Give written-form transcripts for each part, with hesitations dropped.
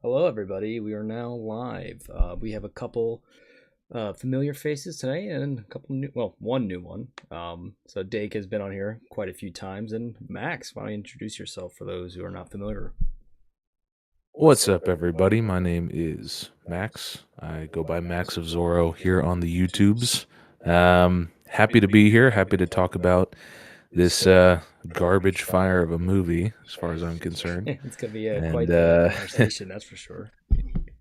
Hello, everybody. We are now live. We have a couple familiar faces tonight, and a couple new. Well, one new one. So Dake has been on here quite a few times, and Max, why don't you introduce yourself for those who are not familiar? What's up, everybody? My name is Max. I go by Max of Zorro here on the YouTubes. Happy to be here. Happy to talk about this garbage fire of a movie, as far as I'm concerned. It's gonna be And quite the conversation, that's for sure.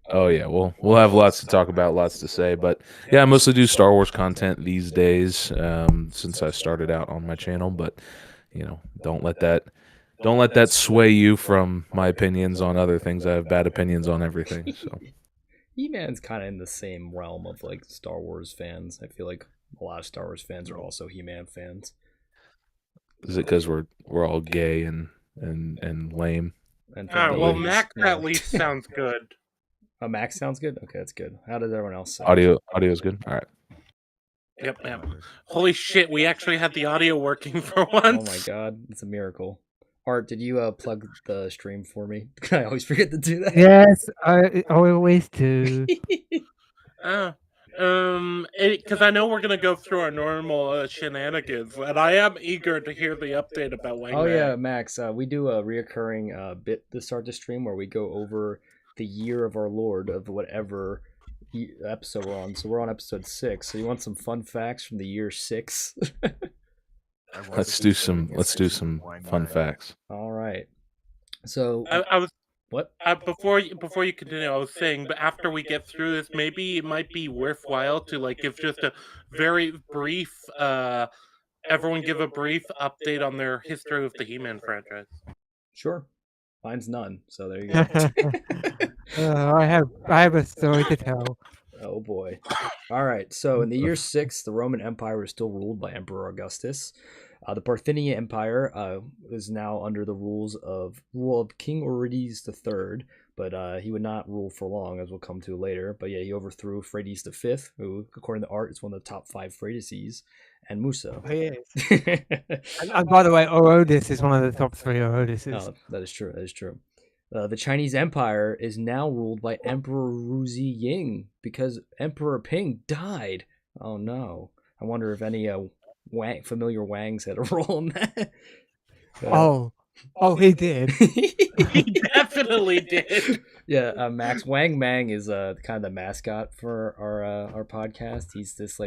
oh yeah, we'll have lots to talk about, lots to say. But yeah, I mostly do Star Wars content these days, since I started out on my channel. But don't let that sway you from my opinions on other things. I have bad opinions on everything. So. He-Man's kind of in the same realm of like Star Wars fans. I feel like a lot of Star Wars fans are also He-Man fans. Is it because we're all gay and lame? And All right, well, being- Max no. at least sounds good. Max sounds good. Okay, that's good. How does everyone else sound? Audio is good. All right. Yep. Holy shit, we actually had the audio working for Oh once. my god, it's a miracle. Art, did you plug the stream for me? I always forget to do that. Yes, I always do. Because I know we're gonna go through our normal shenanigans, and I am eager to hear the update about Wang Oh Man. yeah, Max. We do a reoccurring bit to start the stream where we go over the year of our Lord of whatever episode we're on. So we're on episode 6. So you want some fun facts from the year 6? Let's do some fun facts. All right. So I was what? before you continue, I was saying, but after we get through this, maybe it might be worthwhile to like give just a very brief, everyone give a brief update on their history with the He-Man franchise. Sure. Mine's none. So there you go. I have a story to tell. Oh boy. All right. So in the year 6, the Roman Empire was still ruled by Emperor Augustus. The Parthian Empire is now under the rule of King Aurides III, but he would not rule for long, as we'll come to later. But yeah, he overthrew Phraates V, who, according to Art, is one of the top 5 Phraatesses, and Musa. Yes. And by the way, Orodes is one of the top 3 Orodeses. Oh, that is true. That is true. The Chinese Empire is now ruled by Emperor Ruzi Ying because Emperor Ping died. Oh no! I wonder if any familiar Wangs had a role in that. Oh, he did. He definitely did. Yeah, Max Wang Mang is kind of the mascot for our podcast. He's this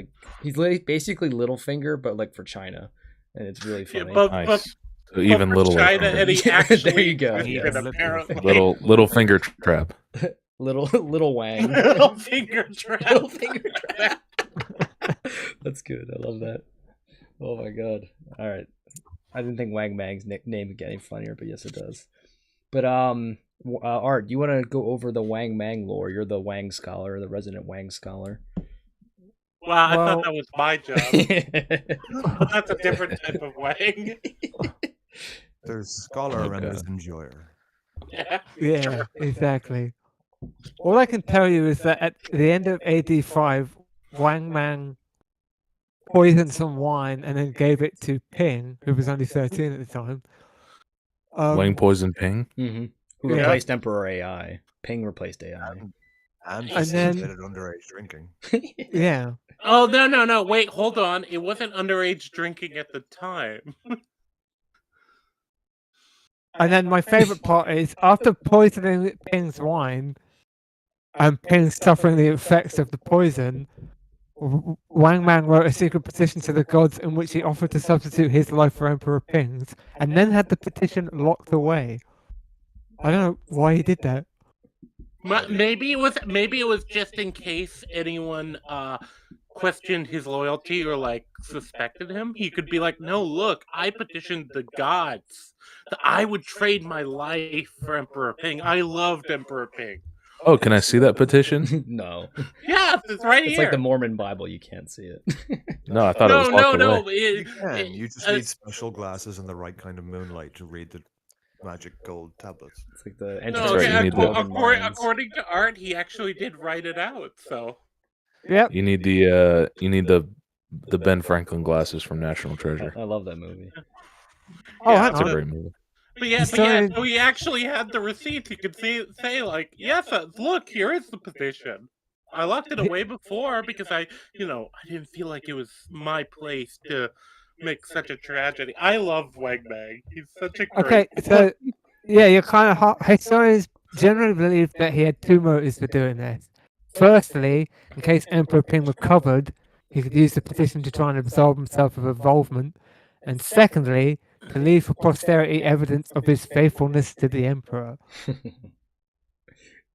basically Littlefinger, but like for China, and it's really funny. Yeah, Nice. So even for little China, and he actually there you go. existed, Yes. apparently. little finger trap. little Wang. Little finger trap. Little finger trap. That's good. I love that. Oh my god. All right. I didn't think Wang Mang's name would get any funnier, but yes, it does. But Art, you want to go over the Wang Mang lore? You're the Wang scholar, the resident Wang scholar. Well, I Well- thought that was my job. That's a different type of Wang. There's scholar and Okay. there's enjoyer. Yeah, exactly. All I can tell you is that at the end of AD 5, Wang Mang poisoned some wine and then gave it to Ping, who was only 13 at the time. Wang poison Ping. Mm-hmm. Who Yeah. replaced Emperor AI? Ping replaced AI. And And then- facilitated underage drinking. Yeah. Oh, no. Wait, hold on. It wasn't underage drinking at the time. And then my favorite part is after poisoning Ping's wine and Ping suffering the effects of the poison, Wang Mang wrote a secret petition to the gods in which he offered to substitute his life for Emperor Ping's, and then had the petition locked away. I don't know why he did that. Maybe it was just in case anyone questioned his loyalty or like suspected him. He could be like, "No, look, I petitioned the gods. I would trade my life for Emperor Ping. I loved Emperor Ping." Oh, can I see that petition? No. Yeah, it's right It's here. like the Mormon Bible. You can't see it. No, I thought it was locked away. You can. You just uh, need special glasses and the right kind of moonlight to read the magic gold tablets. It's like the No, entrance right, okay, you need to the- Mormon minds. according to Art, he actually did write it out. So Yep. You need the Ben Franklin glasses from National Treasure. I love that movie. Oh, Yeah, hang That's a on. great movie. So he actually had the receipts. He could say like, yes, look, here is the petition. I locked it away before because I didn't feel like it was my place to make such a tragedy. I love Wang Mang. He's such a great. Okay, so yeah, you're kind of historians generally believe that he had two motives for doing this. Firstly, in case Emperor Ping recovered, he could use the petition to try and absolve himself of involvement. And secondly, to leave for posterity evidence of his faithfulness to the Emperor.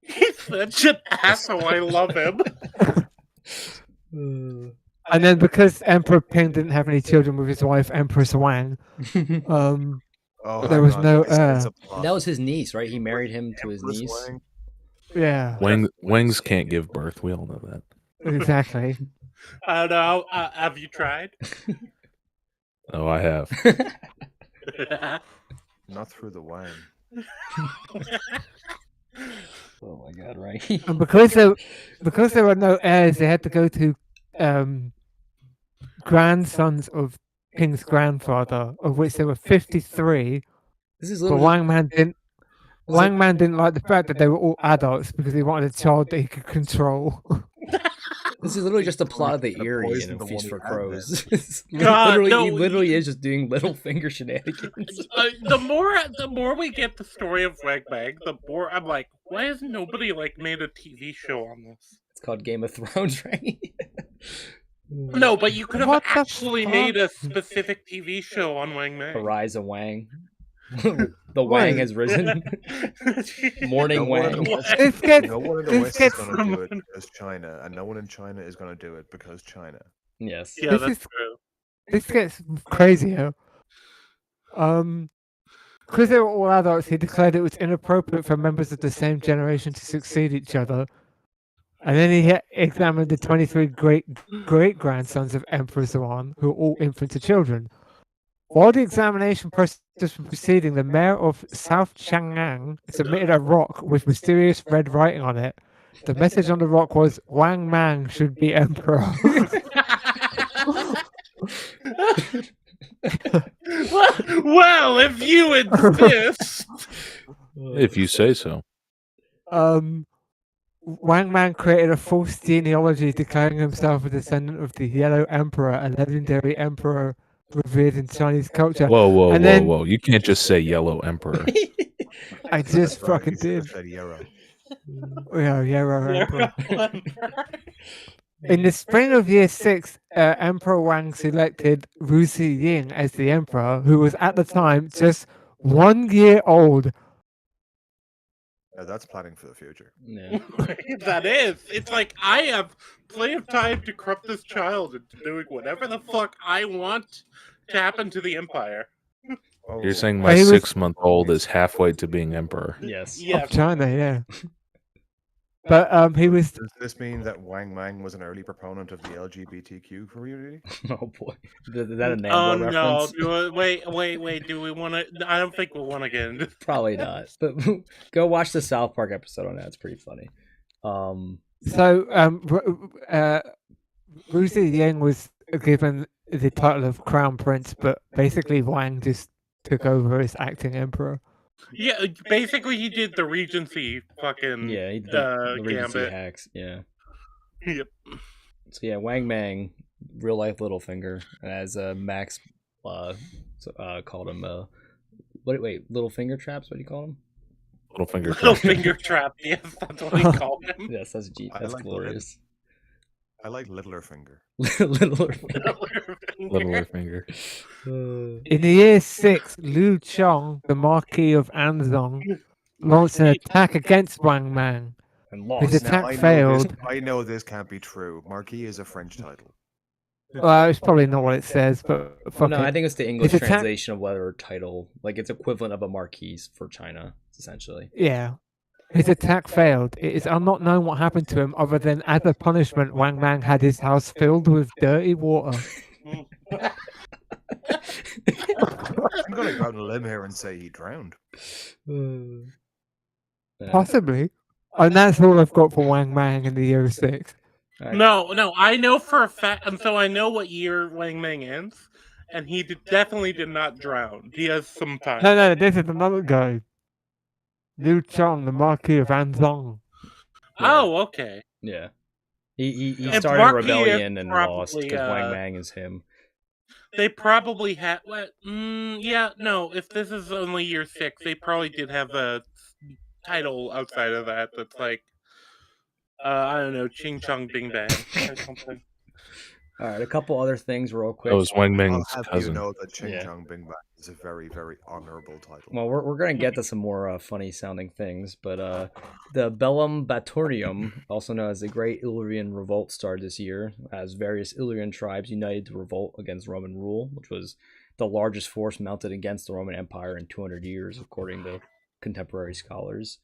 He's such an asshole. I love him. And then because Emperor Ping didn't have any children with his wife, Empress Wang, Oh, there was no That was his niece, right? He married him to his Empress niece. Wang? yeah, Wangs can't give birth. We all know that. exactly. I don't know. Have you tried? Oh, I have. Not through the Wang. Oh my god, right? And because there were no heirs, they had to go to grandsons of Ping's grandfather, of which there were 53. This is But literally Wang Man didn't like the fact that they were all adults because he wanted a child that he could control. this is literally just the plot of the The Eerie poison in the Feast one for he had Crows. God, He no, literally is just doing little finger shenanigans. The more we get the story of Wang Mang, the more I'm like, why has nobody like made a TV show on this? It's called Game of Thrones, right? No, but you could have What the actually made a specific TV show on Wang Mang. The Rise of Wang. The Wang has risen. Morning Wang. This gets No one in the this West is gets going to do it because China, and no one in China is going to do it because China. Yes. Yeah, This that's is- true. this gets crazier. Because they were all adults, he declared it was inappropriate for members of the same generation to succeed each other. And then he examined the 23 great-grandsons of Emperor Zhuan, who were all infants or children. While the examination process was proceeding, the mayor of South Chang'an submitted a rock with mysterious red writing on it. The message on the rock was, Wang Mang should be emperor. Well, if you insist. If you say so. Wang Man created a false genealogy declaring himself a descendant of the Yellow Emperor, a legendary emperor revered in Chinese culture. Whoa, And then- whoa. You can't just say Yellow Emperor. I just Right, fucking he should have did. said Yarrow. Yeah, Yellow Emperor. In the spring of year 6, Emperor Wang selected Wu Ziying as the emperor, who was at the time just 1 year old. Now that's planning for the future. Yeah. That is. It's like I have plenty of time to corrupt this child into doing whatever the fuck I want to happen to the empire. Oh, You're saying my He was- 6-month-old is halfway to being emperor. Yes. Yeah. Of China, yeah. But he was Does this mean that Wang Mang was an early proponent of the LGBTQ community? Oh boy. Is that a Oh Nambla no! reference? Wait. Do we want to? I don't think we want to get into. Probably not. But go watch the South Park episode on that. It's pretty funny. so Wu Ziying was given the title of crown prince, but basically Wang just took over as acting emperor. Yeah, basically he did the Regency fucking. Yeah, he did the Regency Gambit. hacks. Yeah. Yep. So yeah, Wang Mang, real life Littlefinger, as Max called him. Wait, little finger traps? What do you call him? Little finger. Little finger trap. Yes, that's what he called him. Yes, that's I that's like glorious. I like Littler Finger. Littler finger. Littler finger. In the year 6, Liu Chong, the Marquis of Anzong, launched an attack against Wang Mang. And His lost. attack I know failed. This, I know this can't be true. Marquis is a French title. Well, it's probably not what it says, but Well, fuck no, it. I think it's the English attack- translation of whatever title. Like it's equivalent of a marquise for China, essentially. Yeah. His attack failed. It is not known what happened to him, other than as a punishment, Wang Mang had his house filled with dirty water. I'm going to go out on a limb here and say he drowned. Yeah. Possibly. And that's all I've got for Wang Mang in the year 6. Alright. No, I know for a fact, and so I know what year Wang Mang ends, and he definitely did not drown. He has some time. No, this is another guy. Liu Chong, the Marquis of Anzong. Oh, okay. Yeah. He And started a Marquis is rebellion and lost probably, because Wang Mang is him. They probably had. Yeah, no. If this is only year 6, they probably did have a title outside of that. That's like, I don't know, Ching Chong Bing Bang or something. All right, a couple other things real quick. That was Wang I'll Ming's have you cousin. know that Ching Yeah. Chong Bing Bang is a very, very honorable title. Well, we're going to get to some more funny sounding things, but the Bellum Batorium, also known as the Great Illyrian Revolt, started this year as various Illyrian tribes united to revolt against Roman rule, which was the largest force mounted against the Roman Empire in 200 years, according to contemporary scholars.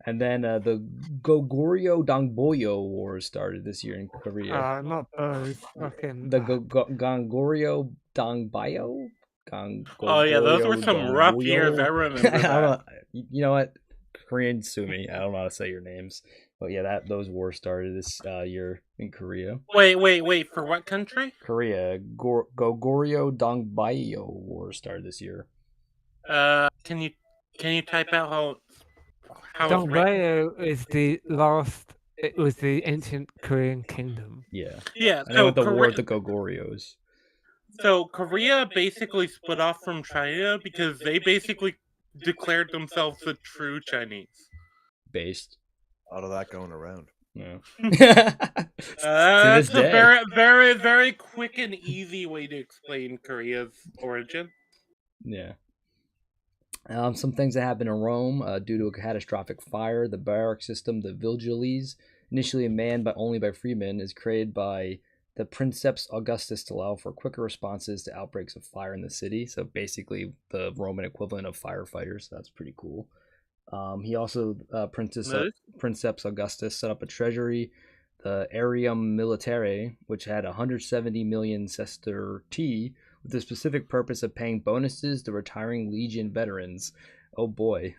And then the Goguryeo Dongboyo Wars started this year in Korea. Not those. Fucking. The Goguryeo Dongbayo? Oh yeah, those were Goguryeo some rough years. I Dongboyo? remember I that. don't know. You know what? Koreans sue me. I don't know how to say your names. But yeah, those wars started this year in Korea. Wait. For what country? Korea. Goguryeo Dongbayo War started this year. Can you type out how it's written? Dongbayo is the last. It was the ancient Korean kingdom. Yeah. Yeah. And they went to war with the Goguryos. So Korea basically split off from China because they basically declared themselves the true Chinese. Based. A lot of that going around. Yeah. That's a very, very, very quick and easy way to explain Korea's origin. Yeah. Some things that happened in Rome due to a catastrophic fire. The barrack system, the Vigiles, initially manned only by freemen, is created by the Princeps Augustus to allow for quicker responses to outbreaks of fire in the city. So basically the Roman equivalent of firefighters. So that's pretty cool. He also, Princeps Augustus, set up a treasury, the Arium Militare, which had 170 million sestertii, with the specific purpose of paying bonuses to retiring legion veterans. Oh boy.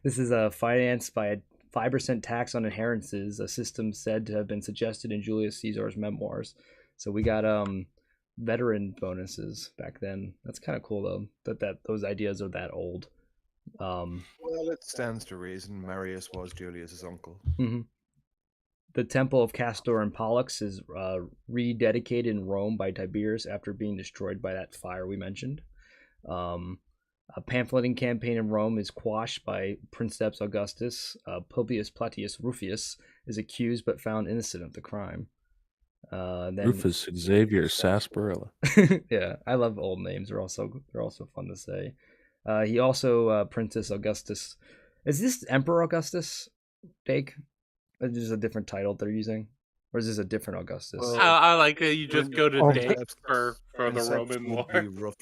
This is financed by a 5% tax on inheritances, a system said to have been suggested in Julius Caesar's memoirs. So we got veteran bonuses back then. That's kind of cool though, that those ideas are that old. Well, it stands to reason. Marius was Julius's uncle. Mm-hmm. The Temple of Castor and Pollux is rededicated in Rome by Tiberius after being destroyed by that fire we mentioned. A pamphleting campaign in Rome is quashed by Princeps Augustus. Publius Plautius Rufius is accused but found innocent of the crime. Then Rufus Xavier Sarsaparilla. yeah, I love old names. They're also fun to say. He also Princess Augustus. Is this Emperor Augustus? Dake? Is this a different title they're using, or is this a different Augustus? Well, I like that you just go to Dake for the Princeps Roman would war.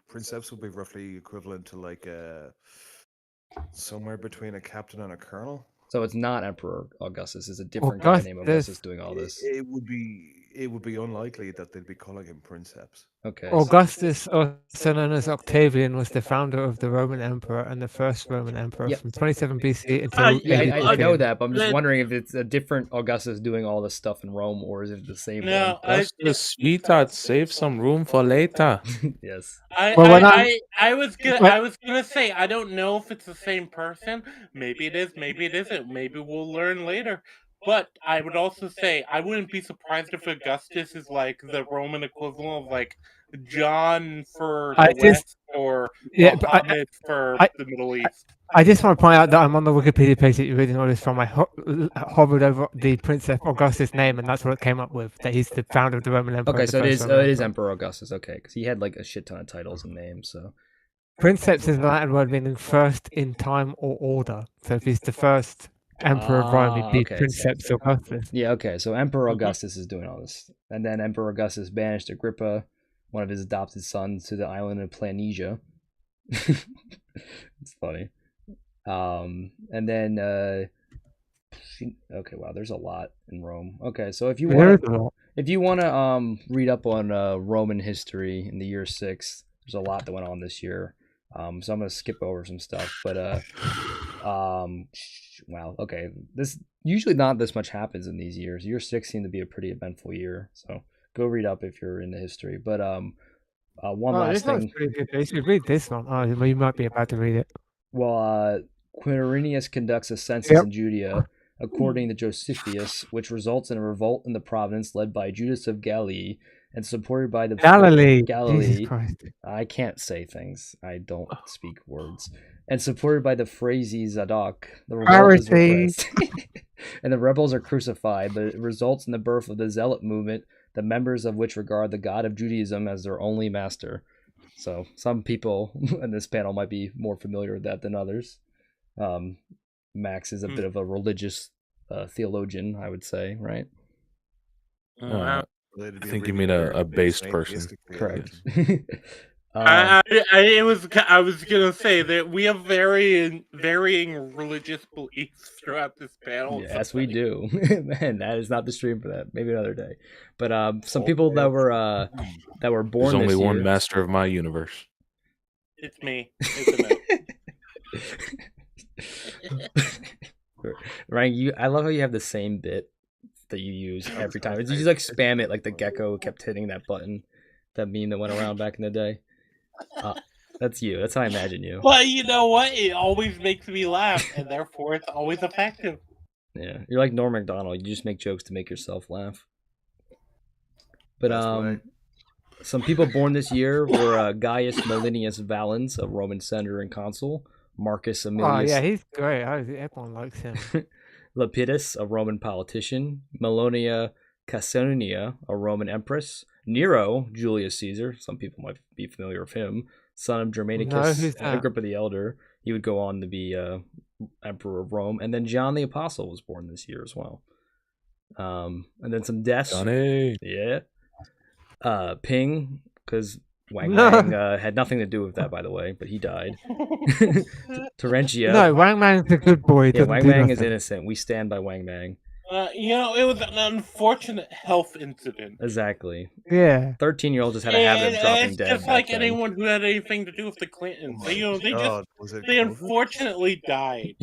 Princeps would be roughly equivalent to like somewhere between a captain and a colonel. So it's not Emperor Augustus. It's a different guy named Augustus doing all this. It would be unlikely that they'd be calling him Princeps. Okay. Augustus, also known as Octavian, was the founder of the Roman Emperor and the first Roman Emperor from 27 BC until Yeah, 80 I know BC. that, but I'm just wondering if it's a different Augustus doing all this stuff in Rome, or is it the same No, one? Augustus, sweetheart, save some room for later. Yes. I was gonna say I don't know if it's the same person. Maybe it is. Maybe it isn't. Maybe we'll learn later. But I would also say I wouldn't be surprised if Augustus is like the Roman equivalent of like John for the West or Muhammad for the Middle East. I just want to point out that I'm on the Wikipedia page that you're reading all this from. I hovered over the Princeps Augustus name, and that's what it came up with. That he's the founder of the Roman Empire. Okay, so it is Emperor Augustus. Okay, because he had like a shit ton of titles and names. So Princeps is a Latin word meaning first in time or order. So if he's the first Emperor of Rome, he'd be Princeps Augustus. Yeah, okay. So Emperor Augustus is doing all this. And then Emperor Augustus banished Agrippa, one of his adopted sons, to the island of Planitia. It's funny. And then okay, wow, there's a lot in Rome. Okay, so if you want to read up on Roman history in the year 6, there's a lot that went on this year. So I'm gonna skip over some stuff, but wow, okay. This usually not this much happens in these years. Year 6 seemed to be a pretty eventful year, so go read up if you're into history. But One Oh, last this one's thing. pretty good. You should read this one. Oh, well, you might be about to read it. Well, Quirinius conducts a census Yep. in Judea, according to Josephus, which results in a revolt in the province led by Judas of Galilee and supported by the Galilee. Jesus Galilee. Christ. I can't say things. I don't speak words. And supported by the Pharisees Zadok, the revolt is Pharisees. repressed. And the rebels are crucified, but it results in the birth of the Zealot movement, the members of which regard the God of Judaism as their only master. So some people in this panel might be more familiar with that than others. Max is a bit of a religious theologian, I would say, right? I think you mean a based person. Correct. I was gonna say that we have varying religious beliefs throughout this panel. Yes, we do. Man, that is not the stream for that. Maybe another day. But some people that were born There's only this one year. master of my universe. It's me, isn't it? Rangi, I love how you have the same bit that you use every time. You just like spam it like the gecko kept hitting that button, that meme that went around back in the day. That's you. That's how I imagine you. But you know what? It always makes me laugh, and therefore it's always effective. Yeah, you're like Norm Macdonald. You just make jokes to make yourself laugh. But some people born this year were Gaius Molinius Valens, a Roman senator and consul, Marcus Oh, Aemilius yeah, he's great. Everyone likes him. Lepidus, a Roman politician, Melonia Caesonia, a Roman empress, Nero, Julius Caesar, some people might be familiar with him, son of Germanicus, who's that? Agrippa the Elder. He would go on to be emperor of Rome, and then John the Apostle was born this year as well. And then some deaths. Johnny. Yeah. Ping, because Wang No. Wang had nothing to do with that, by the way, but he died. Terentia. No, Wang Man's a good boy. He Yeah, doesn't Wang do Mang is nothing. innocent. We stand by Wang Mang. It was an unfortunate health incident. Exactly. Yeah. 13-year-old just had a habit of dropping It's dead. just back like then. anyone who had anything to do with the Clintons. They God, was it they COVID? unfortunately died.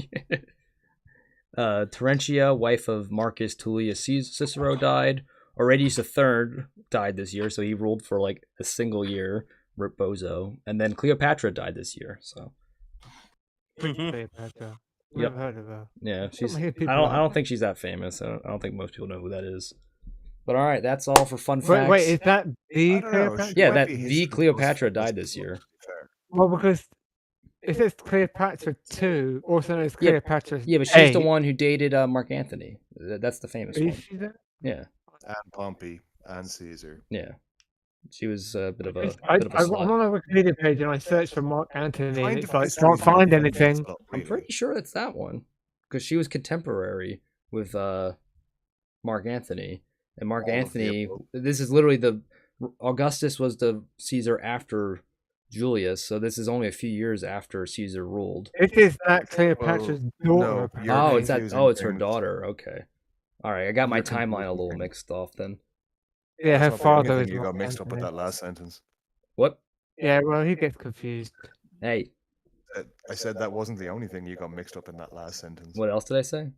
Terentia, wife of Marcus Tullius Cicero, died. Aurelius III died this year, so he ruled for like a single year. Rip Bozo. And then Cleopatra died this year. So Cleopatra. Yep. Never heard of her. yeah, she's. hear I people don't. like- I don't think she's that famous. I don't think most people know who that is. But all right, that's all for fun facts. Wait, is that the I don't know, Cleopatra? she Yeah, might that be the history Cleopatra close to died this year. to be fair. Well, because it says Cleopatra 2, also known as Yeah, Cleopatra Yeah, but she's the 8. one who dated Mark Antony. That's the famous Is one. she that? Yeah, And Pompey and Caesar. yeah. She was a bit of a I'm slut. on a Wikipedia page and I searched for Mark Antony and Kind it's of like, history can't is find really anything. messed up, I'm really. pretty sure it's that one because she was contemporary with Mark Antony, and Mark All of the Antony. above. This is literally Augustus was the Caesar after Julius, so this is only a few years after Caesar ruled. It is that Cleopatra's no, daughter. you're Oh, apparently. it's that. confusing Oh, it's her things. daughter. Okay. All right, I got my You're timeline a confusing little things. mixed off then. Yeah, her That's not the only father thing is you got Mark mixed up with Antony. that last sentence. What? Yeah, well, he gets confused. Hey, I said that wasn't the only thing you got mixed up in that last sentence. what else did I say?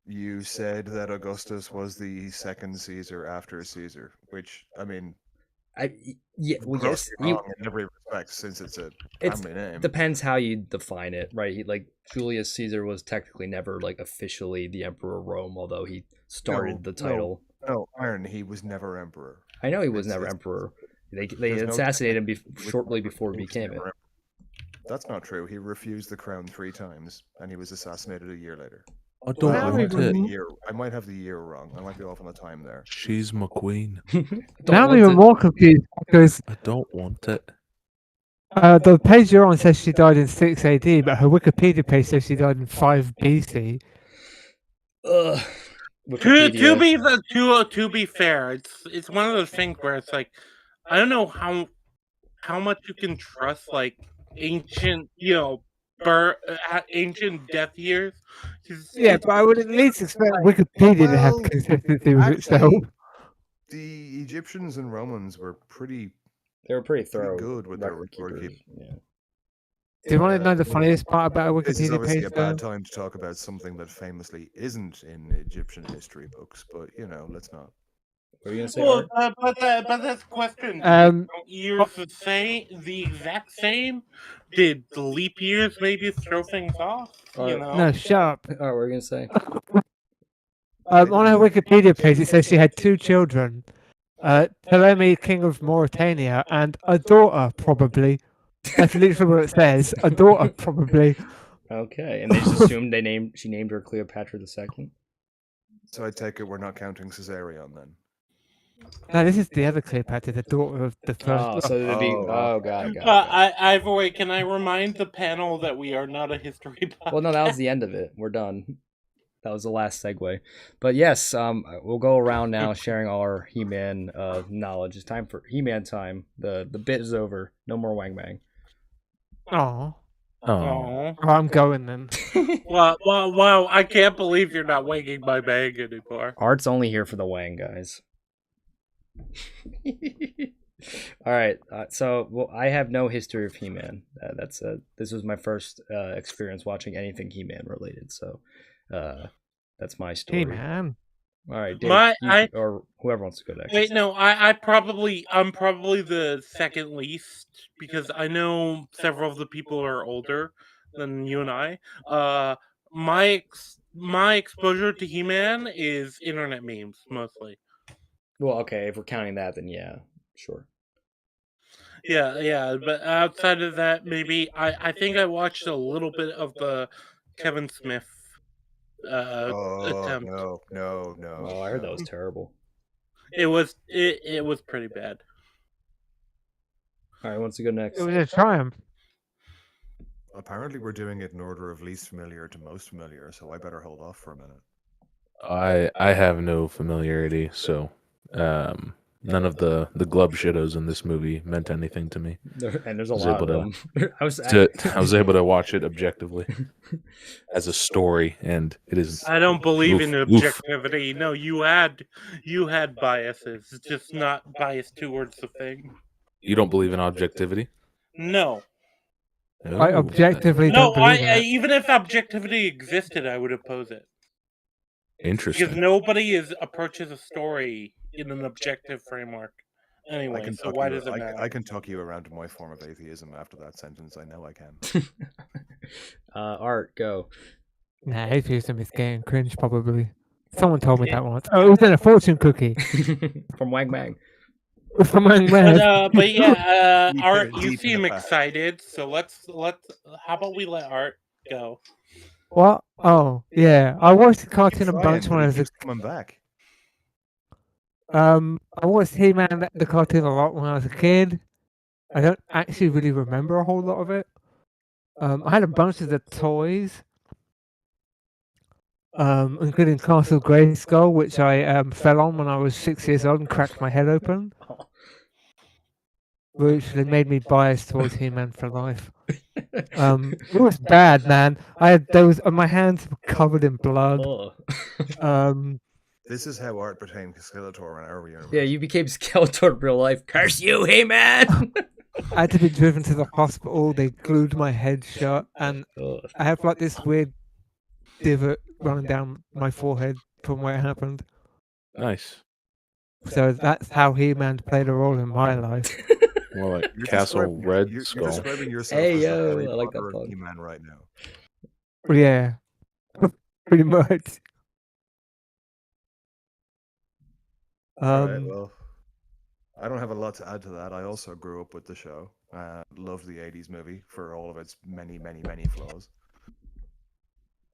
You said that Augustus was the second Caesar after Caesar, which, I mean, Yeah, well, yes. grossly wrong in every respect since it's a It's family name. depends how you define it, right? Like Julius Caesar was technically never like officially the emperor of Rome, although he started the title. No, Iron, he was never emperor. I know he was It's- never it's- emperor. They there's no assassinated him He was shortly never- before he was became it. never emperor. That's not true. He refused the crown 3 times, and he was assassinated a year later. I don't Now I we might, want have it. the year, I might have the year wrong. I might be off on the time there. She's my queen. Now I'm even more confused because I don't want it. the page you're on says she died in 6 AD, but her Wikipedia page says she died in 5 BC. Ugh. To Wikipedia. to be fair, it's one of those things where it's like I don't know how much you can trust like ancient ancient death years. 'Cause Yeah, but I would at least expect Wikipedia to have Well, consistency with itself. Actually, the Egyptians and Romans were pretty. They were pretty thorough. good with their record record keepers. Yeah. Do you want to know the funniest part about a This is Wikipedia obviously page? a bad though? time to talk about something that famously isn't in Egyptian history books, but let's not. What are you gonna say, Well, Art? but that's the question. Um, Don't years the exact same? Did the leap years maybe throw things off? You Art. know. no, shut up. Art, what are you gonna say? On her Wikipedia page, it says she had 2 children. Ptolemy, king of Mauritania, and a daughter, probably. That's literally what it says. A daughter, probably. Okay, and they just assumed she named her Cleopatra II. So I take it we're not counting Caesarion then. No, this is the other Cleopatra, the daughter of the first. Oh, so it'd be. Oh, Oh, okay. got it. Ivory, can I remind the panel that we are not a history podcast? Well, no, that was the end of it. We're done. That was the last segue. But yes, we'll go around now sharing all our He-Man knowledge. It's time for He-Man time. The bit is over. No more Wang Bang. Oh, Oh. I'm going then. Wow, I can't believe you're not wanging my bag anymore. Art's only here for the Wang, guys. All right, so I have no history of He-Man. This was my first experience watching anything He-Man related. So that's my story. Hey, man. All right, Dave, or whoever wants to go next. Wait, no, I'm probably the second least because I know several of the people are older than you and I. My exposure to He-Man is internet memes mostly. Well, okay, if we're counting that, then yeah, sure. Yeah, but outside of that, maybe I think I watched a little bit of the Kevin Smith attempt. No. Oh, I heard that was terrible. It was pretty bad. All right, who wants to go next? It was a triumph. Apparently we're doing it in order of least familiar to most familiar, so I better hold off for a minute. I have no familiarity, so none of the glove shadows in this movie meant anything to me. And there's a lot of them. I was able to watch it objectively as a story, and it is. I don't believe in oof. objectivity. No, you had biases, just not biased towards the thing. You don't believe in objectivity? No. I Oh. objectively No, don't believe in it. even if objectivity existed, I would oppose it. Interesting. Because nobody approaches a story in an objective framework. Anyway, so why does it matter? I can talk you around to my form of atheism after that sentence. I know I can. Art, go. Nah, atheism is gay and cringe, probably. Someone told me that once. Oh, it was in a fortune cookie. From Wang Bang. From Wang Bang. But yeah, We Art, get you deep in seem the past. excited, so let's. How about we let Art go? What? Oh, yeah. I watched the cartoon a Trying, bunch but when I he was a keeps coming back. I watched He-Man the cartoon a lot when I was a kid. I don't actually really remember a whole lot of it. I had a bunch of the toys, including Castle Grayskull, which I fell on when I was 6 years old and cracked my head open, which they made me biased towards He-Man for life. It was bad, man. I had those. My hands were covered in blood. Oh. This is how Art became Skeletor in our universe. Yeah, you became Skeletor in real life. Curse you, He-Man! I had to be driven to the hospital. They glued my head shut, and Ugh. I have like this weird divot running down my forehead from where it happened. Nice. So that's how He-Man played a role in my life. More like You're Castle describing- Red you're Skull. describing yourself Hey, as yo, the Harry I like that Potter of pun. He-Man right now. Yeah, pretty much. All right, well, I don't have a lot to add to that. I also grew up with the show. Loved the 80s movie for all of its many, many, many flaws.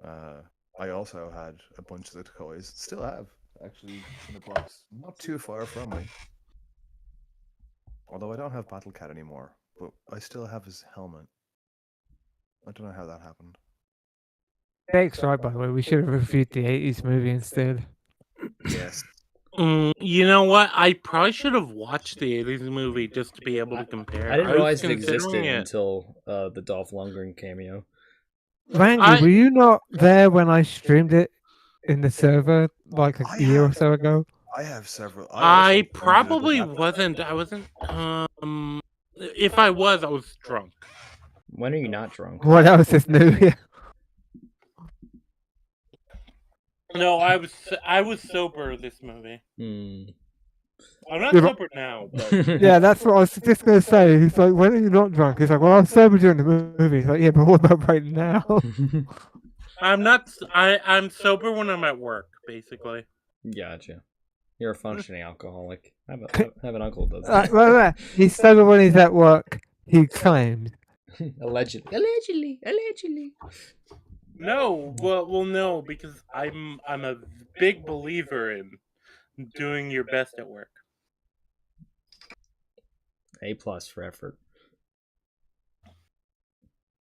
I also had a bunch of the toys. Still have, actually, in the box. Not too far from me. Although I don't have Battle Cat anymore, but I still have his helmet. I don't know how that happened. Dake's right, by the way. We should have reviewed the 80s movie instead. Yes. You know what? I probably should have watched the 80s movie just to be able to compare. I didn't was realize it considering existed it. until the Dolph Lundgren cameo. Rangi, were you not there when I streamed it in the server like a year or so ago? I have several. I probably wasn't. I wasn't. If I was drunk. When are you not drunk? What else is new here? No, I was sober this movie. I'm not Yeah, but- sober now, but Yeah, that's what I was just going to say. He's like, when are you not drunk? He's like, well, I'm sober during the movie. He's like, yeah, but what about right now? I'm not. I'm sober when I'm at work, basically. Gotcha. You're a functioning alcoholic. I have an uncle who does Right, that. right. He's sober when he's at work. He claims. Allegedly. No, well, no, because I'm a big believer in doing your best at work. A+ for effort.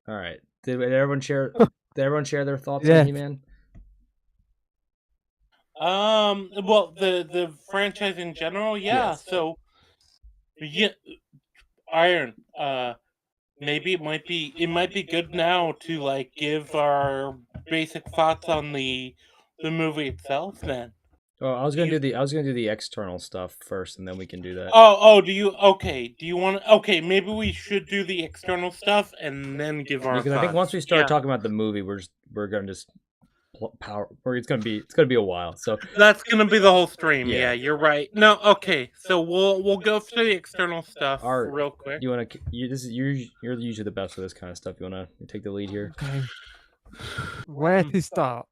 All right. Did everyone share? Did everyone share their thoughts Yeah. on He-Man? Well, the franchise in general, yeah. Yes. So, yeah, Iron. Maybe it might be good now to like give our basic thoughts on the movie itself. Then. Oh, I was gonna do the external stuff first, and then we can do that. Oh, do you? Okay, do you want to? Okay, maybe we should do the external stuff and then give our Because thoughts. I think once we start Yeah. talking about the movie, we're gonna just power. Or it's gonna be a while. So That's gonna be the whole stream. Yeah. Yeah, you're right. No, okay. So we'll go through the external stuff Art, real quick. you want to? You're usually the best for this kind of stuff. You want to take the lead here? Okay. Where to start?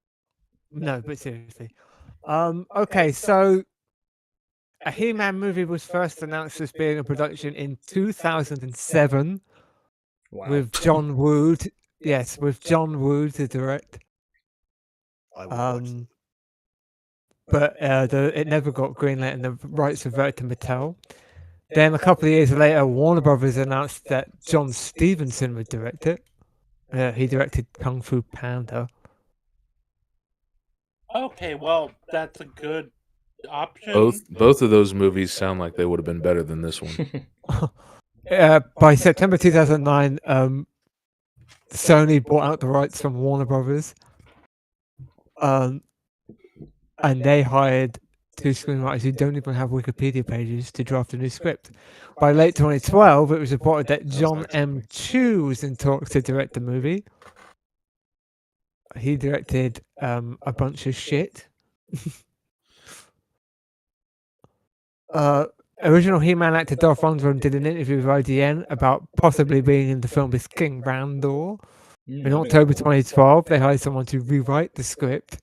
No, but seriously. Okay, so a He-Man movie was first announced as being a production in 2007 Wow. with John Woo. Yes, with John Woo to direct. I would watch Um, but it never got greenlit and the rights reverted to Mattel. Then a couple of years later, Warner Brothers announced that John Stevenson would direct it. He directed Kung Fu Panda. Okay, well that's a good option. Both of those movies sound like they would have been better than this one. By September 2009, Sony bought out the rights from Warner Brothers. And they hired two screenwriters who don't even have Wikipedia pages to draft a new script. By late 2012, it was reported that John M. Chu was in talks to direct the movie. He directed a bunch of shit. Original He-Man actor Dolph Lundgren did an interview with IGN about possibly being in the film as King Randor. In October 2012, they hired someone to rewrite the script.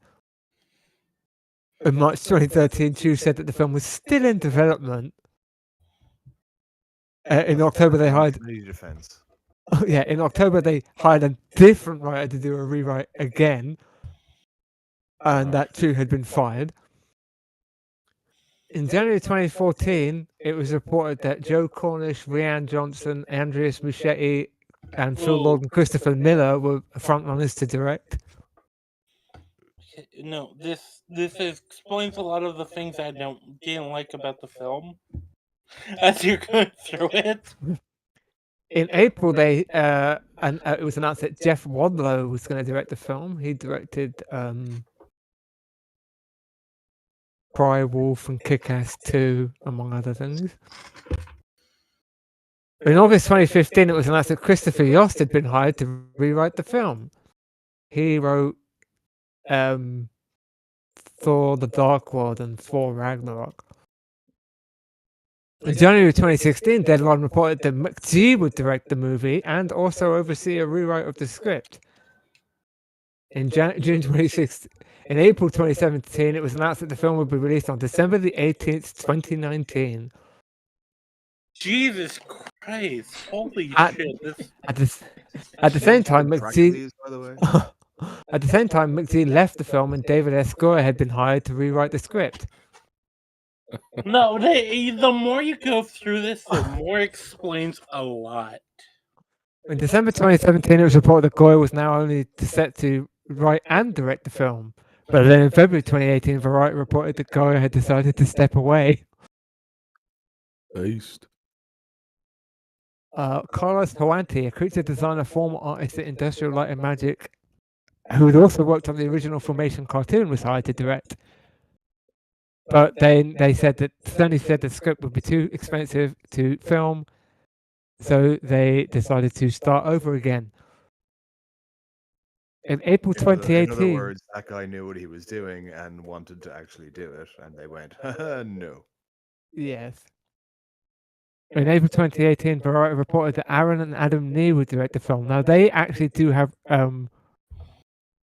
In March 2013, Chu said that the film was still in development. In October, they hired. Defense. Yeah, in October they hired a different writer to do a rewrite again, and that Chu had been fired. In January 2014, it was reported that Joe Cornish, Rianne Johnson, Andreas Muschietti, and Phil Lord and Christopher Miller were frontrunners to direct. No, this explains a lot of the things I didn't like about the film. As you're going through it. In April, it was announced that Jeff Wadlow was going to direct the film. He directed Cry Wolf and Kick-Ass 2, among other things. In August 2015, it was announced that Christopher Yost had been hired to rewrite the film. He wrote Thor: The Dark World and Thor: Ragnarok. In January 2016, Deadline reported that McGee would direct the movie and also oversee a rewrite of the script. In June 2016, in April 2017, it was announced that the film would be released on December the 18th, 2019. Jesus Christ! Holy shit! At the same time, McGee. By the way. At the same time, McGee left the film, and David S. Goyer had been hired to rewrite the script. No, the more you go through this, the more it explains a lot. In December 2017, it was reported that Goyer was now only set to write and direct the film. But then in February 2018, Variety reported that Goyer had decided to step away. Based. Carlos Huante, a creature designer, former artist at Industrial Light and Magic, who had also worked on the original Formation cartoon, was hired to direct. But they said that Sony said the script would be too expensive to film, so they decided to start over again. In April 2018. In other words, that guy knew what he was doing and wanted to actually do it, and they went, no. Yes. In April 2018, Variety reported that Aaron and Adam Nee would direct the film. Now, they actually do have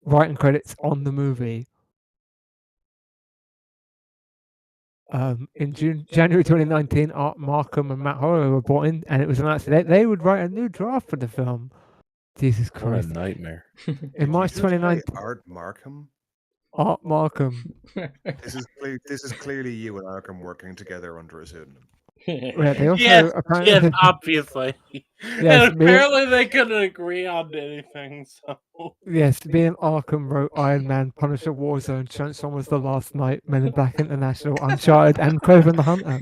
writing credits on the movie. In January 2019, Art Markham and Matt Holloway were brought in, and it was announced that they would write a new draft for the film. Jesus What a Christ. nightmare. In March 2019, Art Markham. Art Markham. This is clearly you and Arkham working together under a pseudonym. Yeah, they also Yes, apparently. yes, obviously. Yes, And apparently they couldn't agree on anything, so. Yes, me and Arkham wrote Iron Man, Punisher, Warzone, Transformers: The Last Night, Men in Black International, Uncharted, and Craven the Hunter.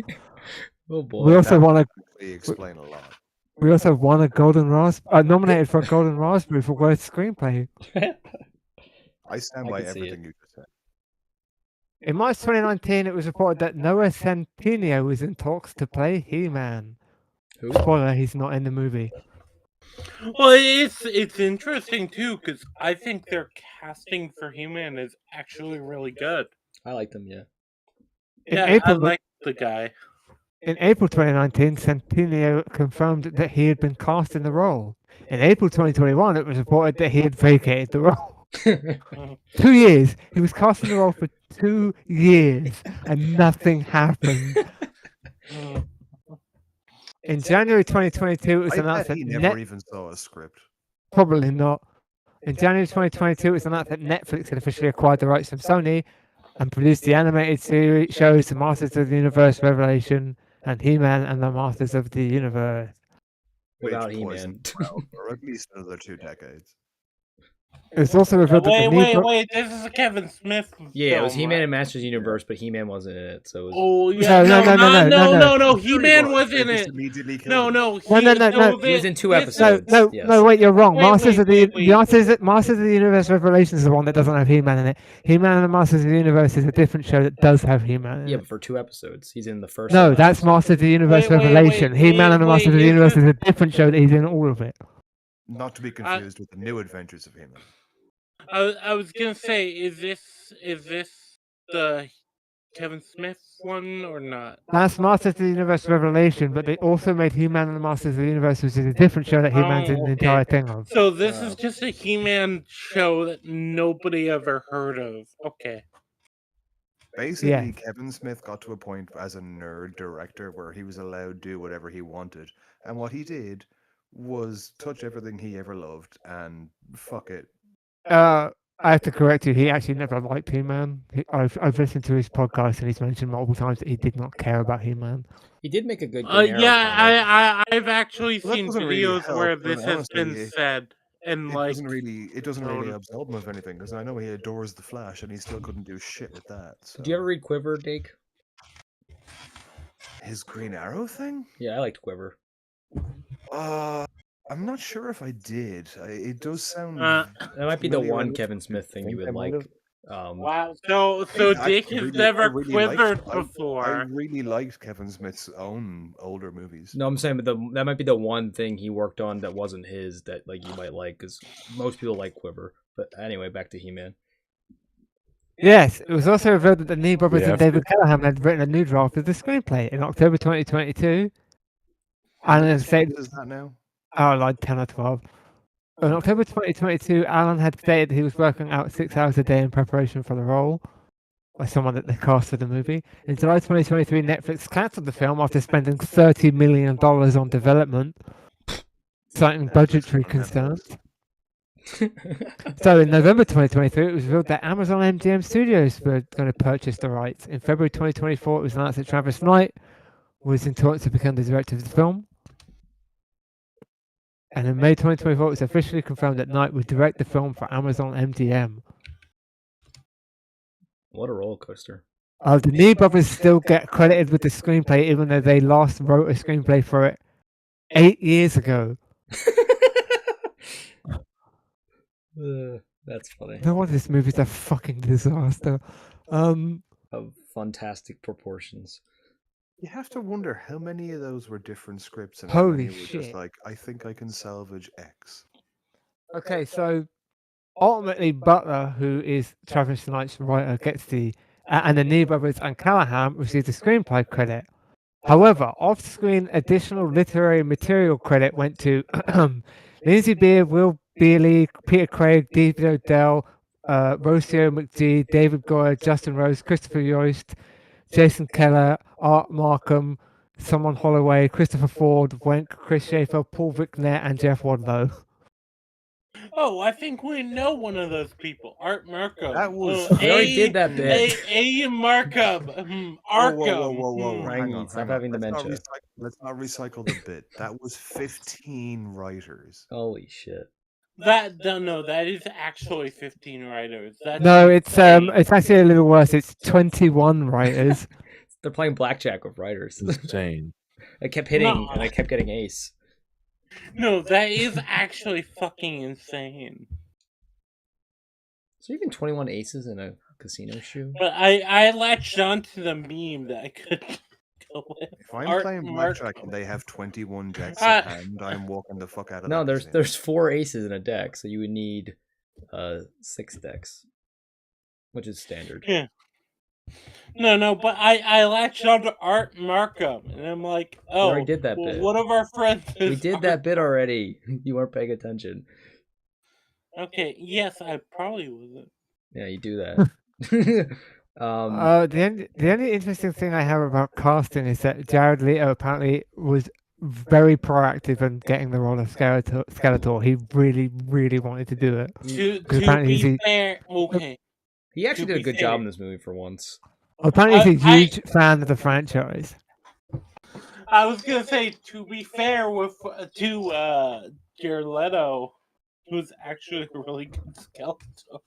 Oh boy. We also won a. They explain a lot. We also won a Golden Raspberry. Nominated for a Golden Raspberry for worst screenplay. I stand I by can see everything you just said. In March 2019, it was reported that Noah Centineo was in talks to play He-Man. Who? Spoiler: he's not in the movie. Well, it's interesting too because I think their casting for He-Man is actually really good. I like them, yeah. In Yeah, April, I like the guy. In April 2019, Centineo confirmed that he had been cast in the role. In April 2021, it was reported that he had vacated the role. 2 years. He was cast in the role for 2 years, and nothing happened. In January 2022, it was I announced bet that he never even saw a script. Probably not. In January 2022, it was announced that Netflix had officially acquired the rights from Sony and produced the animated series shows The Masters of the Universe Revelation and He-Man and the Masters of the Universe. Without Which He-Man. poisoned the crowd for at least another 2 decades. It was also revealed that the Wait, this is a Kevin Smith Yeah, it was film, He-Man right? and Masters Universe, but He-Man wasn't in it, so it was... Oh, yeah, no, He-Man was in it. No, He was in 2 episodes. No, wait, you're wrong. Wait, Masters of wait, the Masters of the Universe Revelations is the one that doesn't have He-Man in it. He-Man and the Masters of the Universe is a different show that does have He-Man in Yeah, it. but for 2 episodes. He's in the first. No, that's Masters of the Universe Revelation. He-Man and the Masters of the Universe this... is a different show that he's in all of it. Not to be confused with the New Adventures of He-Man. I was gonna say, is this the Kevin Smith one or not? That's Masters of the Universe Revelation, but they also made He-Man and the Masters of the Universe, which is a different show that He-Man's in the entire thing of. So this is just a He-Man show that nobody ever heard of. Okay. Basically, Kevin Smith got to a point as a nerd director where he was allowed to do whatever he wanted. And what he did was touch everything he ever loved and fuck it. I have to correct you. He actually never liked He-Man. I've listened to his podcast and he's mentioned multiple times that he did not care about He-Man. He did make a good Green Arrow yeah, I've actually seen doesn't really videos help, where but this has honestly, been said, and it doesn't really absolve him of anything because I know he adores the Flash and he still couldn't do shit with that. So. Do you ever read Quiver, Dake? His Green Arrow thing? Yeah, I liked Quiver. I'm not sure if I did. It does sound. That might be the one Kevin Smith thing you would like. Wow. So Dake has never quivered before. I really liked Kevin Smith's own older movies. No, I'm saying, but that might be the one thing he worked on that wasn't his that you might like, because most people like Quiver. But anyway, back to He-Man. Yes, it was also revealed that the Nee brothers and David Callahan had written a new draft of the screenplay in October 2022. Alan stated, is that now? Oh, like 10 or 12. In October 2022, Alan had stated he was working out 6 hours a day in preparation for the role by someone that they cast for the movie. In July 2023, Netflix cancelled the film after spending $30 million on development, citing budgetary concerns. So in November 2023, it was revealed that Amazon MGM Studios were going to purchase the rights. In February 2024, it was announced that Travis Knight was in talks to become the director of the film. And in May 2024, it was officially confirmed that Knight would direct the film for Amazon MGM. What a roller coaster. The Nee brothers still get credited with the screenplay, even though they last wrote a screenplay for it 8 years ago. That's funny. No wonder this movie's a fucking disaster. Of fantastic proportions. You have to wonder how many of those were different scripts and Holy how many were shit. just like, I think I can salvage X. Okay, so ultimately Butler, who is Travis Knight's writer, gets the and the Nee brothers and Callahan received the screenplay credit. However, off-screen additional literary material credit went to Lindsay Beer, Will Beerley, Peter Craig, David Odell, Rocio McGee, David Goyer, Justin Rose, Christopher Yost, Jason Keller, Art Markham, Simon Holloway, Christopher Ford, Wenk, Chris Schaefer, Paul Vickner, and Jeff Wadlow. Oh, I think we know one of those people, Art Markham. That was We already did that bit. A Markham. Arkham. Whoa. Hang Rangi, on. stop having dementia. Let's not recycle the bit. That was 15 writers. Holy shit. That is actually 15 writers. That's No, it's insane. actually a little worse. It's 21 writers. They're playing blackjack with writers. Insane. I kept hitting No. and I kept getting ace. No, that is actually fucking insane. So even 21 aces in a casino shoe? But I latched onto the meme that I could go with. If I'm Art playing Markham. blackjack and they have 21 decks at hand, I'm walking the fuck out of No, that casino. there's 4 aces in a deck, so you would need 6 decks, which is standard. Yeah. No, but I latched onto Art Markham, and I'm like, oh, already did that bit. one of our friends is We did that bit already. You weren't paying attention. Okay, yes, I probably wasn't. Yeah, you do that. The only interesting thing I have about casting is that Jared Leto apparently was very proactive in getting the role of Skeletor. He really wanted to do it. To apparently be fair, okay. He actually To did a be good fair. job in this movie for once. Apparently, he's a I- huge fan of the franchise. I was gonna say, to be fair to Jared Leto, who's actually a really good Skeletor.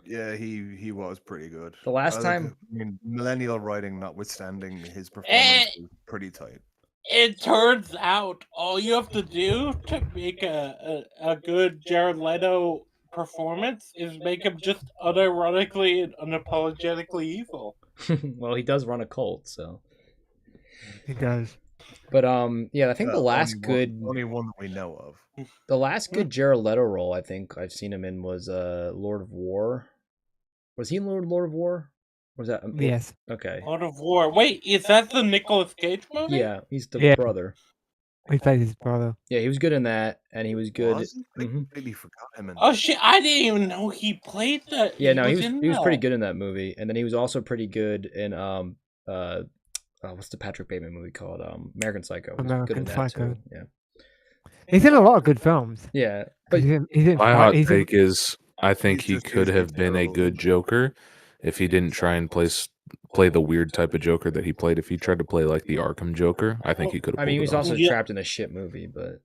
Yeah, he was pretty good. The last time- I mean, millennial writing notwithstanding, his performance was pretty tight. It turns out all you have to do to make a good Jared Leto performance is make him just unironically and unapologetically evil. Well, he does run a cult, so. He does. But yeah, I think the last only one that we know of. the last good Jared Leto role I think I've seen him in was Lord of War. Was he in Lord of War? Or was that Yes. Okay. Lord of War. Wait, is that the Nicolas Cage movie? Yeah, he's the Yeah. brother. He plays his brother. Yeah, he was good in that, and he was good. Was he? I Mhm. completely forgot him in Oh shit! I didn't even know he played that. Yeah, no, he was pretty that. good in that movie, and then he was also pretty good in what's the Patrick Bateman movie called? American Psycho. He was good in American that Psycho. too. Yeah, He's in a lot of good films. yeah, but He's in My Fight- hot he's in- take is I think He's he just could usually have been a terrible. good Joker if he didn't try and play the weird type of Joker that he played. If he tried to play like the Arkham Joker, I think he could have. I mean, he pulled was it off. also Yeah. trapped in a shit movie. But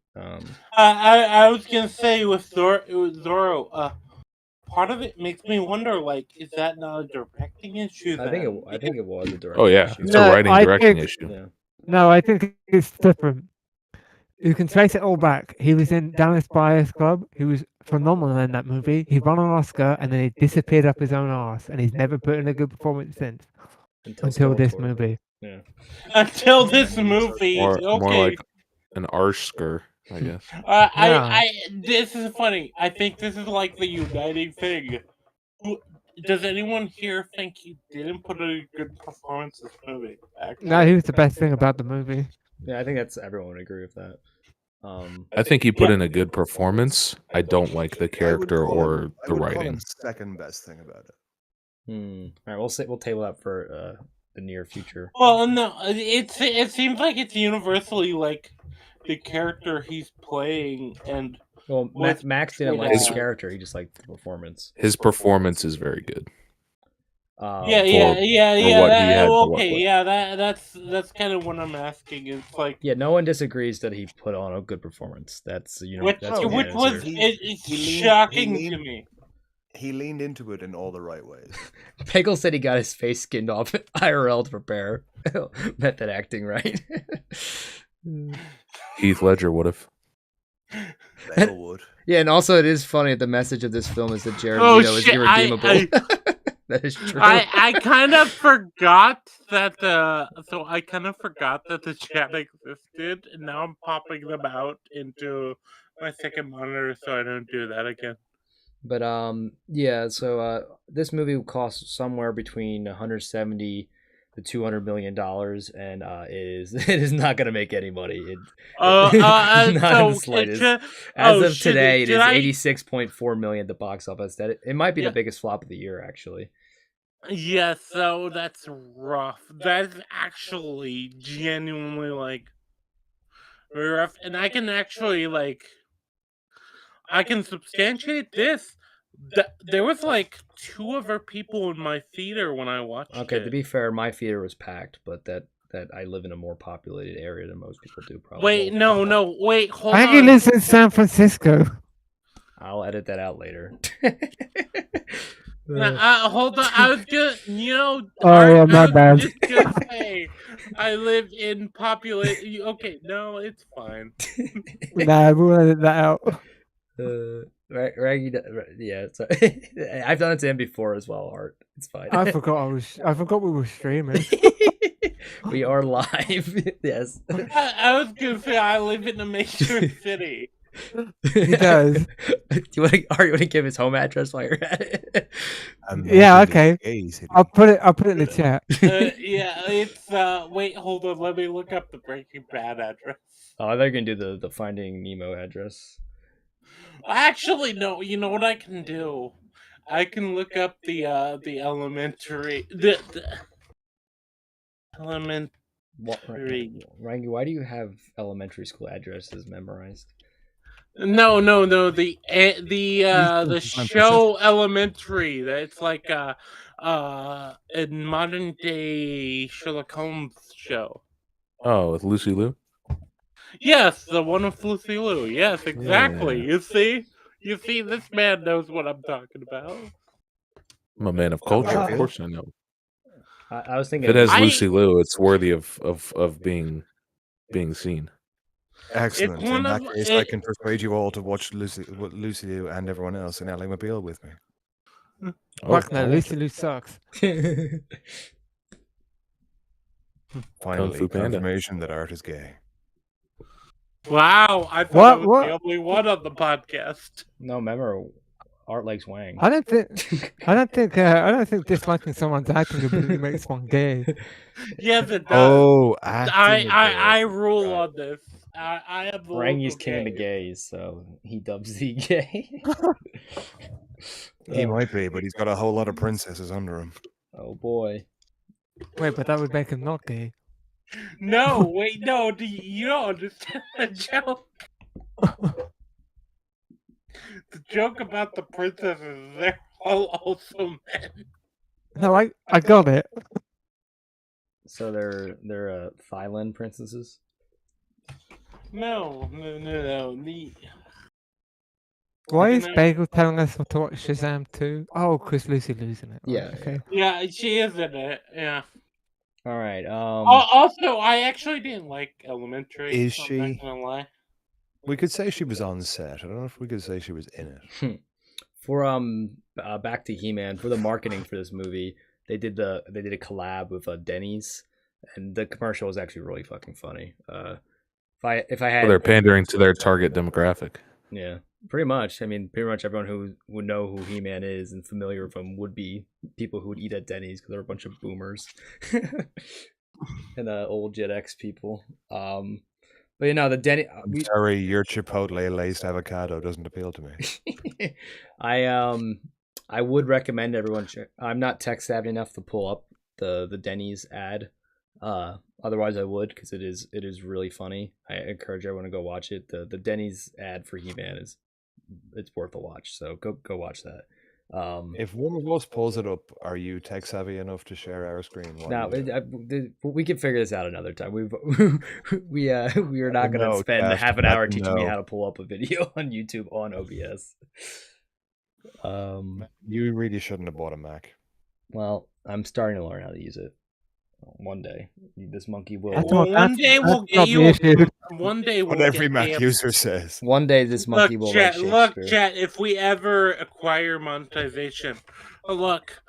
I was gonna say with Zorro, part of it makes me wonder, like, is that not a directing issue? I think then? it was a direct. Oh yeah, issue. it's No, a writing I directing think- issue. Yeah. No, I think it's different. You can trace it all back. He was in Dallas Buyers Club. He was phenomenal in that movie. He won an Oscar and then he disappeared up his own arse, and he's never put in a good performance since until this Skeletor. movie. Yeah. Until this movie, More okay. like an Arsker, I guess. This is funny. I think this is like the uniting thing. Does anyone here think he didn't put a good performance in this movie? Actually? No, he was the best thing about the movie. Yeah, I think everyone would agree with that. I think he put in a good performance. I don't like the I would character call or him- I the would call writing. him second best thing about it. All right, we'll table that for the near future. Well, no, it seems like it's universally like the character he's playing, and Well, With- Max didn't like His- the character; he just liked the performance. His performance is very good. yeah, for yeah. what he had to work Okay, with. yeah, that's kind of what I'm asking. It's like Yeah, no one disagrees that he put on a good performance. That's which that's Oh, the which yeah, was answer. it's He leaned- shocking he to leaned- me. He leaned into it in all the right ways. Pickle said he got his face skinned off at IRL to prepare method acting, right? Heath Ledger would have. They all would. Yeah, and also it is funny that the message of this film is that Jared Oh, Leto is shit, irredeemable. That is true. I kind of forgot that I kind of forgot that the chat existed, and now I'm popping them out into my second monitor so I don't do that again. But yeah, so this movie will cost somewhere between 170 the $200 million, and it is not going to make any money. Not in the So slightest. should, As oh, of today, it should is I? 86.4 million at the box office. That it might be Yeah. the biggest flop of the year, actually. Yeah, so that's rough. That's actually genuinely like very rough, and I can actually like I can substantiate this. There was like 2 other people in my theater when I watched Okay, it. to be fair, my theater was packed, but that I live in a more populated area than most people do. Probably. Wait, no, wait, hold I on. think he lives in San Francisco. I'll edit that out later. Hold on. I was just, Oh, yeah, my bad. just gonna say, I live in populated. Okay, no, it's fine. Nah, we'll edit that out. Rangi, yeah, I've done it to him before as well. Art, it's fine. I forgot we were streaming. We are live. Yes. I was gonna say I live in a major city. He does. Do you want to give his home address while you're at it? Yeah, okay. I'll put it in the chat. Yeah, it's wait, hold on, let me look up the Breaking Bad address. Oh, they're gonna do the Finding Nemo address. Actually, no. You know what I can do? I can look up the elementary elementary. Rangi, why do you have elementary school addresses memorized? No. The show Elementary. That's like a modern day Sherlock Holmes show. Oh, with Lucy Liu? Yes, the one with Lucy Liu. Yes, exactly. Yeah. You see, this man knows what I'm talking about. I'm a man of culture. Of course I know. I was thinking If it has Lucy Liu, it's worthy of being seen. Excellent. In that case, I can persuade you all to watch Lucy Liu and everyone else in LA Mobile with me. Fuck no, Lucy Liu sucks. Finally, confirmation that Art is gay. Wow, I thought I was the only one on the podcast. No, remember, Art likes Wang. I don't think disliking someone's acting ability makes one gay. Yes, it does. Oh, I rule on this. I am the Rangi's local king of the gays, so he dubs the gay. He might be, but he's got a whole lot of princesses under him. Oh boy. Wait, but that would make him not gay. No, wait, no, you don't understand the joke. The joke about the princesses, they're all also men. No, I got it. So they're Thailand princesses? No. Why is Bagel telling us to watch Shazam 2? Oh, because Lucy Liu's in it. Right, Yeah. Okay. Yeah, she is in it. Yeah. All right. Also, I actually didn't like Elementary. Is I'm she? not gonna lie. We could say she was on set. I don't know if we could say she was in it. For back to He-Man, for the marketing for this movie, they did a collab with Denny's, and the commercial was actually really fucking funny. If I had, they're pandering to their target demographic. Yeah, pretty much. I mean, pretty much everyone who would know who He-Man is and familiar with him would be people who would eat at Denny's because they're a bunch of boomers and old Gen X people. But you know, the Denny. Sorry, your Chipotle laced avocado doesn't appeal to me. I would recommend everyone. I'm not tech savvy enough to pull up the Denny's ad. Otherwise, I would, because it is really funny. I encourage everyone to go watch it. The Denny's ad for He-Man it's worth a watch. So go watch that. If one of us pulls it up, are you tech savvy enough to share our screen? No, we can figure this out another time. We are not going to spend half an hour teaching me how to pull up a video on YouTube on OBS. You really shouldn't have bought a Mac. Well, I'm starting to learn how to use it. One day, this monkey will. One day we'll get you. One day we'll what every Mac user says. One day this monkey will. Look, chat. If we ever acquire monetization, look.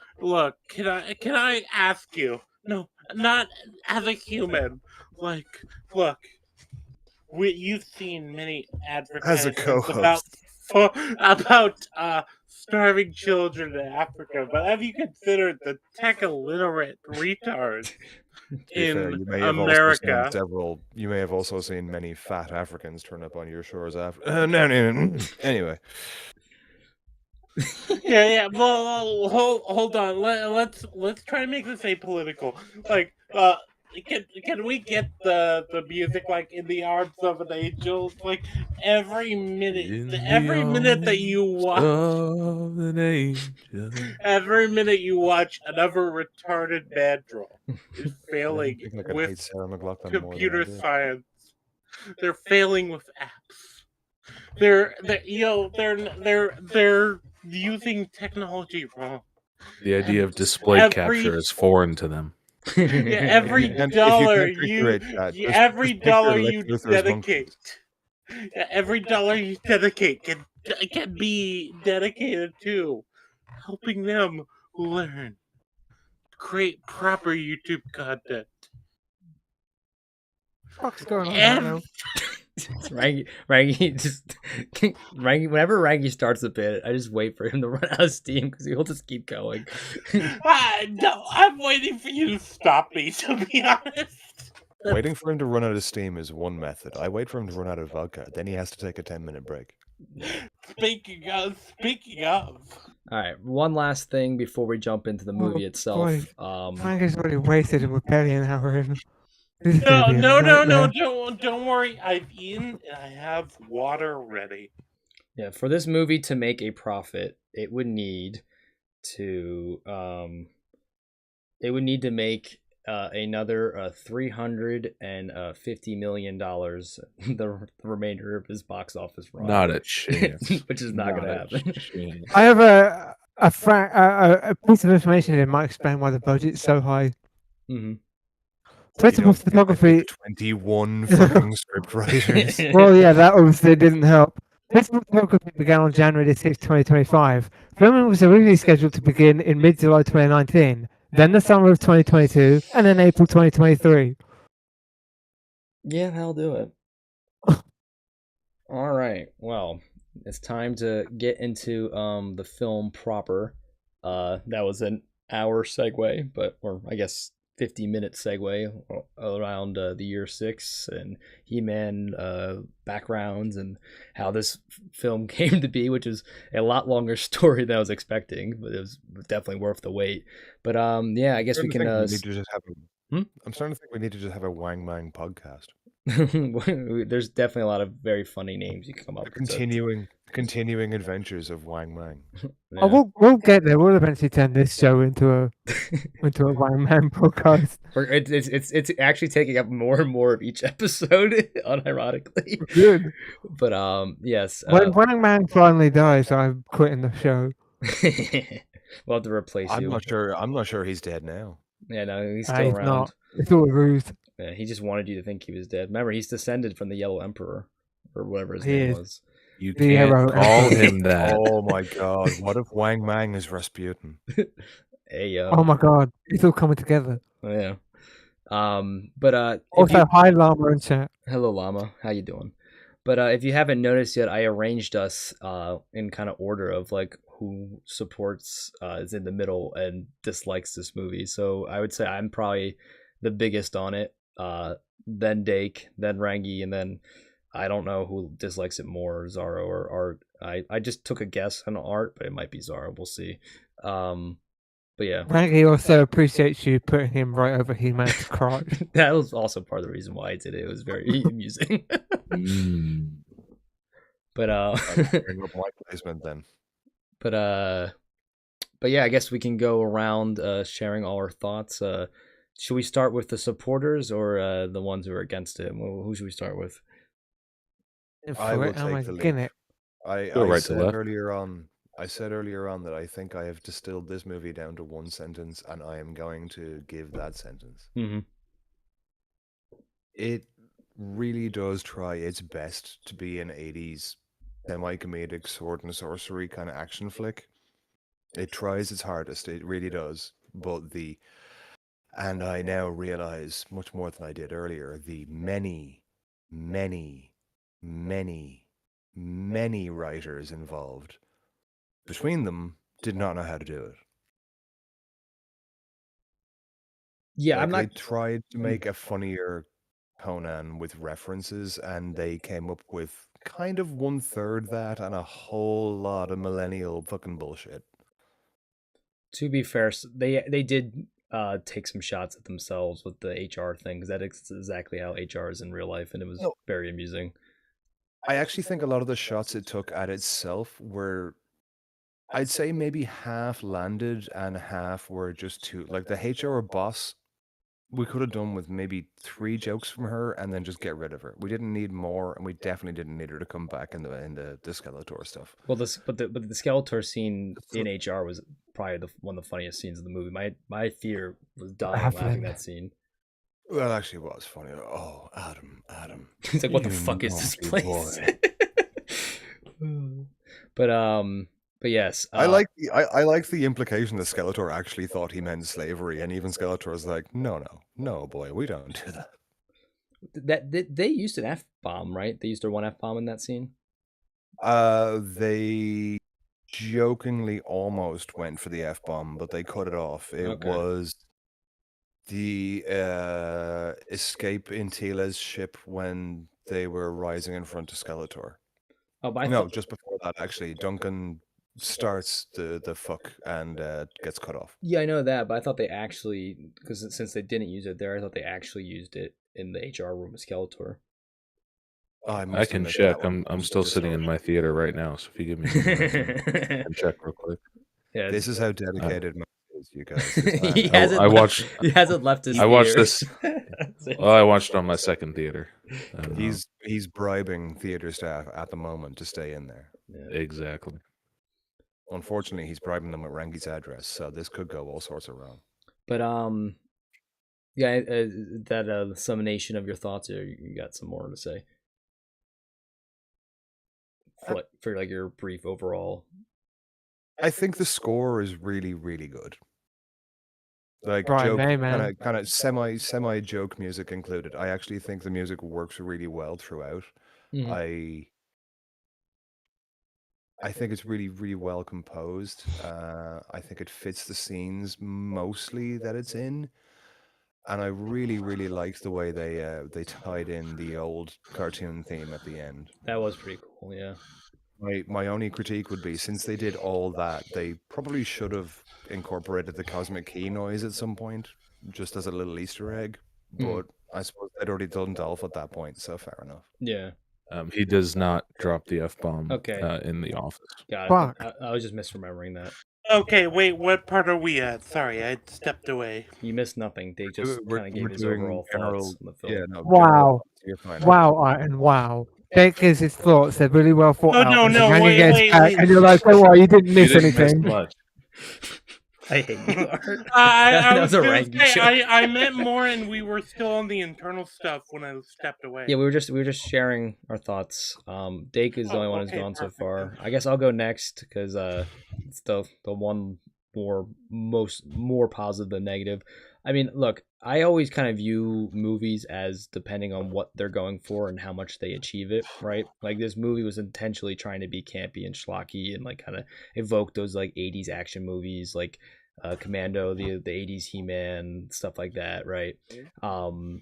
Can I ask you? No, not as a human. Like, look. You've seen many advertisements as a co-host about starving children in Africa, but have you considered the tech illiterate retards To be fair, in you may have also seen America? several. You may have also seen many fat Africans turn up on your shores after. No. Anyway, Yeah. Well, hold on. Let's try to make this apolitical. Like, can we get the music like in the arms of an angel? Like every In minute that you watch, of an angel. every minute you watch another retarded man draw is I failing think I could hate with Sarah McLachlan more than I computer do. science. They're failing with apps. They're using technology wrong. The idea of display Every- capture is foreign to them. Yeah, every If you dollar can't recreate that, just every picture dollar Lex you Luthor's monkeys. dedicate, yeah, every dollar you dedicate can be dedicated to helping them learn, create proper YouTube content. What's going on right Ev- now? Rangi just Rangi. Whenever Rangi starts a bit, I just wait for him to run out of steam because he'll just keep going. No, I'm waiting for you to stop me. To be honest, Waiting for him to run out of steam is one method. I wait for him to run out of vodka, then he has to take a 10-minute break. Speaking of. All right, one last thing before we jump into the movie Oh, itself. Frank has already wasted a rebellion hour in. This is No, gonna be a nightmare. don't worry. I've eaten and I have water ready. Yeah, for this movie to make a profit, it would need to make another $350 million the remainder of his box office run. Not a chance. Which is not going to happen. Chance. I have a piece of information that might explain why the budget's so high. Mm-hmm. First of all, photography. 21 fucking script writers. Well, yeah, that obviously didn't help. Festival photography began on January 6, 2025. Filming was originally scheduled to begin in mid-July 2019, then the summer of 2022, and then April 2023. Yeah, that'll do it. All right. Well, it's time to get into the film proper. That was an hour segue, or I guess 50-minute segue around the year 6 and He-Man backgrounds and how this film came to be, which is a lot longer story than I was expecting, but it was definitely worth the wait. But yeah, I guess we can. I'm starting to think we need to just have a Wang Mang podcast. There's definitely a lot of very funny names you can come up with. Continuing adventures of Wang Mang. Yeah. Oh, we'll get there. We'll eventually turn this show into a Wang Man podcast. It's actually taking up more and more of each episode, unironically. Good. But yes. When Wang Man finally dies, I'm quitting the show. We'll have to replace you. I'm not sure he's dead now. Yeah, no, he's still He's around. not. It's all a ruse. Yeah, he just wanted you to think he was dead. Remember, he's descended from the Yellow Emperor, or whatever his He name is. was. You The can't hero. call him that. Oh my god! What if Wang Mang is Rasputin? Hey, Oh my god, it's all coming together. yeah. But Also, hi Llama and chat. hello Llama, how you doing? But if you haven't noticed yet, I arranged us in kind of order of like who supports is in the middle and dislikes this movie. So I would say I'm probably the biggest on it. Then Dake, then Rangi, and then I don't know who dislikes it more, Zorro or Art. I just took a guess on Art, but it might be Zorro. We'll see. But yeah, Rangi also appreciates you putting him right over He-Man's crotch. that was also part of the reason why I did it. It was very amusing. But Bring up my placement then. but yeah, I guess we can go around sharing all our thoughts. Should we start with the supporters or the ones who are against it? Who should we start with? I will take the lead. Go right to left. I said earlier on that I think I have distilled this movie down to one sentence, and I am going to give that sentence. Mm-hmm. It really does try its best to be an 80s semi-comedic sword and sorcery kind of action flick. It tries its hardest, it really does. But and I now realize much more than I did earlier, the many, many, many, many writers involved between them did not know how to do it. Yeah, Like, they tried to make a funnier Conan with references, and they came up with kind of 1/3 that and a whole lot of millennial fucking bullshit. To be fair, they did take some shots at themselves with the HR thing, because that is exactly how HR is in real life, and it was No. very amusing. I actually think a lot of the shots it took at itself were, I'd say, maybe half landed and half were just too, like, the HR boss, we could have done with maybe 3 jokes from her and then just get rid of her. We didn't need more, and we definitely didn't need her to come back in the Skeletor stuff. Well, but the Skeletor scene in HR was probably one of the funniest scenes of the movie. My theater was dying laughing that scene. Well, actually, it was funny. Oh, Adam. He's like, "What the fuck is this place?" But yes, I like the implication that Skeletor actually thought he meant slavery, and even Skeletor's like, no, boy, we don't do that. That they used an F-bomb, right? They used their one F-bomb in that scene. They jokingly almost went for the F-bomb, but they cut it off. It was the escape in Tila's ship when they were rising in front of Skeletor. Oh, but just before that, actually, Duncan starts the fuck and gets cut off. Yeah, I know that, but I thought they actually, because since they didn't use it there, I thought they actually used it in the HR room with Skeletor. I can check. I'm still sitting in my theater right now, so if you give me some minutes, I can check real quick. Yeah, this is how dedicated Max is, you guys. He hasn't left his. I watched this. Well, I watched it on my second theater. He's bribing theater staff at the moment to stay in there. Yeah. Exactly. Unfortunately, he's bribing them with Rangi's address, so this could go all sorts of wrong. But yeah, that summation of your thoughts, or you got some more to say for like your brief overall? I think the score is really, really good. Like, kind of semi joke music included. I actually think the music works really well throughout. Mm-hmm. I think it's really, really well composed. I think it fits the scenes mostly that it's in, and I really, really liked the way they tied in the old cartoon theme at the end. That was pretty cool, yeah. My only critique would be, since they did all that, they probably should have incorporated the cosmic key noise at some point, just as a little Easter egg. But I suppose they'd already done Dolph at that point, so fair enough. Yeah. He does not drop the F-bomb in The Office. Got it. I was just misremembering that. Okay, wait, what part are we at? Sorry, I stepped away. You missed nothing. Dake just kind of gave his overall thoughts on the film. Yeah, no, wow. You're fine. Wow, Iron, wow. Dake gives his thoughts. They're really well thought out. Wait. And you're like, oh, well, you didn't miss anything. Miss I hate you, Art. I was gonna say, I meant more, and we were still on the internal stuff when I stepped away. Yeah, we were just sharing our thoughts. Dake is the only one who's gone so far. I guess I'll go next because it's the one more positive than negative. I mean, look, I always kind of view movies as depending on what they're going for and how much they achieve it, right? Like, this movie was intentionally trying to be campy and schlocky and like kind of evoke those like 80s action movies, like Commando, the 80s He-Man, stuff like that, right? And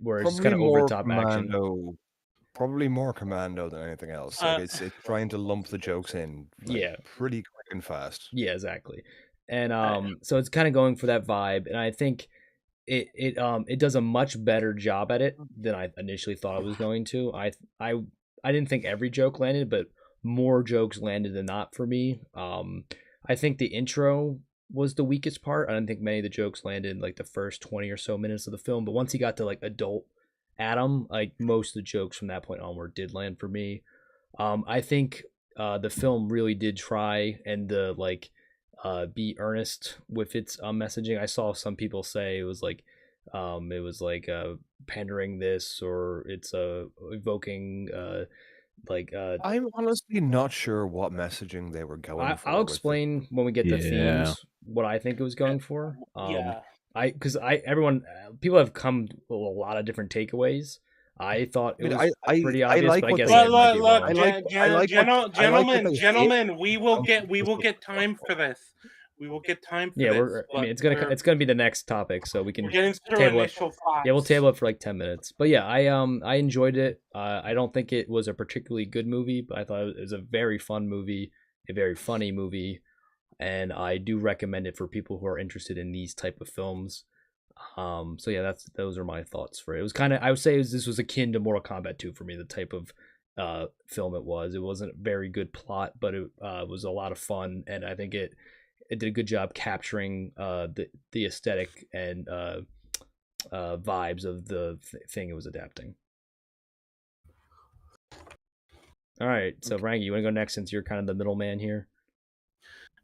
where it's kind of over the top action. Probably more Commando than anything else. Like, it's trying to lump the jokes in, pretty quick and fast. Yeah, exactly. And so it's kind of going for that vibe, and I think it does a much better job at it than I initially thought it was going to. I didn't think every joke landed, but more jokes landed than not for me. I think the intro was the weakest part. I don't think many of the jokes landed in like the first 20 or so minutes of the film, but once he got to like adult Adam, like most of the jokes from that point onward did land for me. I think the film really did try and be earnest with its messaging. I saw some people say it was like pandering this, or it's evoking I'm honestly not sure what messaging they were going for. I'll explain when we get the themes what I think it was going for. People have come with a lot of different takeaways. I thought it I mean, was pretty I obvious, like but I what guess they. I Look, might be look, wrong. I like what gentlemen, they did. gentlemen, we will get time for this. We will get time for Yeah, this. I mean, it's gonna be the next topic, so we we're can getting through table it. initial thoughts. Yeah, we'll table it for like 10 minutes. But yeah, I enjoyed it. I don't think it was a particularly good movie, but I thought it was a very fun movie, a very funny movie, and I do recommend it for people who are interested in these type of films. So yeah, those are my thoughts for it. It was kind of, I would say this was akin to Mortal Kombat 2 for me, the type of film it was. It wasn't a very good plot, but it was a lot of fun, and I think it did a good job capturing the aesthetic and vibes of the thing it was adapting. All right, so Rangi, you want to go next since you're kind of the middleman here?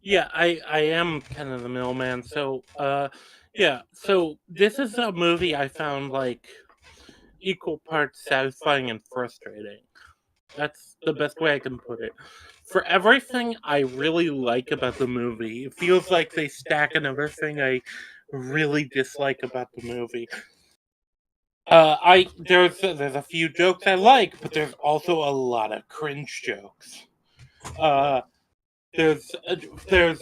Yeah, I am kind of the middleman. So, yeah. So this is a movie I found like equal parts satisfying and frustrating. That's the best way I can put it. For everything I really like about the movie, it feels like they stack another thing I really dislike about the movie. There's a few jokes I like, but there's also a lot of cringe jokes. There's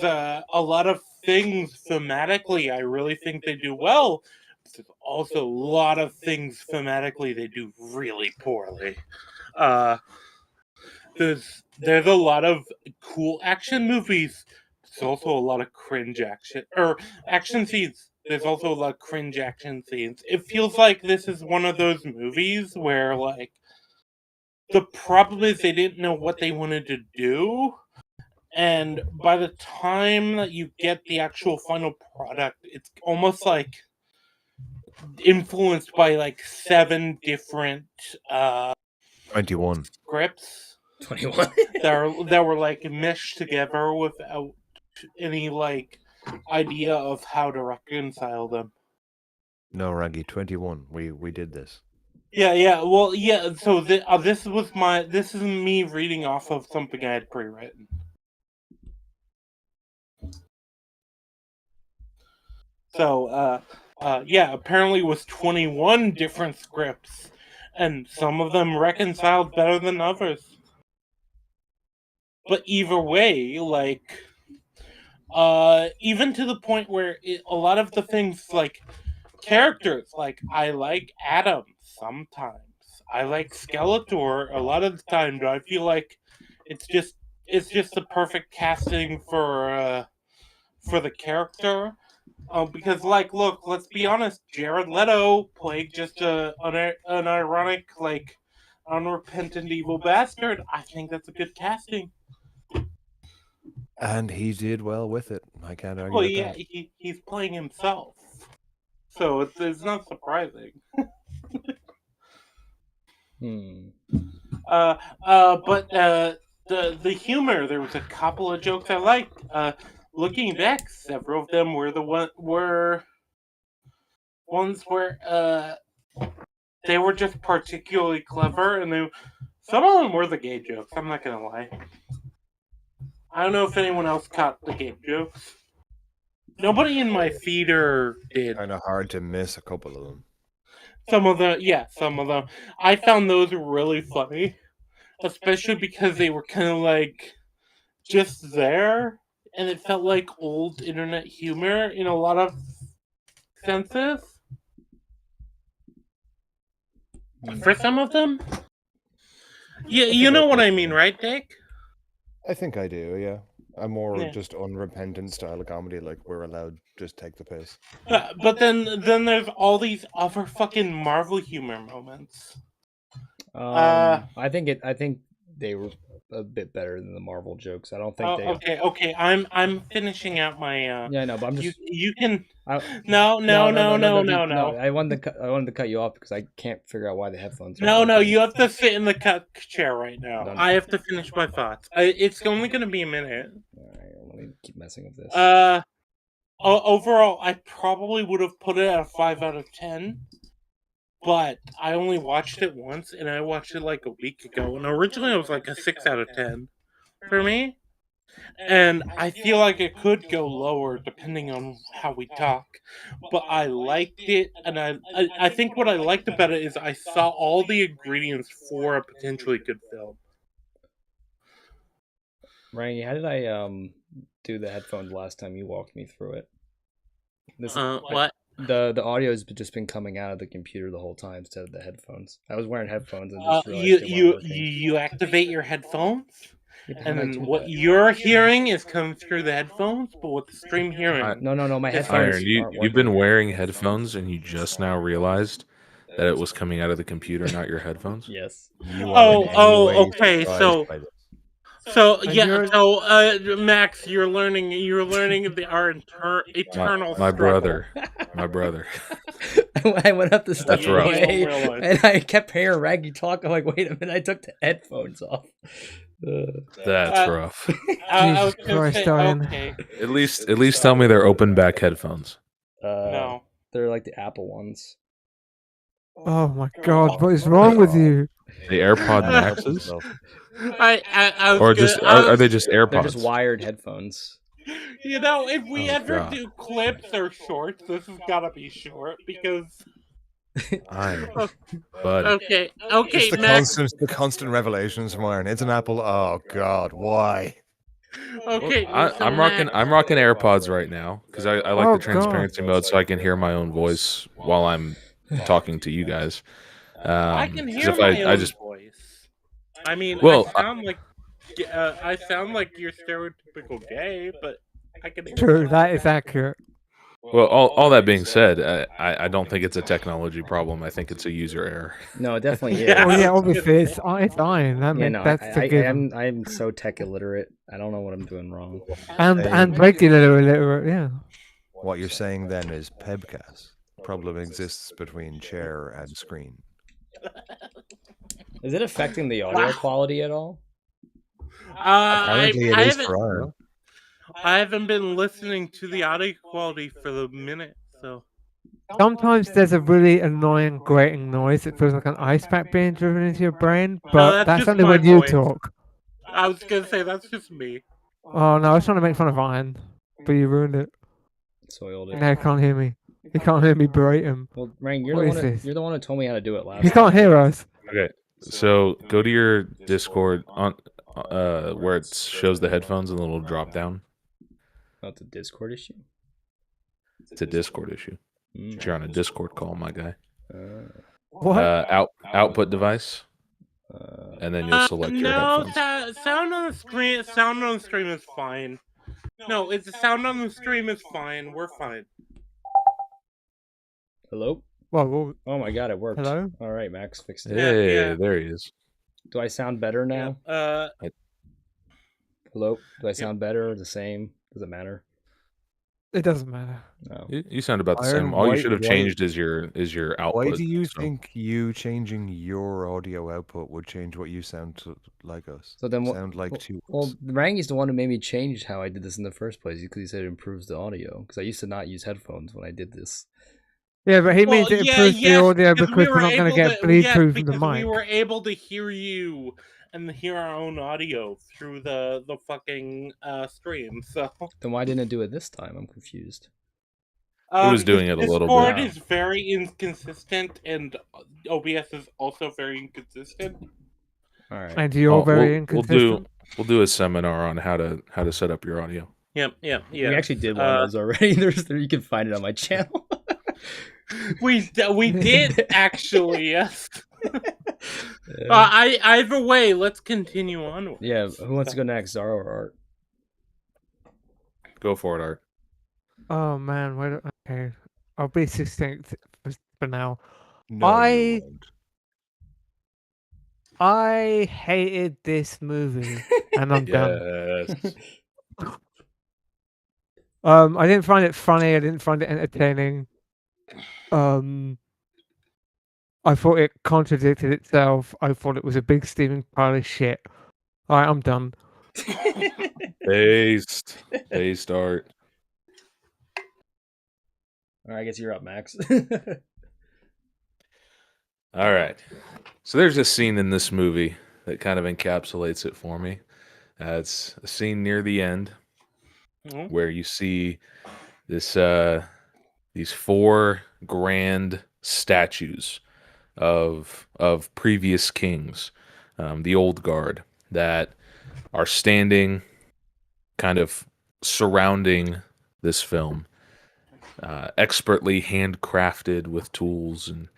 a lot of things thematically I really think they do well. But there's also a lot of things thematically they do really poorly. Uh, there's a lot of cool action movies. There's also a lot of cringe action scenes. There's also a lot of cringe action scenes. It feels like this is one of those movies where like the problem is they didn't know what they wanted to do, and by the time that you get the actual final product, it's almost like influenced by like 7 different 21. scripts 21. that were like meshed together without any like idea of how to reconcile them. No, Rangi, 21. We did this. Yeah. Well, yeah. So this is me reading off of something I had pre-written. So, yeah, apparently it was 21 different scripts, and some of them reconciled better than others. But either way, like, even to the point where a lot of the things, like, characters, like, I like Adam sometimes. I like Skeletor a lot of the time, but I feel like it's just the perfect casting for the character. Because, like, look, let's be honest, Jared Leto played just an ironic, like, unrepentant evil bastard. I think that's a good casting. And he did well with it. I can't argue Well, with yeah, that. he's playing himself, so it's not surprising. But the humor, there was a couple of jokes I liked. Looking back, several of them were ones where they were just particularly clever, and some of them were the gay jokes. I'm not gonna lie. I don't know if anyone else caught the gay jokes. Nobody in my theater did. Kind of hard to miss a couple of them. Some of them. I found those really funny, especially because they were kind of like just there, and it felt like old internet humor in a lot of senses. For some of them. Yeah, you know what I mean, right, Dake? I think I do, yeah. A more Yeah. just unrepentant style of comedy, like we're allowed to just take the piss. But then there's all these other fucking Marvel humor moments. I think they were a bit better than the Marvel jokes. I don't think they. Okay. I'm finishing out my. Yeah, no, but I'm just. You can. I, No. I wanted to cut you off because I can't figure out why the headphones. No. You have to sit in the chair right now. Done. I have to finish my thoughts. It's only gonna be a minute. All right, let me keep messing with this. Overall, I probably would have put it at a 5 out of 10. But I only watched it once, and I watched it like a week ago. And originally, it was like a 6 out of 10 for me. and I feel like it could go lower depending on how we talk. But I liked it, and I think what I liked about it is I saw all the ingredients for a potentially good film. Rangi, how did I do the headphones last time you walked me through it? What? The audio has just been coming out of the computer the whole time instead of the headphones. I was wearing headphones and just realized they weren't working. You activate your headphones, Yeah, but and how do I then do what that? you're hearing is coming through the headphones, but what the stream hearing. No, my It's headphones Iron, aren't you've working. been wearing headphones and you just now realized that it was coming out of the computer, not your headphones? Yes. You are in any way Okay. surprised by this. And you're- Max, you're learning our eternal My struggle. brother. I went up to step That's rough. away, Realize. and I kept hearing Raggy talk. I'm like, wait a minute, I took the headphones off. That's rough. I was Jesus gonna Christ, say, Ian. okay, At least tell me they're open back headphones. no. They're like the Apple ones. Oh my God, what is wrong with you? The AirPod Maxes, I was or gonna- just I are was- they just AirPods? They're just wired headphones. You know, if we Oh, ever God. do clips or shorts, this has gotta be short because. Iron, buddy. Okay, It's Max. the constant revelations from Iron. It's an Apple. Oh God, why? Okay, I'm rocking AirPods right now because I like Oh, the transparency mode, so I can hear my own voice while I'm talking to you guys. I can 'cause hear if my own I just voice. I mean, Well, I sound like your stereotypical gay, but I can. True, that is accurate. well, all that being said, I don't think it's a technology problem. I think it's a user error. No, it definitely is. Yeah. Well, yeah, obviously it's Iron. Yeah, no, That's a given. I'm so tech illiterate. I don't know what I'm doing wrong. And regular illiterate, yeah. What you're saying then is Pebcast. Problem exists between chair and screen. Is it affecting the audio quality at all? Apparently, I it is haven't. for Iron. I haven't been listening to the audio quality for the minute, so. Sometimes there's a really annoying grating noise that feels like an ice pack being driven into your brain, but that's that's just only my when you voice. talk. I was gonna say that's just me. Oh no, I was trying to make fun of Iron, but you ruined it. Soiled it. Now you can't hear me. You can't hear me berate him. Well, Rang, you're What the is one. this? You're the one who told me how to do it last. You can't hear us. Okay, so go to your Discord on where it shows the headphones and the little drop down. That's a Discord issue. It's a Discord issue. You're on a Discord call, my guy. What? Output device, and then you'll select your No, headphones. sound on the screen. Sound on the stream is fine. No, it's the sound on the stream is fine. We're fine. Hello. Well, Oh my God, it worked. hello? All right, Max fixed it. Hey, yeah. there he is. Do I sound better now? Hello. Do I sound better or the same? Does it matter? It doesn't matter. No. You sound about the Iron, same. All you why- should have why- changed is your output. Why do you so- think you changing your audio output would change what you sound like us? So then what? Sound like to Well, us? Rangi's the one who made me change how I did this in the first place because he said it improves the audio. Because I used to not use headphones when I did this. Yeah, but he means it improves the audio because we're not going to get bleed through from the because we mic. were able to hear you and hear our own audio through the fucking stream. So Then why didn't it do it this time? I'm confused. It was doing it a little Discord bit. is very inconsistent, and OBS is also very inconsistent. All right. And you're very we'll inconsistent. do a seminar on how to set up your audio. Yep. We actually did one of those already. You can find it on my channel. We did actually, yes. Either way, let's continue on. Yeah, who wants to go next, Zorro or Art? Go for it, Art. Oh man, okay. I'll be succinct for now. No, you won't. I hated this movie, and I'm done. Yes. I didn't find it funny. I didn't find it entertaining. I thought it contradicted itself. I thought it was a big steaming pile of shit. Alright, I'm done. Based Art. All right, I guess you're up, Max. All right. So there's a scene in this movie that kind of encapsulates it for me. It's a scene near the end Mhm. where you see this these 4 grand statues of previous kings, the old guard, that are standing kind of surrounding this film, expertly handcrafted with tools and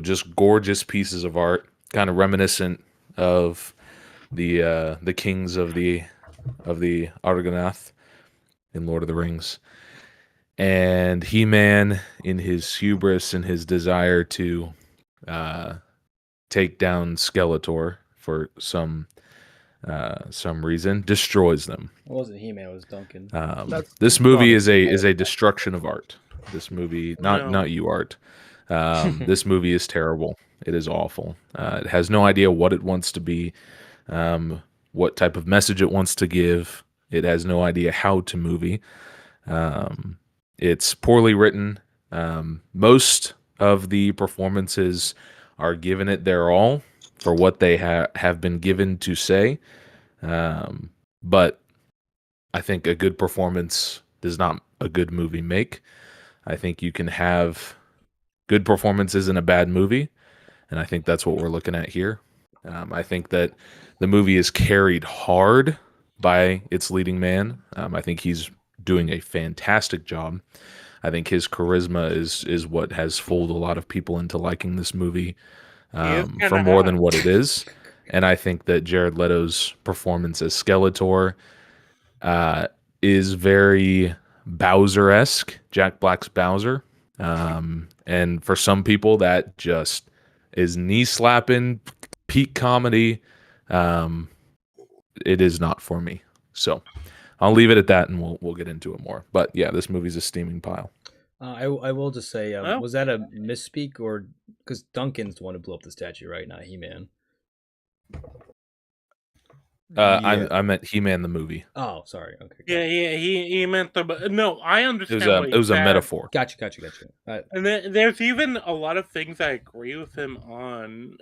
just gorgeous pieces of art, kind of reminiscent of the kings of the Argonath in Lord of the Rings. And He-Man, in his hubris and his desire to take down Skeletor for some reason, destroys them. It wasn't He-Man, it was Duncan. This movie is a destruction of art. This movie, No. not you, Art. This movie is terrible. It is awful. It has no idea what it wants to be, what type of message it wants to give. It has no idea how to movie. It's poorly written. Most of the performances are giving it their all for what they have been given to say. But I think a good performance does not a good movie make. I think you can have good performances in a bad movie, and I think that's what we're looking at here. I think that the movie is carried hard by its leading man. I think he's doing a fantastic job. I think his charisma is what has fooled a lot of people into liking this movie is for kinda more hot. than what it is. And I think that Jared Leto's performance as Skeletor is very Bowser-esque, Jack Black's Bowser. And for some people, that just is knee-slapping, peak comedy. It is not for me. So I'll leave it at that, and we'll get into it more. But yeah, this movie's a steaming pile. I will just say, Well- was that a misspeak, or because Duncan's the one who blew up the statue, right? Not He-Man. I meant He-Man the movie. Oh, sorry. Okay. Yeah, he meant the. No, I It understand. was a what it was he a said. metaphor. Gotcha. And there's even a lot of things I agree with him on.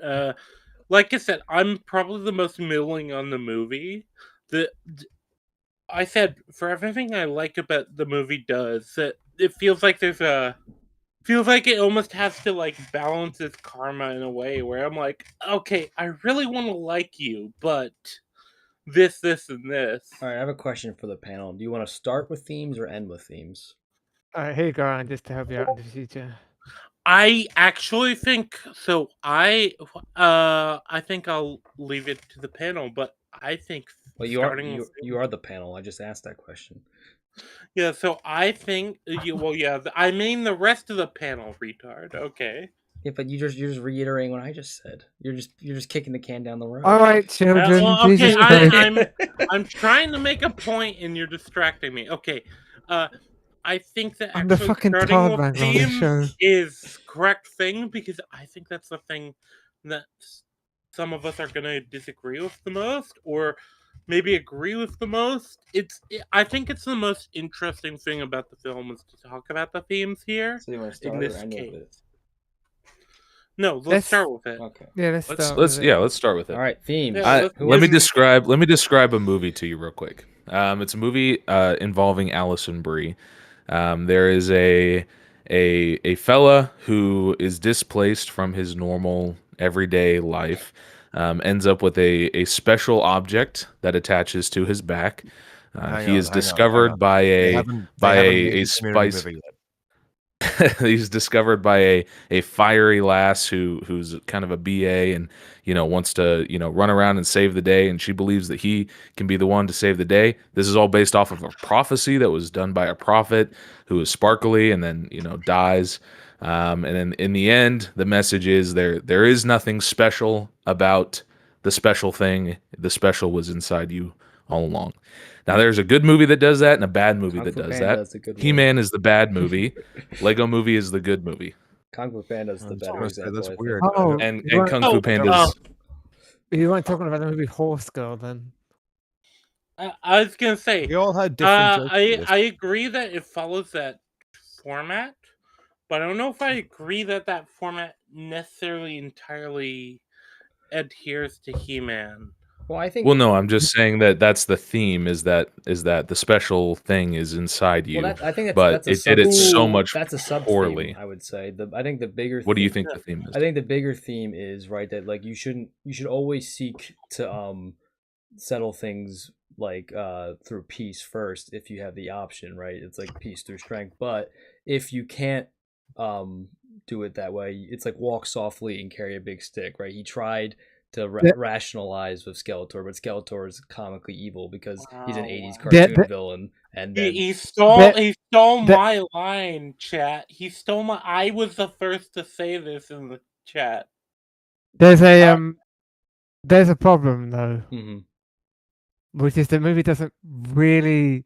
Like I said, I'm probably the most middling on the movie. I said for everything I like about the movie does, that it feels like feels like it almost has to like balance its karma in a way where I'm like, okay, I really want to like you, but this, and this. All right, I have a question for the panel. Do you want to start with themes or end with themes? Here you go, Ryan, just to help you out in the future. I actually think so. I think I'll leave it to the panel, but I think Well, you are the panel. I just asked that question. Yeah, so I think I mean the rest of the panel, retard. Okay. Yeah, but you're just reiterating what I just said. You're just kicking the can down the road. All right, children, Well, Jesus okay, Christ. I'm trying to make a point, and you're distracting me. Okay, I think that I'm the actually fucking starting Todd with Wrangler on this show. themes is correct thing, because I think that's the thing that some of us are gonna disagree with the most, or maybe agree with the most. I think it's the most interesting thing about the film is to talk about the themes here. So you want to In start this or end case. with it? No, let's Let's- start with it. Okay. Yeah, let's Let's start with it. let's start with it. All right, themes. Yeah, Who Let me was- describe a movie to you real quick. It's a movie involving Allison Brie. There is a fella who is displaced from his normal everyday life, ends up with a special object that attaches to his back. He is discovered by a spice. He's discovered by a fiery lass who's kind of a BA and wants to run around and save the day, and she believes that he can be the one to save the day. This is all based off of a prophecy that was done by a prophet who is sparkly and then dies. And then in the end, the message is there is nothing special about the special thing. The special was inside you all along. Now, there's a good movie that does that and a bad movie Kung that Fu does Panda that. is the good one. He-Man is the bad movie. Lego Movie is the good movie. Kung Fu Panda is the I'm better gonna say example. that's I think. weird. Oh, And you weren't- Kung Fu Panda's... You weren't talking about the movie Horse Girl then. I was gonna say, We all had different jokes for this. I agree that it follows that format, but I don't know if I agree that format necessarily entirely adheres to He-Man. Well, I think. Well, no, I'm just saying that that's the theme. Is that the special thing is inside you, Well, I think but that's a it did it so Ooh. much that's a sub theme. poorly. I would say. I think the bigger. What do you think the theme is? I think the bigger theme is right that like you should always seek to settle things like through peace first if you have the option, right? It's like peace through strength. But if you can't do it that way, it's like walk softly and carry a big stick, right? He tried to rationalize with Skeletor, but Skeletor is comically evil because he's an 80s cartoon villain, and then He stole my line, chat. He stole my. I was the first to say this in the chat. There's a problem though, which is the movie doesn't really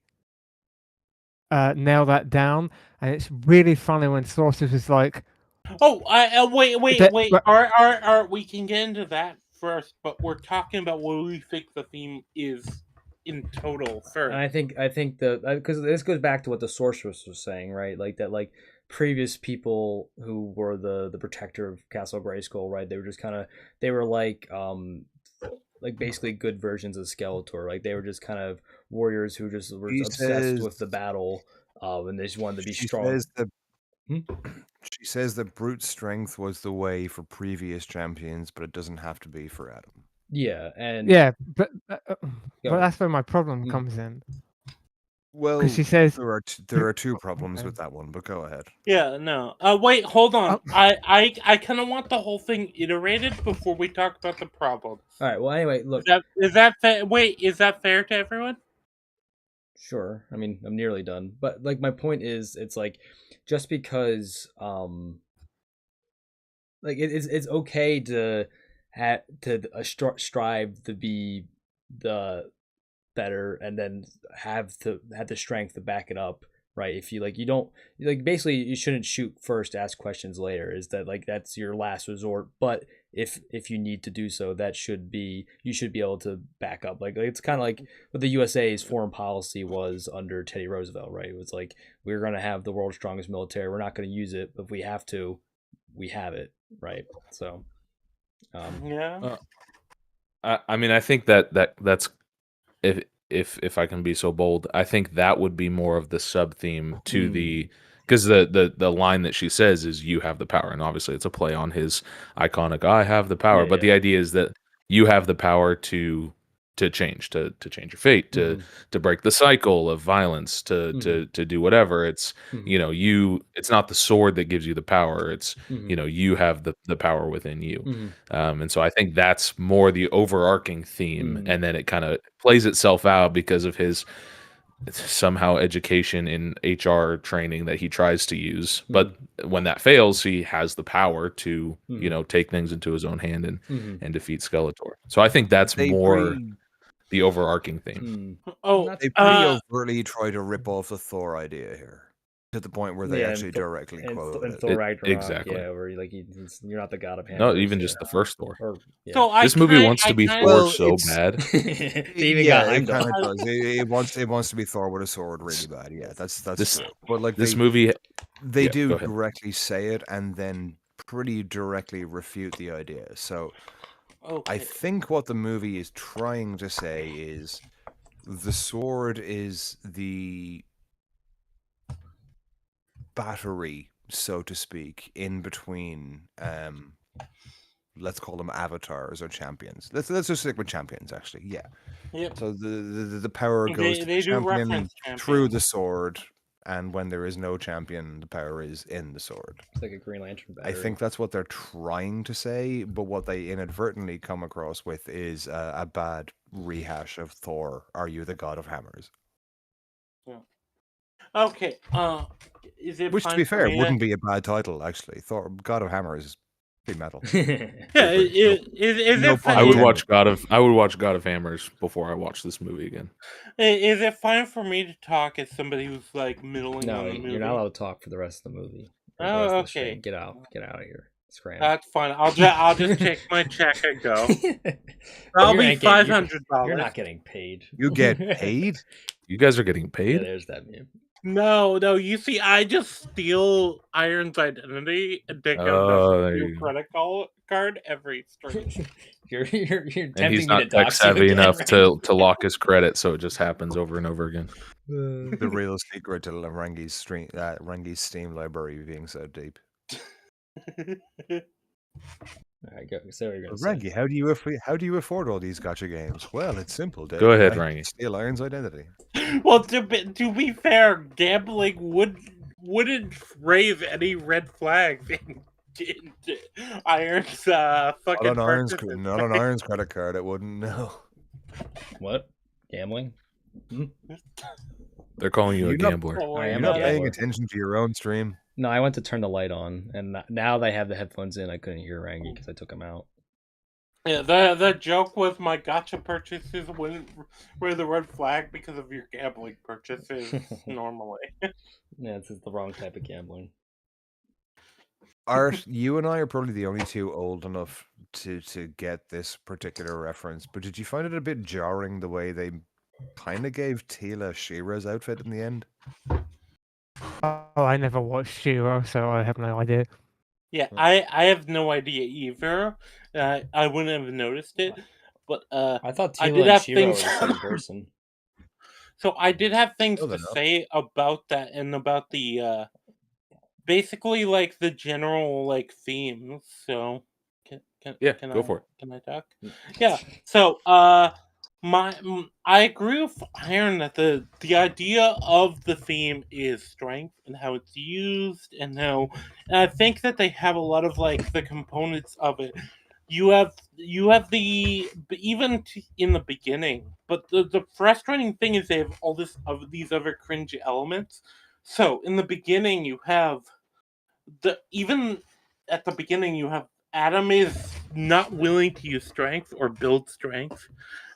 nail that down, and it's really funny when Sorceress is like, "Oh, wait. We can get into that first, but we're talking about what we think the theme is in total first." And I think because this goes back to what the Sorceress was saying, right? Like that, like previous people who were the protector of Castle Grayskull, right? They were just they were like basically good versions of Skeletor. Like they were just kind of warriors who just were obsessed with the battle, and they just wanted to be strong. She says that brute strength was the way for previous champions, but it doesn't have to be for Adam. Yeah, but that's where my problem comes in. Well, she says there are two problems with that one, but go ahead. Yeah, no. Wait, hold on. I kind of want the whole thing iterated before we talk about the problem. All right. Well, anyway, look. Is that fair? Wait, is that fair to everyone? Sure. I mean, I'm nearly done, but like my point is, it's like just because like it's okay to strive to be the better and then have the strength to back it up, right? If you like, you don't like, basically you shouldn't shoot first, ask questions later. Is that like that's your last resort? But if you need to do so, you should be able to back up. Like it's kind of like what the USA's foreign policy was under Teddy Roosevelt, right? It was like, we're going to have the world's strongest military. We're not going to use it, but if we have to, we have it, right? So yeah. I mean, I think that's if I can be so bold, I think that would be more of the sub theme to the, because the line that she says is "you have the power," and obviously it's a play on his iconic "I have the power." But the idea is that you have the power to change your fate, to break the cycle of violence, to do whatever. It's it's not the sword that gives you the power. It's you have the power within you. And so I think that's more the overarching theme, and then it kind of plays itself out because of his somehow education in HR training that he tries to use. But when that fails, he has the power to take things into his own hand and defeat Skeletor. So I think that's more the overarching theme. They pretty overtly try to rip off the Thor idea here, to the point where they actually directly quote it. Thor Ragnarok, exactly. Yeah, where like you're not the god of hammers. No, even just the first Thor. So this movie wants to be Thor so bad. It kind of does. It wants to be Thor with a sword really bad. Yeah, that's true. But like this movie, they do directly say it and then pretty directly refute the idea. So I think what the movie is trying to say is the sword is the battery, so to speak, in between let's call them avatars or champions. Let's just stick with champions, actually. Yeah. Yep. So the power goes to the champion through the sword, and when there is no champion, the power is in the sword. It's like a Green Lantern battery. I think that's what they're trying to say, but what they inadvertently come across with is a bad rehash of Thor, "Are you the god of hammers?" Yeah. Okay. Is it? Which, to be fair, wouldn't be a bad title, actually. Thor, God of Hammers is pretty metal. Yeah. Is it? I would watch God of Hammers before I watch this movie again. Is it fine for me to talk as somebody who's like middling on the movie? No, you're not allowed to talk for the rest of the movie. Oh, okay. Get out of here. Scram. That's fine. I'll just take my check and go. I'll be $500. You're not getting paid. You get paid? You guys are getting paid? Yeah, there's that meme. No, you see, I just steal Iron's identity and Dake Oh, there new you go. credit card every stream. You're And tempting he's me to not tech dox you savvy again, enough right? to lock his credit, so it just happens over and over again. The real secret to Rangi's Steam library being so deep. All right, go. Say what you're gonna Rangi, say. how do you afford all these gacha games? Well, it's simple, Dake. Go ahead, I Rangi. steal Iron's identity. Well, to be fair, gambling wouldn't raise any red flags in Iron's fucking purchases. Not on Iron's credit card. It wouldn't. No. What? Gambling? They're calling you a gambler. I am You're not a paying gambler. attention to your own stream. No, I went to turn the light on, and now they have the headphones in. I couldn't hear Rangi because I took them out. Yeah, the joke was my gacha purchases were the red flag because of your gambling purchases normally. Yeah, this is the wrong type of gambling. Art, you and I are probably the only two old enough to get this particular reference, but did you find it a bit jarring the way they kind of gave Tila She-Ra's outfit in the end? Oh, I never watched She-Ra, so I have no idea. Yeah, I have no idea either. I wouldn't have noticed it, but I thought I Tila did and have She-Ra were things. the same person. So I did have things No, to they're not. say about that and about the basically like the general like themes. So Yeah, can go I for it. can I talk? Yeah. So I agree with Iron that the idea of the theme is strength and how it's used and I think that they have a lot of like the components of it. You have the even in the beginning, but the frustrating thing is they have all this of these other cringe elements. So in the beginning you have even at the beginning you have Adam is not willing to use strength or build strength,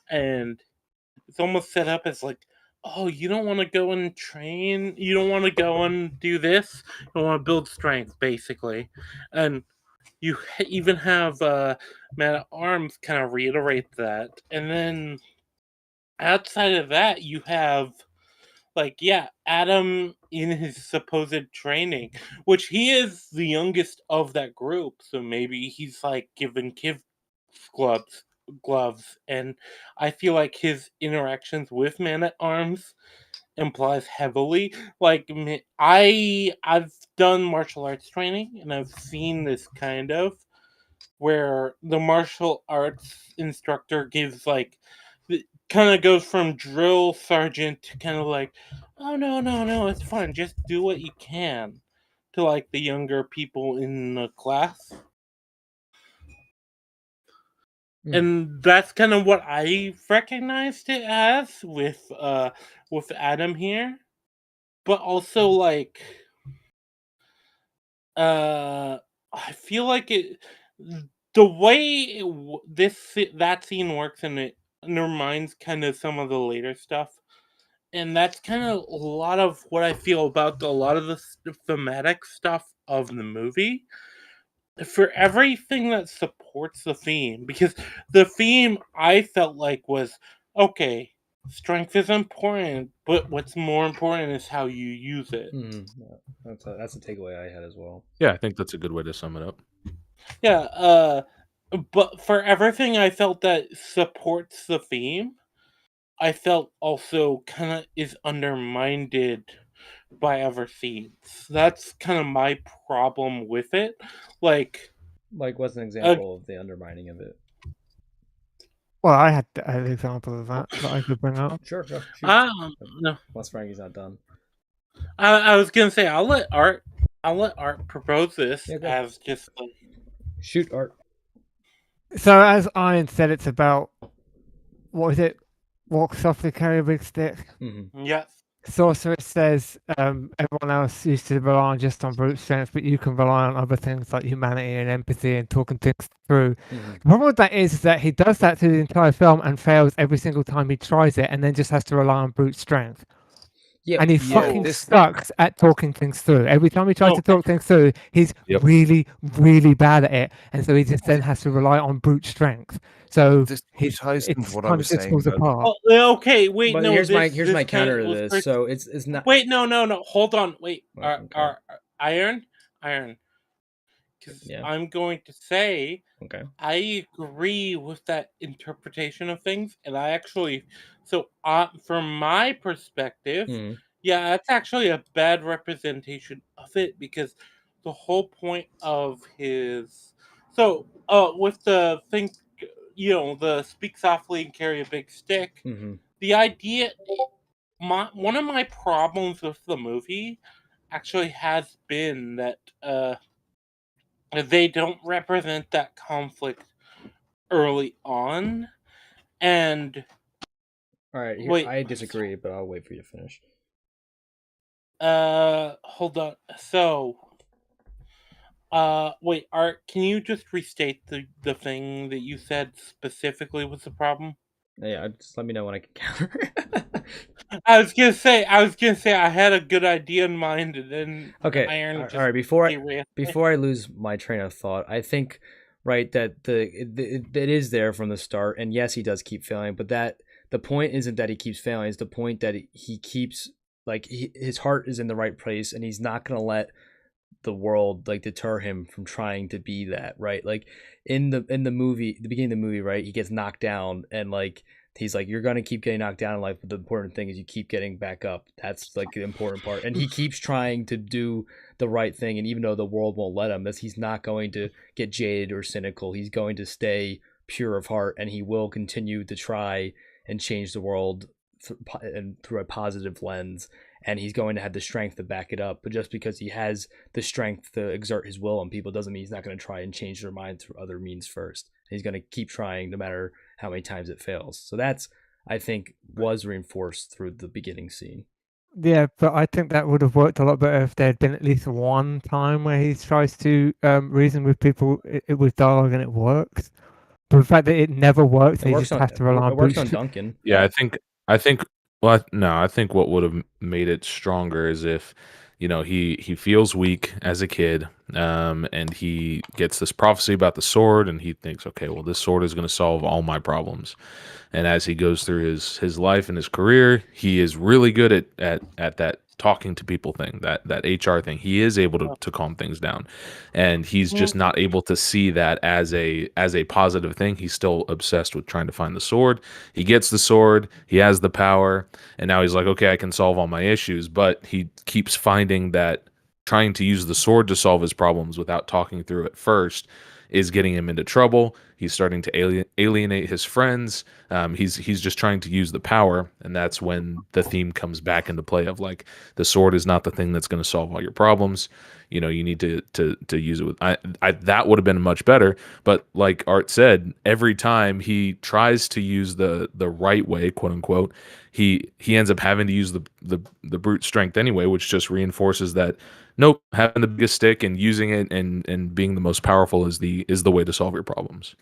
and it's almost set up as like, oh, you don't want to go and train, you don't want to go and do this, you want to build strength basically, and you even have Man at Arms kind of reiterate that, and then outside of that, you have like Adam in his supposed training, which he is the youngest of that group, so maybe he's like given gloves, and I feel like his interactions with Man at Arms implies heavily like I've done martial arts training and I've seen this kind of where the martial arts instructor gives like kind of goes from drill sergeant to kind of like, oh no, it's fine, just do what you can, to like the younger people in the class. And that's kind of what I recognized it as with Adam here, but also like I feel like the way that scene works, and it reminds kind of some of the later stuff, and that's kind of a lot of what I feel about a lot of the thematic stuff of the movie. For everything that supports the theme, because the theme I felt like was okay. Strength is important, but what's more important is how you use it. That's a takeaway I had as well. Yeah, I think that's a good way to sum it up. Yeah, but for everything I felt that supports the theme, I felt also kind of is undermined by other themes. That's kind of my problem with it. Like what's an example of the undermining of it? Well, I had an example of that I could bring up. Sure. Shoot. No. Unless Frankie's not done. I was gonna say I'll let Art propose this as just like... Shoot, Art. So as Iron said, it's about what is it? Walk softly, carry a big stick. Mm-hmm. Yes. Sorceress says everyone else used to rely just on brute strength, but you can rely on other things like humanity and empathy and talking things through. The problem with that is that he does that through the entire film and fails every single time he tries it, and then just has to rely on brute strength. Yeah, and he Yeah, fucking this- sucks at talking things through. Every time he tries to Okay. talk things through, he's Yep. really, really bad at it, and so he just then has to rely on brute strength. So This he's ties into it's what I kind was of just saying falls about apart. Oh, okay, wait, but no. here's my this counter kinda to this. illustrates- So it's not. Wait, no. Hold on. Wait. Oh, okay. Iron. Because Yeah. I'm going to say Okay. I agree with that interpretation of things, and I actually, from my perspective, Hmm. yeah, that's actually a bad representation of it because the whole point of his, with the thing, the speak softly and carry a big stick. Hmm. The idea, one of my problems with the movie actually has been that they don't represent that conflict early on. And All right. Here, wait, I disagree, but I'll wait for you to finish. hold on. Wait, Art, can you just restate the thing that you said specifically was the problem? Yeah, just let me know when I can counter. I was gonna say, I had a good idea in mind, and then Okay. Iron All just right. derailed me. Before I lose my train of thought, I think right that it is there from the start, and yes, he does keep failing, but that the point isn't that he keeps failing; it's the point that he keeps his heart is in the right place, and he's not gonna let the world like deter him from trying to be that, right? Like in the movie, the beginning of the movie, right? He gets knocked down, and like he's like, you're gonna keep getting knocked down in life, but the important thing is you keep getting back up. That's like the important part, and he keeps trying to do the right thing, and even though the world won't let him, he's not going to get jaded or cynical. He's going to stay pure of heart, and he will continue to try and change the world and through a positive lens, and he's going to have the strength to back it up. But just because he has the strength to exert his will on people doesn't mean he's not going to try and change their mind through other means first. He's going to keep trying no matter how many times it fails. So that's, I think, was reinforced through the beginning scene. Yeah, but I think that would have worked a lot better if there had been at least one time where he tries to reason with people with dialogue and it works. But the fact that it never works, It he works just on has to rely on it works brute on strength. Duncan. Yeah, I think well no, I think what would have made it stronger is if, he feels weak as a kid, and he gets this prophecy about the sword and he thinks, okay, well this sword is going to solve all my problems. And as he goes through his life and his career, he is really good at that talking to people thing, that HR thing. He is able to calm things down, and he's just not able to see that as a positive thing. He's still obsessed with trying to find the sword. He gets the sword, he has the power, and now he's like, okay, I can solve all my issues. But he keeps finding that trying to use the sword to solve his problems without talking through it first is getting him into trouble. He's starting to alienate his friends. He's just trying to use the power, and that's when the theme comes back into play of like the sword is not the thing that's going to solve all your problems. You need to use it with. That would have been much better. But like Art said, every time he tries to use the right way, quote unquote, he ends up having to use the brute strength anyway, which just reinforces that. Nope, having the biggest stick and using it and being the most powerful is the way to solve your problems.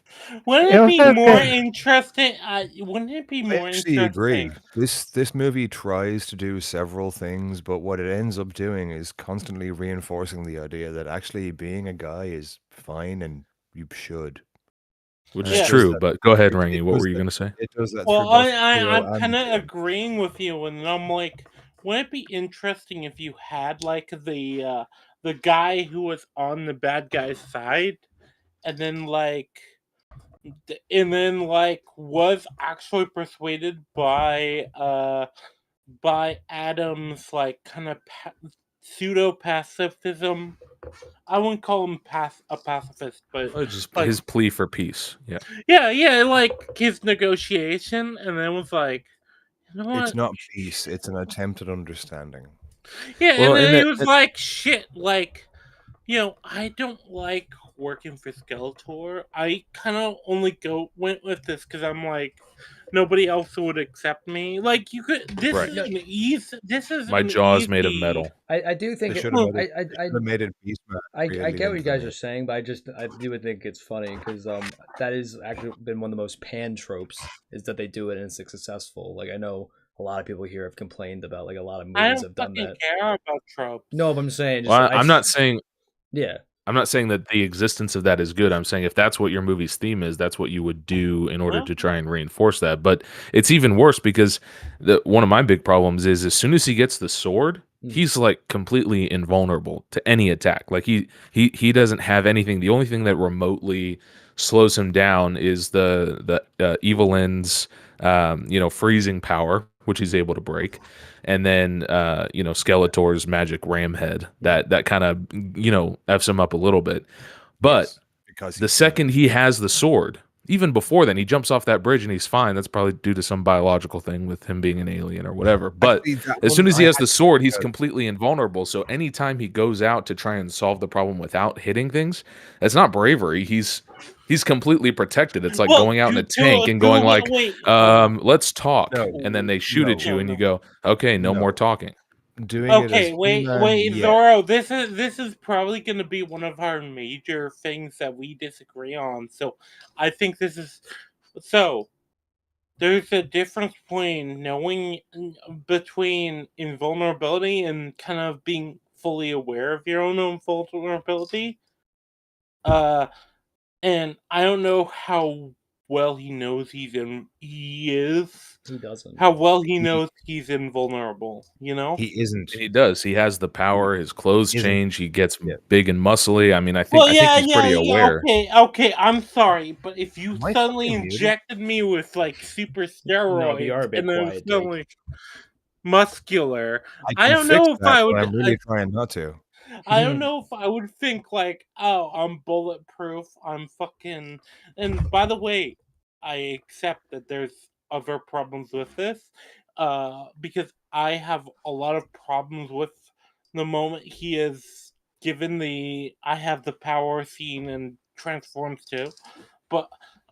Wouldn't It it be also more could- interesting? Wouldn't it be I more actually agree. interesting? This movie tries to do several things, but what it ends up doing is constantly reinforcing the idea that actually being a guy is fine and you should. Which And is it Yeah. does true, that. but go ahead, It Rangi. What does were you that. going to say? It does that Well, through both the I'm hero and kind the of villain. agreeing with you, and I'm like, wouldn't it be interesting if you had like the guy who was on the bad guy's side, and then was actually persuaded by Adam's like kind of pseudo pacifism. I wouldn't call him a pacifist, but Just like his plea for peace. Yeah. yeah, like his negotiation, and then was like, you know It's what? not peace, it's an attempt at understanding. Yeah, and Well, then and he that, was like, shit, like, I don't like working for Skeletor. I kind of only went with this because I'm like, nobody else would accept me. Like, you could. This right. is an easy. This is My an jaw's made of easy. metal. I do They think should have made I it. I They I should have made it peace man. I get what you guys are saying, but I do think it's funny because that is actually been one of the most pan tropes is that they do it and it's successful. Like I know a lot of people here have complained about, like, a lot of I movies don't have done fucking that. care about tropes. No, but I'm saying just Well, I'm not saying yeah. I'm not saying that the existence of that is good. I'm saying if that's what your movie's theme is, that's what you would do in order to try and reinforce that. But it's even worse because one of my big problems is as soon as he gets the sword, he's like completely invulnerable to any attack. Like he doesn't have anything. The only thing that remotely slows him down is the Evelyn's freezing power, which he's able to break, and then Skeletor's magic ram head that kind of f's him up a little bit. But Yes, because the he's second he has the sword, even before then, he jumps off that bridge and he's fine. That's probably due to some biological thing with him being an alien or whatever. But actually that as soon one as he I has had the to sword, think he's about. completely invulnerable. So anytime he goes out to try and solve the problem without hitting things, that's not bravery. He's completely protected. It's like going out in a tank and going like, let's talk. No, And then they shoot at no, you and you go, okay, no more no. talking. Doing it as Okay, wait, He-Man, yeah. Zorro. This is probably going to be one of our major things that we disagree on. So, I think this is so. There's a difference between invulnerability and kind of being fully aware of your own invulnerability. And I don't know how well he knows he is. He doesn't. How well he knows he's invulnerable, you know? He isn't. He does. He has the power. His clothes Isn't. change. He gets Yeah. big and muscly. I mean, I Well, think he's pretty aware. okay, I'm sorry, but if you Am I suddenly fucking muted? injected me with like super steroids No, you are a bit and then quiet, Dake. suddenly muscular, I I can don't fix know if that, I but would. I'm really trying not to. I don't know if I would think like, oh, I'm bulletproof. I'm fucking. And by the way, I accept that there's other problems with this, because I have a lot of problems with the moment he is given the "I have the power" scene and transforms to, but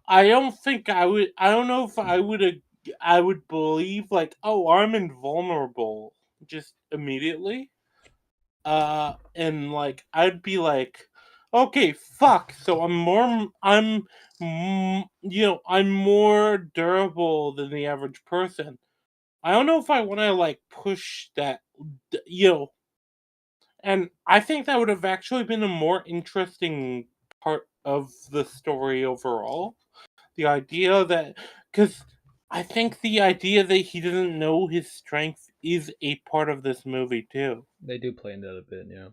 I don't think I would. I don't know if I would. I would believe like, oh, I'm invulnerable just immediately. And like I'd be like, okay, fuck. So I'm more durable than the average person. I don't know if I want to like push that, you know. And I think that would have actually been a more interesting part of the story overall. The idea that, because I think the idea that he doesn't know his strength is a part of this movie too. They do play into that a bit, yeah.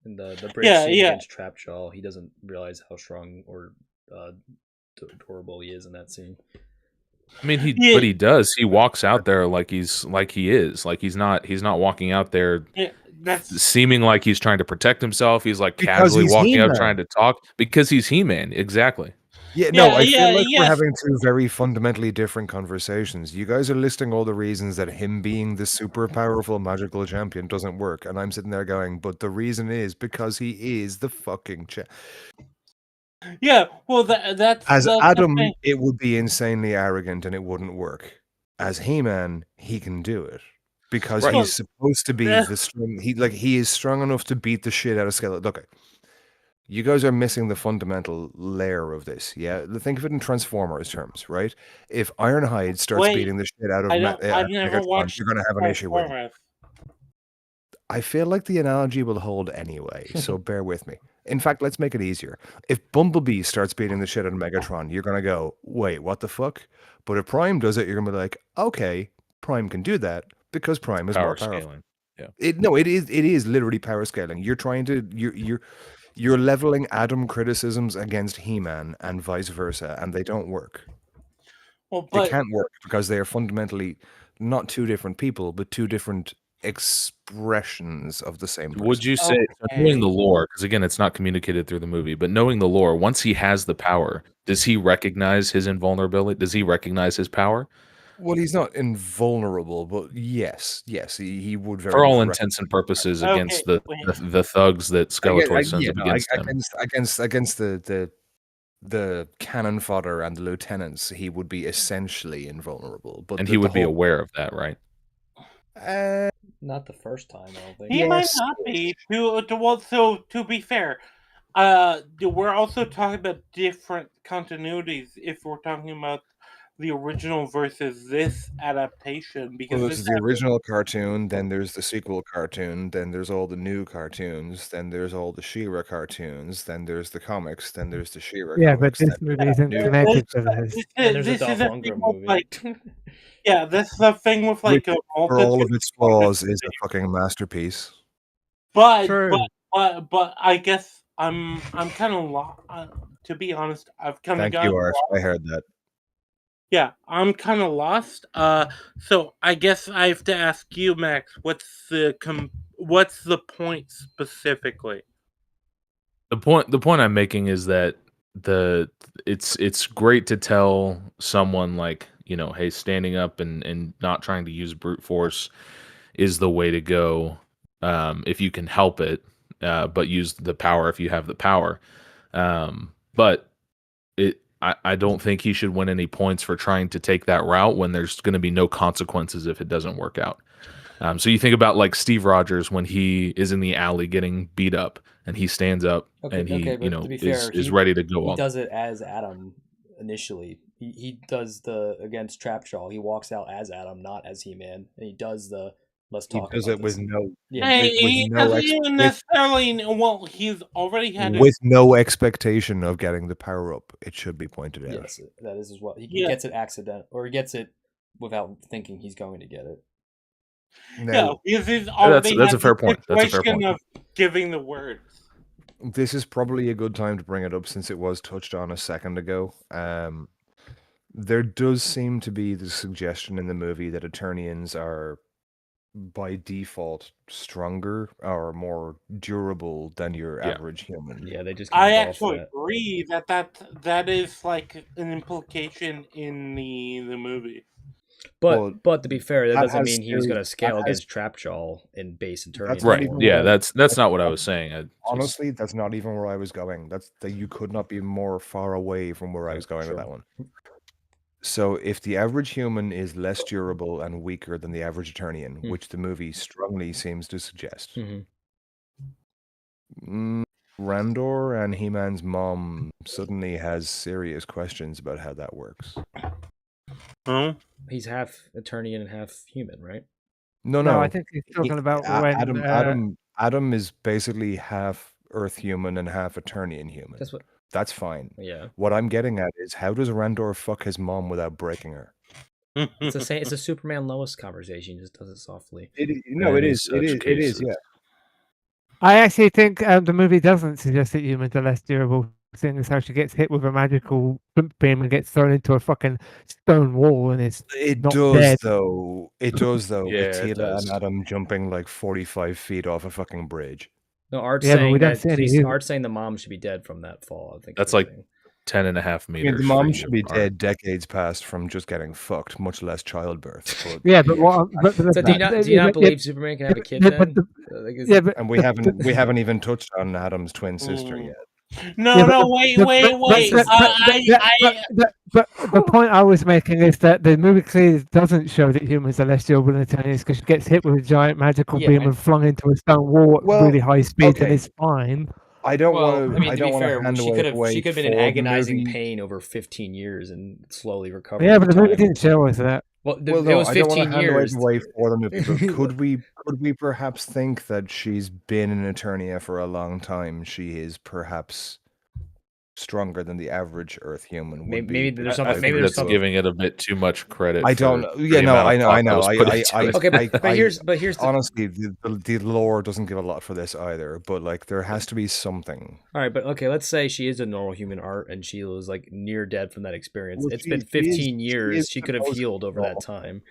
In the bridge Yeah, scene yeah. against Trapjaw, he doesn't realize how strong or durable he is in that scene. I mean, Yeah. but he does. He walks out there like he is. Like he's not walking out there Yeah, that's seeming like he's trying to protect himself. He's like Because casually he's walking up He-Man. trying to talk because he's He-Man. Exactly. Yeah, no, I feel like we're yes. having two very fundamentally different conversations. You guys are listing all the reasons that him being the super powerful magical champion doesn't work, and I'm sitting there going, but the reason is because he is the fucking Yeah, well, that's As the Adam, thing. it would be insanely arrogant and it wouldn't work. As He-Man, he can do it because Right. he's supposed to be Yeah. the strong. He is strong enough to beat the shit out of Skeletor. Look, you guys are missing the fundamental layer of this. Yeah, think of it in Transformers terms, right? If Ironhide starts Wait, beating the shit out of I've never Megatron, watched you're going to have an issue with it. Transformers. I feel like the analogy will hold anyway, so bear with me. In fact, let's make it easier. If Bumblebee starts beating the shit out of Megatron, you're going to go, wait, what the fuck? But if Prime does it, you're going to be like, okay, Prime can do that because Prime is more Power powerful. scaling. Yeah. It is literally power scaling. You're trying to you're leveling Adam criticisms against He-Man and vice versa, and they don't work. Well, They but can't work because they are fundamentally not two different people, but two different expressions of the same person. Would you say knowing the lore, because again, it's not communicated through the movie, but knowing the lore, once he has the power, does he recognize his invulnerability? Does he recognize his power? Well, he's not invulnerable, but yes, he would very For all much intents and purposes, Okay, against wait. the thugs that Skeletor sends up against him. against the cannon fodder and the lieutenants, he would be essentially invulnerable. But And he would be aware of that, right? Not the first time, I don't think. he might not be. To be fair, we're also talking about different continuities. If we're talking about the original versus this adaptation, because Well, this is the original cartoon, then there's the sequel cartoon, then there's all the new cartoons, then there's all the She-Ra cartoons, then there's the comics, then there's the She-Ra Yeah, but comics. this then movie there's isn't new connected comics. to this. And there's a this Dolph is a Lundgren thing with, movie. like, yeah, this is a thing with like Which, a for all of multitude its flaws, is a fucking masterpiece. But True. but I guess I'm kind of lost. To be honest, I've kind of Thank got you, Art. I heard that. yeah. I'm kind of lost. So I guess I have to ask you, Max. What's the point specifically? The point I'm making is that it's great to tell someone, like, you know, hey, standing up and not trying to use brute force is the way to go, if you can help it, but use the power if you have the power. But I don't think he should win any points for trying to take that route when there's going to be no consequences if it doesn't work out. So you think about like Steve Rogers when he is in the alley getting beat up and he stands up and he, but you know, to be fair, is ready to go He on. does it as Adam initially. He does the against Trapjaw. He walks out as Adam, not as He-Man, and he does the let's He talk. does about it with this. no, Yeah, Hey, with he no doesn't even necessarily. Well, he's already had with no expectation of getting the power up. It should be pointed out. yes, that is as well. He Yeah. gets it accident, or he gets it without thinking he's going to get it. Now, because he's already that's had a fair the point. That's a fair situation point. of giving the words. this is probably a good time to bring it up since it was touched on a second ago. There does seem to be the suggestion in the movie that Eternians are by default stronger or more durable than your Yeah. average human. Yeah, they just I can't go off actually that. agree that is like an implication in the movie. But to be fair, that that doesn't has mean he was going to serious- scale that has- against Trapjaw in base Eternian. That's not Right. even Yeah, what that's not what I was saying. Honestly, that's not even where I was going. That's that you could not be more far away from where I was going with that one. So if the average human is less durable and weaker than the average Eternian, which the movie strongly seems to suggest, Randor and He-Man's mom suddenly has serious questions about how that works. Oh, He's half Eternian and half human, right? No. I think he's talking about when Adam is basically half Earth human and half Eternian human. That's fine. Yeah. What I'm getting at is how does Randor fuck his mom without breaking her? It's the same. It's a Superman Lois conversation. He just does it softly. It is. Yeah. I actually think the movie doesn't suggest that humans are less durable, seeing as how she gets hit with a magical beam and gets thrown into a fucking stone wall and it's not dead. Though. It does though. Yeah, with it Tila does. and Adam jumping like 45 feet off a fucking bridge. No, Art's Yeah, but saying we don't that see any of it. Art's saying the mom should be dead from that fall. I think That's is what like he's saying. 10.5 I meters. mean, the mom for should you, be Art. dead decades past from just getting fucked, much less childbirth. But Yeah, but what? So do you not believe Superman can have a kid then? and we haven't even touched on Adam's twin sister yet. No, wait. But the point I was making is that the movie clearly doesn't show that humans are less durable than Eternians because she gets hit with a giant magical beam and flung into a stone wall at really high speed and is fine. I don't want to. I mean, I to don't be want to fair, hand she away could have been in for the agonizing movie. pain over 15 years and slowly recovered. Yeah, but the movie over time. didn't show us that. Well, Well, it no, was I don't want 15 to hand years. away for the movie. But could we perhaps think that she's been in Eternia for a long time? She is perhaps stronger than the average Earth human would Maybe be. there's I something. think Maybe there's that's something. giving it a bit too much credit. I don't for know. the Yeah, no, amount of I thought that know. was put into it. Okay, but here's the, honestly, the lore doesn't give a lot for this either. But like, there has to be something. all right, but okay, let's say she is a normal human, Art, and she was like near dead from that experience. Well, It's she- been she is- 15 she years. is She could have supposed to healed be over that normal. time.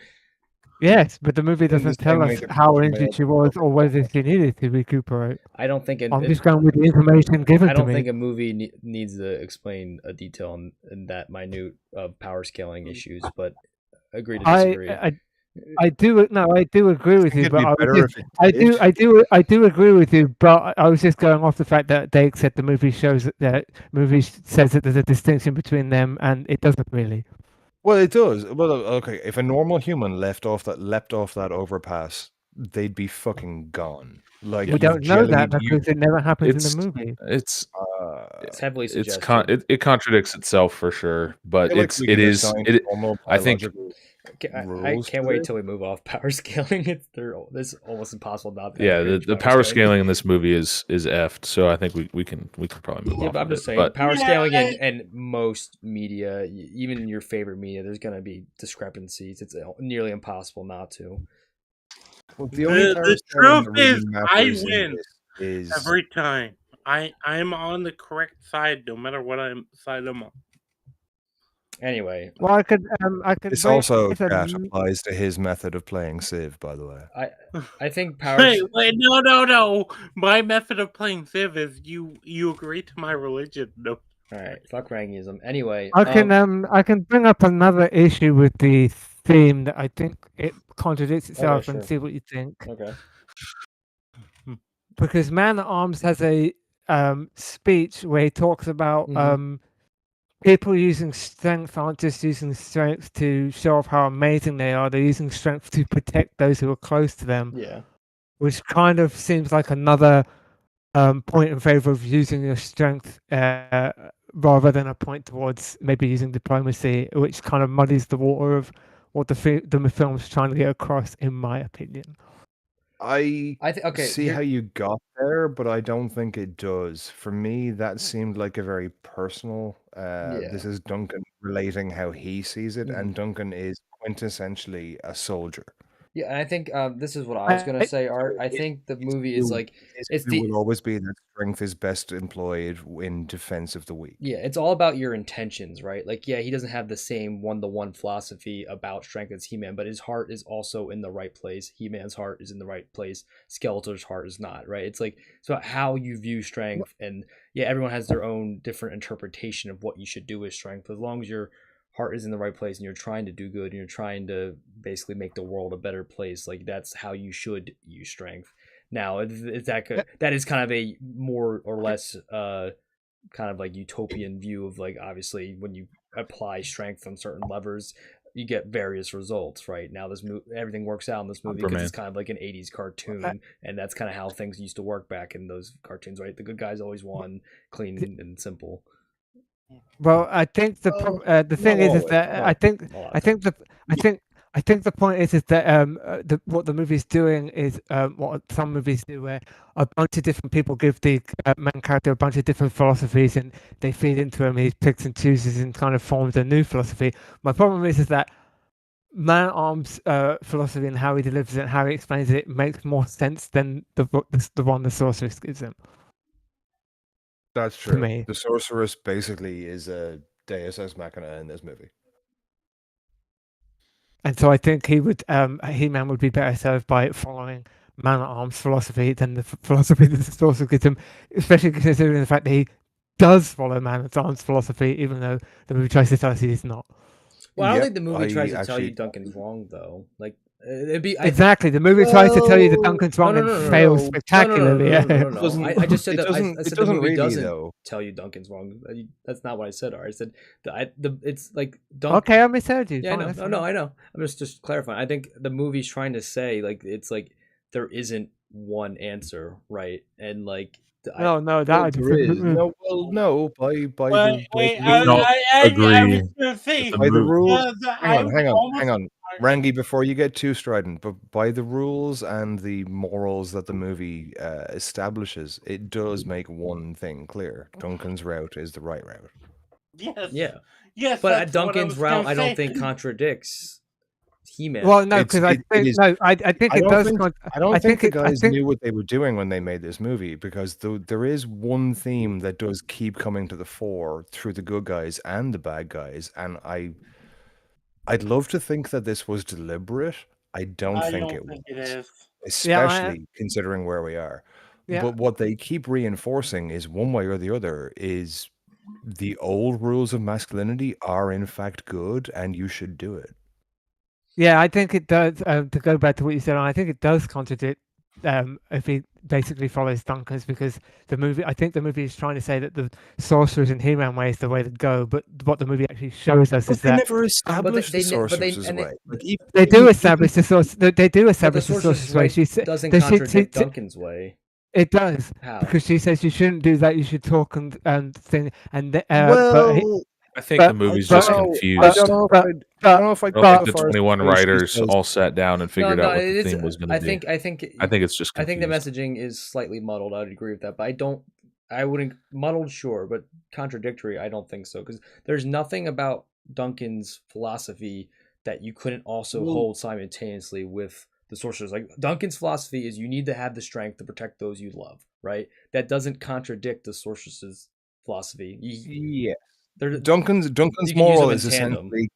Yes, but the movie In the doesn't same tell way us that how the injured she was or whether she needed to recuperate. I don't think. I'm just going with the information given I to don't me. think a movie needs to explain a detail in that minute of power scaling issues, but agree to disagree. I do agree with you, it'd but be I, better was just, if it I do agree with you, but I was just going off the fact that Dake said the movie shows that movie says that there's a distinction between them, and it doesn't really. Well, it does. Well, okay. If a normal human leapt off that overpass they'd be fucking gone. Like We you've don't know that jellied you. because it never happens in the It's movie. it's It's heavily it's suggested. it contradicts itself for sure, I but feel like we it can is assign it. normal I think biological I rules can't to wait this. till we move off power scaling. It's almost impossible not to have yeah, cringe the power scaling in this movie is effed. So I think we can probably move Yeah, off but I'm of it. just saying, But power Yeah, scaling and most media, even in your favorite media, there's gonna be discrepancies. It's nearly impossible not to. Well, the only power the scaling truth that really is, I matters in win this is every time. I'm on the correct side, no matter what side I'm on. Anyway, Well, I could this raise also a chat applies to his method of playing Civ, by the way. I think power. Wait, no. My method of playing Civ is you agree to my religion. No. All right, fuck Rangism. Anyway, I can bring up another issue with the theme that I think it contradicts itself and sure. see what you think. Okay. Because Man at Arms has a speech where he talks about people using strength aren't just using strength to show off how amazing they are. They're using strength to protect those who are close to them. Yeah. Which kind of seems like another point in favor of using your strength rather than a point towards maybe using diplomacy, which kind of muddies the water of what the film's trying to get across, in my opinion. I okay. see how you got there, but I don't think it does. For me, that seemed like a very personal. This is Duncan relating how he sees it, and Duncan is quintessentially a soldier. Yeah, and I think this is what I was gonna say, Art. I think the movie is like it will always be that strength is best employed in defense of the weak. Yeah, it's all about your intentions, right? Like, yeah, he doesn't have the same one-to-one philosophy about strength as He-Man, but his heart is also in the right place. He-Man's heart is in the right place. Skeletor's heart is not, right? It's like it's about how you view strength, and yeah, everyone has their own different interpretation of what you should do with strength. As long as your heart is in the right place and you're trying to do good and you're trying to basically make the world a better place, like that's how you should use strength. Now, is that good? That is kind of a more or less kind of like utopian view of like, obviously when you apply strength on certain levers you get various results, right? Now this everything works out in this movie because it's kind of like an 80s cartoon, and that's kind of how things used to work back in those cartoons, right? The good guys always won, clean and simple. Well, I think the thing is that I think the point is that what the movie's doing is what some movies do, where a bunch of different people give the main character a bunch of different philosophies and they feed into him. He picks and chooses and kind of forms a new philosophy. My problem is that Man at Arms' philosophy and how he delivers it and how he explains it makes more sense than the one the sorceress gives him. That's true. Me. The sorceress basically is a Deus Ex Machina in this movie. And so I think He-Man would be better served by following Man at Arms' philosophy than the philosophy that the sorcerer gives him, especially considering the fact that he does follow Man at Arms' philosophy, even though the movie tries to tell us he's not. Well, I don't think the movie tries to tell you Duncan's wrong, though. Like, it'd be exactly the movie tries to tell you that Duncan's wrong and fails spectacularly. No. I just said that. I said the movie really, doesn't tell you Duncan's wrong. That's not what I said. I said it's like Duncan. Okay, I misheard you. Yeah, no, I know. I'm just clarifying. I think the movie's trying to say like it's like there isn't one answer, right? And like. No, that there is. No, well, no. By I was say, by the rules. Hang on. Rangi, before you get too strident, but by the rules and the morals that the movie establishes, it does make one thing clear: Duncan's route is the right route. Yes. Yeah. Yes. But Duncan's route, I don't think contradicts He-Man. Well, no, because I think it does. I don't think the guys knew what they were doing when they made this movie, because there is one theme that does keep coming to the fore through the good guys and the bad guys, and I'd love to think that this was deliberate. I don't think it was, especially considering where we are. Yeah. But what they keep reinforcing is one way or the other is the old rules of masculinity are in fact good, and you should do it. Yeah, I think it does. To go back to what you said, I think it does contradict if he basically follows Duncan's, because I think the movie is trying to say that the sorcerers in He-Man way is the way to go, but what the movie actually shows us But is they that never established the sorcerer's and way. they do establish the source. They do establish the sorcerer's sorcerer's way. She doesn't she- contradict Duncan's way. It does, How? because she says you shouldn't do that. You should talk and thing. And I think the movie's just confused. I don't know if I I go don't think so the far as to 21 say she writers says- all sat down and figured out what the it's- theme was going to be. I think it's just confused. I think the messaging is slightly muddled. I'd agree with that, but I wouldn't muddled, sure, but contradictory. I don't think so, because there's nothing about Duncan's philosophy that you couldn't also hold simultaneously with the sorcerers. Like, Duncan's philosophy is you need to have the strength to protect those you love, right? That doesn't contradict the sorcerer's philosophy. Yeah. you Duncan's can use moral them in is tandem. essentially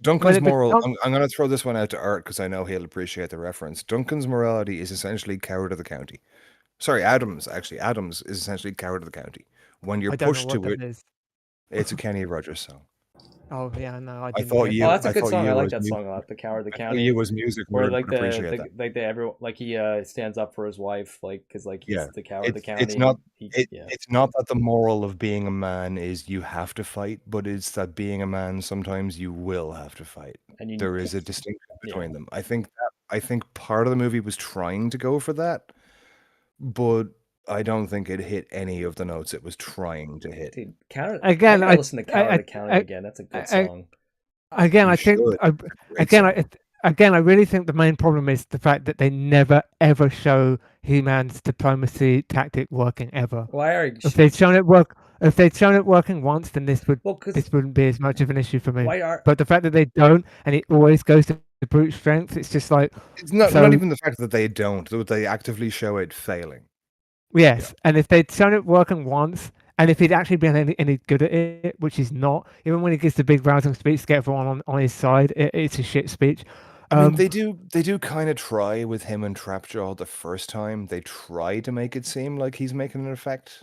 Duncan's but moral. I'm going to throw this one out to Art because I know he'll appreciate the reference. Duncan's morality is essentially coward of the county. Sorry, Adams is essentially coward of the county. When you're I don't know pushed what to that it, is. it's a Kenny Rogers song. Oh yeah, no, I I didn't. thought get you. Oh, that's a I good thought song. you I like as that mu- song a lot. The Coward of the I thought County. you as music Where would like appreciate that. he stands up for his wife, like, because like he's Yeah, the coward of the county. it's not. Yeah. It's not that the moral of being a man is you have to fight, but it's that being a man sometimes you will have to fight. And There is a distinction between them. I think part of the movie was trying to go for that, but I don't think it hit any of the notes it was trying to hit. Dude, Again, I gotta listen to Coward of the County again. That's a good song. Again, You I think should. again, I really think the main problem is the fact that they never ever show He-Man's diplomacy tactic working ever. Well, I already. If they'd shown it working once, then this wouldn't be as much of an issue for me. But the fact that they don't, and it always goes to brute strength, it's just like it's not even the fact that they don't; that they actively show it failing. Yes, and if they'd shown it working once, and if he'd actually been any good at it, which he's not, even when he gives the big rousing speech to get everyone on his side, it's a shit speech. I mean, they do kind of try with him and Trapjaw the first time. They try to make it seem like he's making an effect,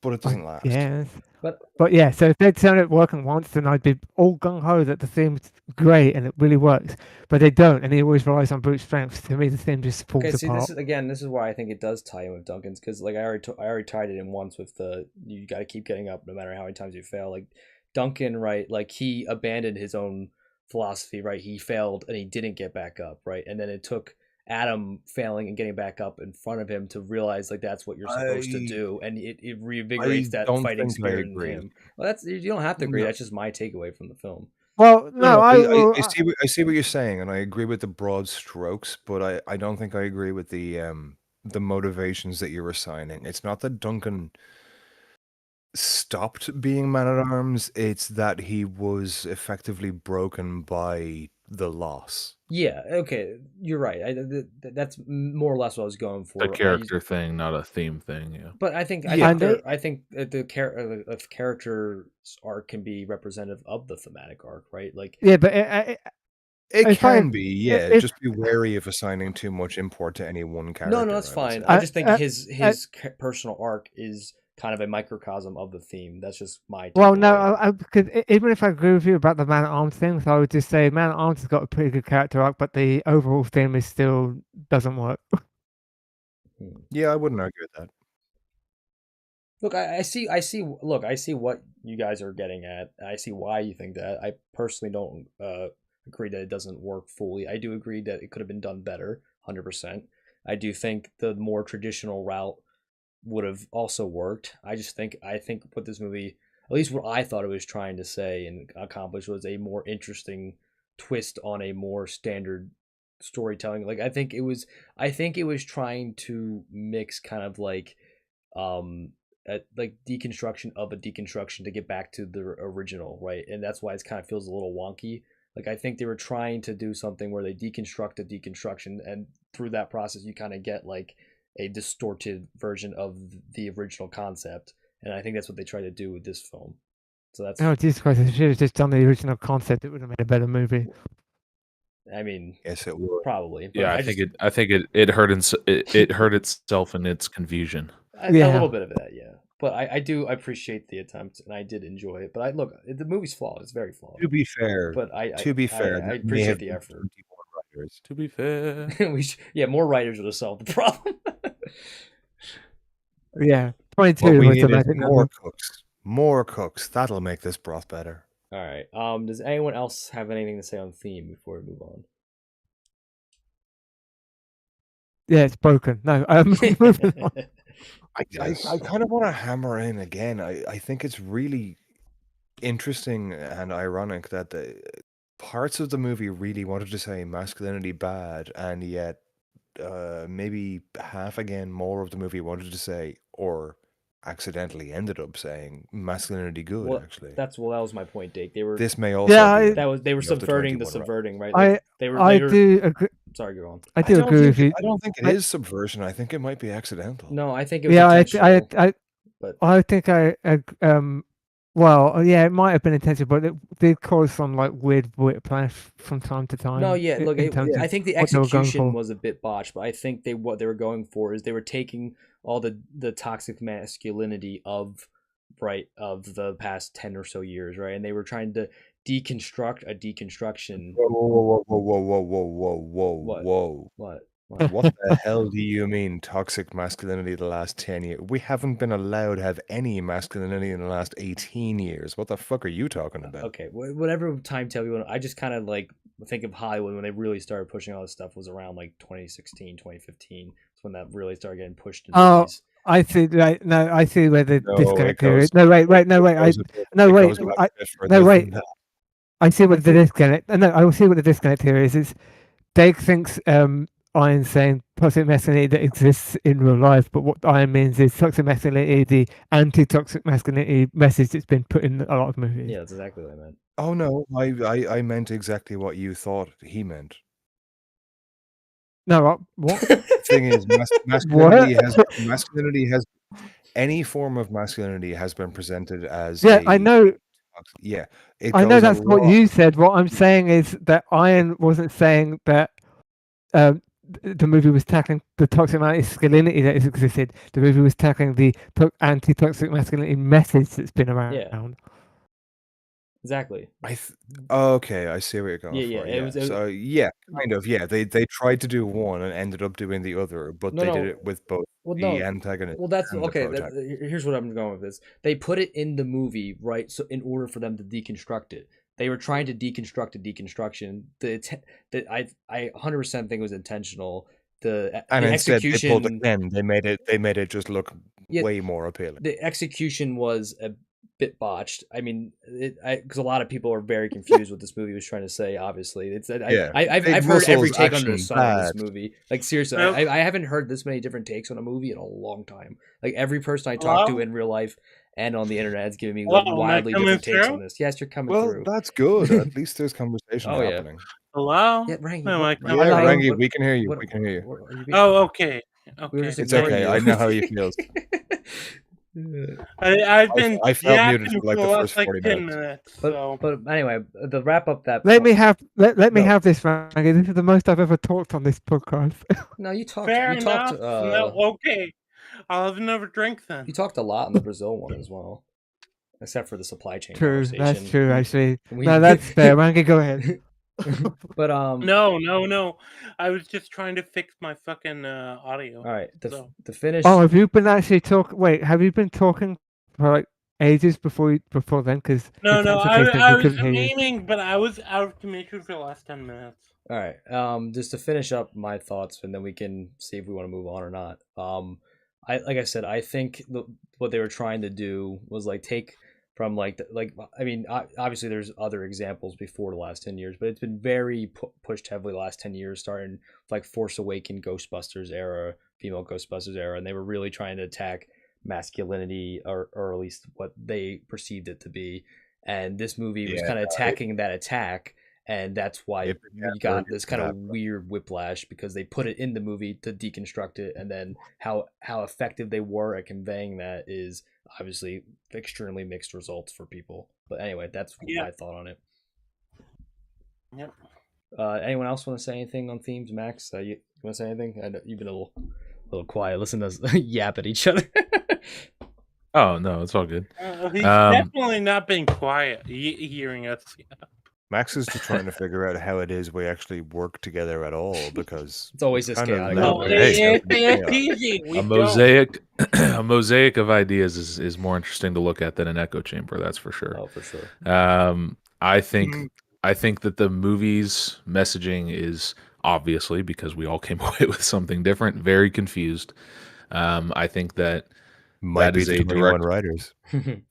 but it doesn't last. Yes. But yeah, so if they'd shown it working once, then I'd be all gung ho that the theme's great and it really works. But they don't, and he always relies on brute strength. To me, the theme just falls apart. This is why I think it does tie in with Duncan's, because like I already tied it in once with the you got to keep getting up no matter how many times you fail. Like Duncan, right? Like he abandoned his own philosophy, right? He failed and he didn't get back up, right? And then it took Adam failing and getting back up in front of him to realize like that's what you're supposed to do, and it reinvigorates that fighting spirit in him. Well, that's, you don't have to agree. That's just my takeaway from the film. Well, no, I see what you're saying, and I agree with the broad strokes, but I don't think I agree with the motivations that you're assigning. It's not that Duncan stopped being Man-at-Arms, it's that he was effectively broken by the loss. Yeah, okay, you're right. That's more or less what I was going for. A character thing, not a theme thing. Yeah, but I think the character's arc can be representative of the thematic arc, right? Like, yeah, but it can be. Yeah, just be wary of assigning too much import to any one character. No, that's fine. I just think his personal arc is kind of a microcosm of the theme. That's just my takeaway. Well, no, because even if I agree with you about the Man-at-Arms thing, so I would just say Man-at-Arms has got a pretty good character arc, but the overall theme is still doesn't work. Yeah, I wouldn't argue with that. Look, I see what you guys are getting at. I see why you think that. I personally don't agree that it doesn't work fully. I do agree that it could have been done better, 100%. I do think the more traditional route would have also worked. I think what this movie, at least what I thought it was trying to say and accomplish, was a more interesting twist on a more standard storytelling. Like I think it was trying to mix kind of like like deconstruction of a deconstruction to get back to the original, right? And that's why it kind of feels a little wonky. Like I think they were trying to do something where they deconstruct a deconstruction, and through that process you kind of get like a distorted version of the original concept, and I think that's what they tried to do with this film. So that's Jesus Christ! If she had just done the original concept, it would have made a better movie. I mean, yes, it would probably. Yeah, I think it hurt it hurt itself in its confusion. A little bit of that, yeah. But I appreciate the attempt, and I did enjoy it. But the movie's flawed; it's very flawed. To be fair, but I appreciate the effort. writers. To be fair, more writers would have solved the problem. Yeah, What 22 we was the need is magic more number. cooks. More cooks. That'll make this broth better. All right. Does anyone else have anything to say on theme before we move on? Yeah, it's broken. No, moving on. I kind of want to hammer in again. I think it's really interesting and ironic that the parts of the movie really wanted to say masculinity bad, and yet maybe half again more of the movie wanted to say, or accidentally ended up saying, masculinity good. Well, actually, that was my point, Dake. They were this may also Yeah, be they were of the subverting the 21 right? subverting, right? I Like, they were. do agree. Sorry, go on. I do agree with you. I don't think it is subversion. I think it might be accidental. No, I think it was Yeah, intentional. but I think well, yeah, it might have been intentional, but it did cause some like weird whiplash from time to time. no, yeah. Look, in terms I of think the what they were going execution for. was a bit botched, but I think what they were going for is they were taking all the toxic masculinity of the past 10 or so years, right? And they were trying to deconstruct a deconstruction. Whoa, whoa, whoa, whoa, whoa, whoa, whoa, What? whoa. What? What the hell do you mean toxic masculinity the last 10 years? We haven't been allowed to have any masculinity in the last 18 years. What the fuck are you talking about? Okay, whatever time table you want. I just kind of like think of Hollywood when they really started pushing all this stuff was around like 2016, 2015. It's when that really started getting pushed into movies. I see. Right, no, I see where the No, disconnect it here goes- is. No, wait. No, wait. It goes a bit- No, it wait. goes back I- a bit further no, wait. than that. I see what the disconnect. No, I will see what the disconnect here is. It's Dake thinks Iron's saying toxic masculinity that exists in real life, but what Iron means is toxic masculinity, the anti-toxic masculinity message that's been put in a lot of movies. Yeah, that's exactly what I meant. Oh no, I meant exactly what you thought he meant. No, what? The thing is, masculinity has any form of masculinity has been presented as Yeah, I know. Yeah, I know that's what you said. What I'm saying is that Iron wasn't saying that the movie was tackling the toxic masculinity that has existed. The movie was tackling the anti-toxic masculinity message that's been around. Yeah. Exactly. Okay, I see what you're going Yeah, for. yeah, it was- so yeah, kind of. Yeah, they tried to do one and ended up doing the other, but No, they no. did it with both Well, the no. antagonist. Well, that's and the okay. protagonist. Here's what I'm going with this. They put it in the movie, right? So in order for them to deconstruct it, they were trying to deconstruct a deconstruction. I 100% think it was intentional. And the instead execution, they pulled it in. They made it just look Yeah, way more appealing. the execution was a bit botched. I mean, because a lot of people are very confused what this movie was trying to say. Obviously, Yeah. I've Big heard every muscles, take under the action, sun on this bad. movie. Like seriously, Nope. I haven't heard this many different takes on a movie in a long time. Like every person I talk to Hello? in real life and on the internet is giving me Hello, like am I wildly coming different takes through? on this. Yes, you're coming Well, through. that's good. At least there's conversation Oh, yeah. happening. Hello? Yeah, Rangi, Am what- I yeah, coming Yeah, through? Rangi, we can hear you. We can hear you. What are you being- Oh, okay. We were Okay. just It's ignoring okay. you. I know how you feel. I've been I felt muted yapping for like the last, first 40 10 minutes. minutes. But So. but anyway, the wrap up that Let me have let me No. have this, Rangi. This is the most I've ever talked on this podcast. No, you talked. Fair You enough. talked. No, okay. I'll have another drink then. You talked a lot on the Brazil one as well, except for the supply chain True, conversation. that's true. Actually, We- no, that's fair. Rangi, go ahead. But No. I was just trying to fix my fucking audio. All right, So. the finish. Oh, have you been actually talking? Wait, have you been talking for like ages before then? Because No, I was couldn't hear you. aiming, but I was out of commission for the last 10 minutes. All right. Just to finish up my thoughts, and then we can see if we want to move on or not. Like I said, I think what they were trying to do was like take from I mean, obviously there's other examples before the last 10 years, but it's been very pushed heavily the last 10 years, starting with, like Force Awakens, Ghostbusters era, female Ghostbusters era, and they were really trying to attack masculinity, or at least what they perceived it to be. And this movie was kind of attacking that attack. And that's why we got this kind of weird whiplash, because they put it in the movie to deconstruct it, and then how effective they were at conveying that is obviously extremely mixed results for people. But anyway, that's my thought on it. Yep. Anyone else want to say anything on themes? Max, you want to say anything? I know you've been a little quiet. Listen to us yap at each other. Oh no, it's all good. He's definitely not been quiet hearing us. Max is just trying to figure out how it is we actually work together at all, because It's always it's this kind of chaotic. left No, out Hey, in it's, open it's chaos. easy. We A don't. mosaic, a mosaic of ideas is more interesting to look at than an echo chamber. That's for sure. Oh, for sure. I think that the movie's messaging is obviously, because we all came away with something different, very confused. I think that Might be is the a 21 direct, writers.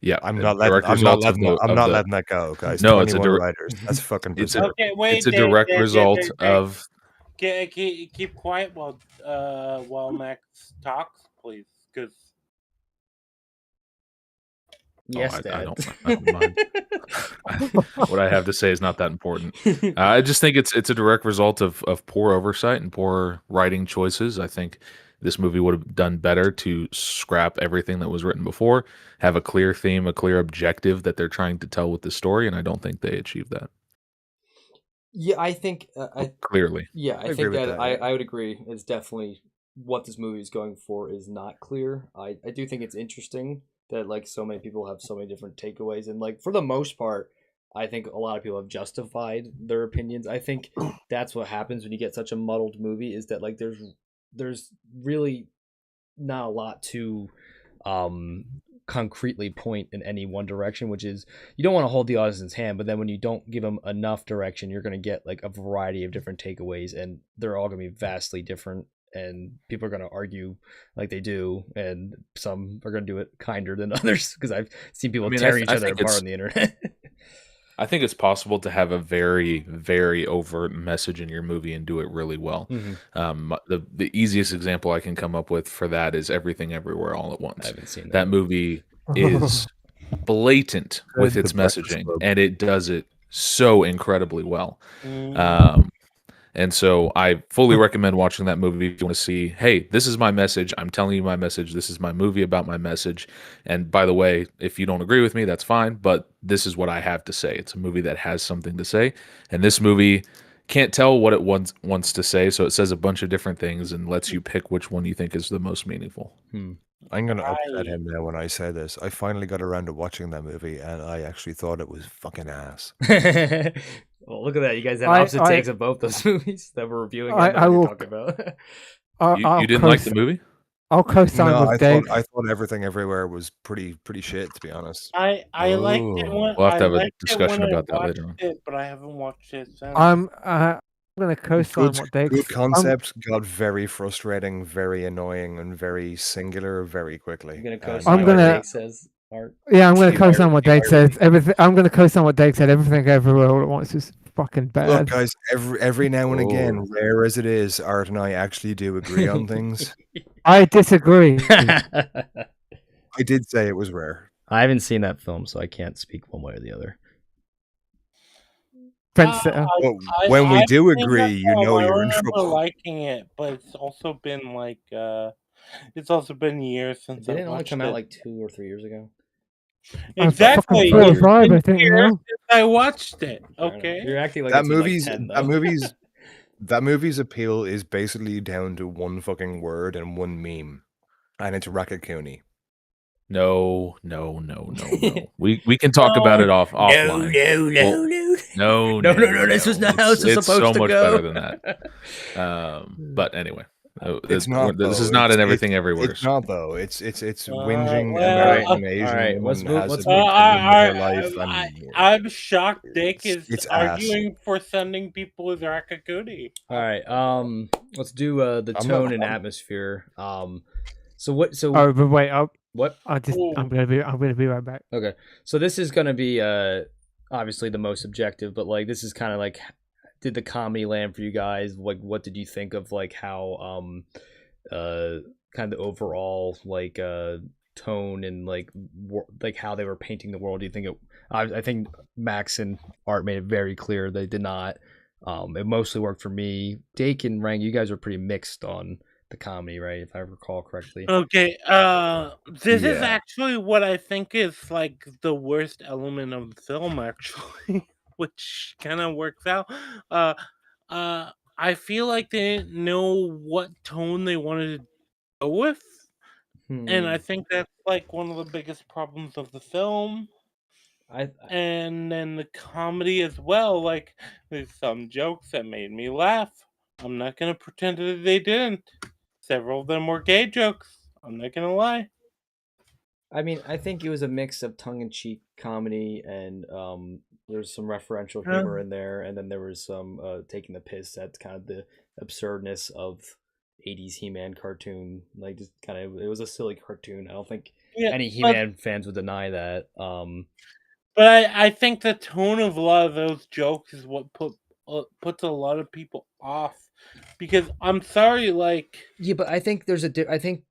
yeah, I'm a not letting. direct I'm not result letting. of I'm of not the. letting that go, guys. No, it's a 21 writers. That's fucking it's a berserk. Okay, wait. it's a direct result of. Keep quiet while Max talks, please, because Yes, I Dad. don't mind. What I have to say is not that important. I just think it's a direct result of poor oversight and poor writing choices. I think this movie would have done better to scrap everything that was written before, have a clear theme, a clear objective that they're trying to tell with the story, and I don't think they achieved that Yeah, I think clearly. I agree think with that that, I would agree. It's definitely what this movie is going for is not clear. I do think it's interesting that like so many people have so many different takeaways, and like for the most part, I think a lot of people have justified their opinions. I think that's what happens when you get such a muddled movie is that like there's really not a lot to um concretely point in any one direction, which is you don't want to hold the audience's hand, but then when you don't give them enough direction, you're going to get like a variety of different takeaways, and they're all going to be vastly different, and people are going to argue like they do, and some are going to do it kinder than others because I've seen people tearing each other apart on the internet. I think it's possible to have a very, very overt message in your movie and do it really well. The easiest example I can come up with for that is Everything Everywhere All at Once. I haven't seen That movie is blatant with its messaging, and it does it so incredibly well. And so I fully recommend watching that movie if you want to see, hey, this is my message. I'm telling you my message. This is my movie about my message. And by the way, if you don't agree with me, that's fine. But this is what I have to say. It's a movie that has something to say. And this movie can't tell what it wants to say. So it says a bunch of different things and lets you pick which one you think is the most meaningful. I'm going to upset him now when I say this. I finally got around to watching that movie, and I actually thought it was fucking ass. Well, look at that. You guys have opposite takes of both those movies that we're reviewing. I will talk about. You didn't like the movie? I'll co-sign with Dake. I thought Everything Everywhere was pretty shit, to be honest. I liked it when We'll have to have a I discussion liked it when about I that later on. watched it, but I haven't watched it since. I'm going to co-sign what Dake. Good concept got very frustrating, very annoying, and very singular very quickly. I'm going to co-sign what Dake says. Art. Yeah, I'm going to co-sign what Dake says. I'm going to co-sign what Dake said. Everything Everywhere All at Once is fucking bad. Look, guys, every now and again, rare as it is, Art and I actually do agree on things. I disagree. I did say it was rare. I haven't seen that film, so I can't speak one way or the other. When we do agree, you know you're in trouble. Liking it, but it's also been like it's also been years since Didn't I watched it only come out like 2 or 3 years ago? Exactly. It's been I think years now. since I watched it. Okay. You're acting like that it's movie's like 10, that movie's appeal is basically down to one fucking word and one meme, and it's Rakakuni. No. We can talk about it offline. No. This was not how it's supposed so to much go. better than that. But anyway, It's not. This though. is not It's- an Everything it's- Everywhere. It's not though. It's whinging well, about an Asian alright, let's woman move- has let's a move- big problem in her life, and I'm shocked Dake is it's arguing for sending people with Rakakuni. All right. Let's do the I'm tone not- and atmosphere. So what? So Oh, but wait. what? I'm gonna be right back. Okay. So this is gonna be obviously the most subjective, but like this is kind of like, did the comedy land for you guys? Like, what did you think of like how kind of the overall like tone and like how they were painting the world? Do you think it? I think Max and Art made it very clear they did not. It mostly worked for me. Dake and Rangi, you guys are pretty mixed on the comedy, right? If I recall correctly. Okay, this is actually what I think is like the worst element of the film, actually, which kind of works out. I feel like they didn't know what tone they wanted to go with, and I think that's like one of the biggest problems of the film. and then the comedy as well. Like, there's some jokes that made me laugh. I'm not gonna pretend that they didn't. Several of them were gay jokes. I'm not gonna lie. I mean, I think it was a mix of tongue-in-cheek comedy and there's some referential humor in there, and then there was some taking the piss at kind of the absurdness of 80s He-Man cartoon. Like, just kind of, it was a silly cartoon. I don't think Yeah, any He-Man fans would deny that. but I think the tone of a lot of those jokes is what puts a lot of people off. Because I'm sorry, like, Yeah, but I think I think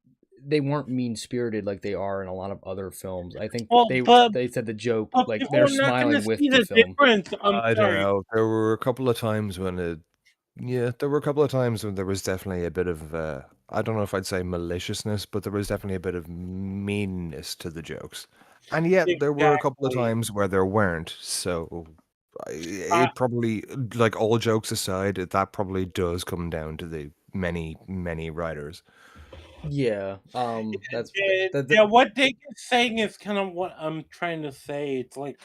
they weren't mean-spirited like they are in a lot of other films. I think well, they said the joke but like people they're are not going to smiling with see the the film. difference. I'm I don't sorry. know. There were a couple of times when there were a couple of times when there was definitely a bit of, I don't know if I'd say maliciousness, but there was definitely a bit of meanness to the jokes. And yet there were a couple of Exactly. times where there weren't. So Uh, it probably, like all jokes aside, that probably does come down to the many, many writers. Yeah, that's yeah, what Dake is saying is kind of what I'm trying to say. It's like,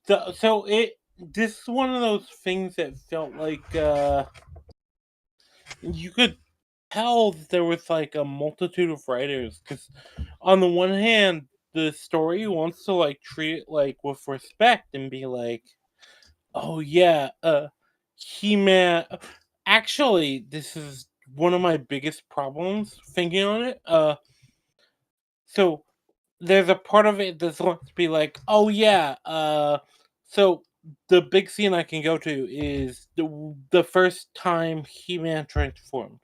this is one of those things that felt like you could tell that there was like a multitude of writers, because on the one hand, the story wants to like treat it like with respect and be like, oh yeah, He-Man. Actually, this is one of my biggest problems thinking on it. So there's a part of it that's wants to be like, oh yeah, so the big scene I can go to is the first time He-Man transforms.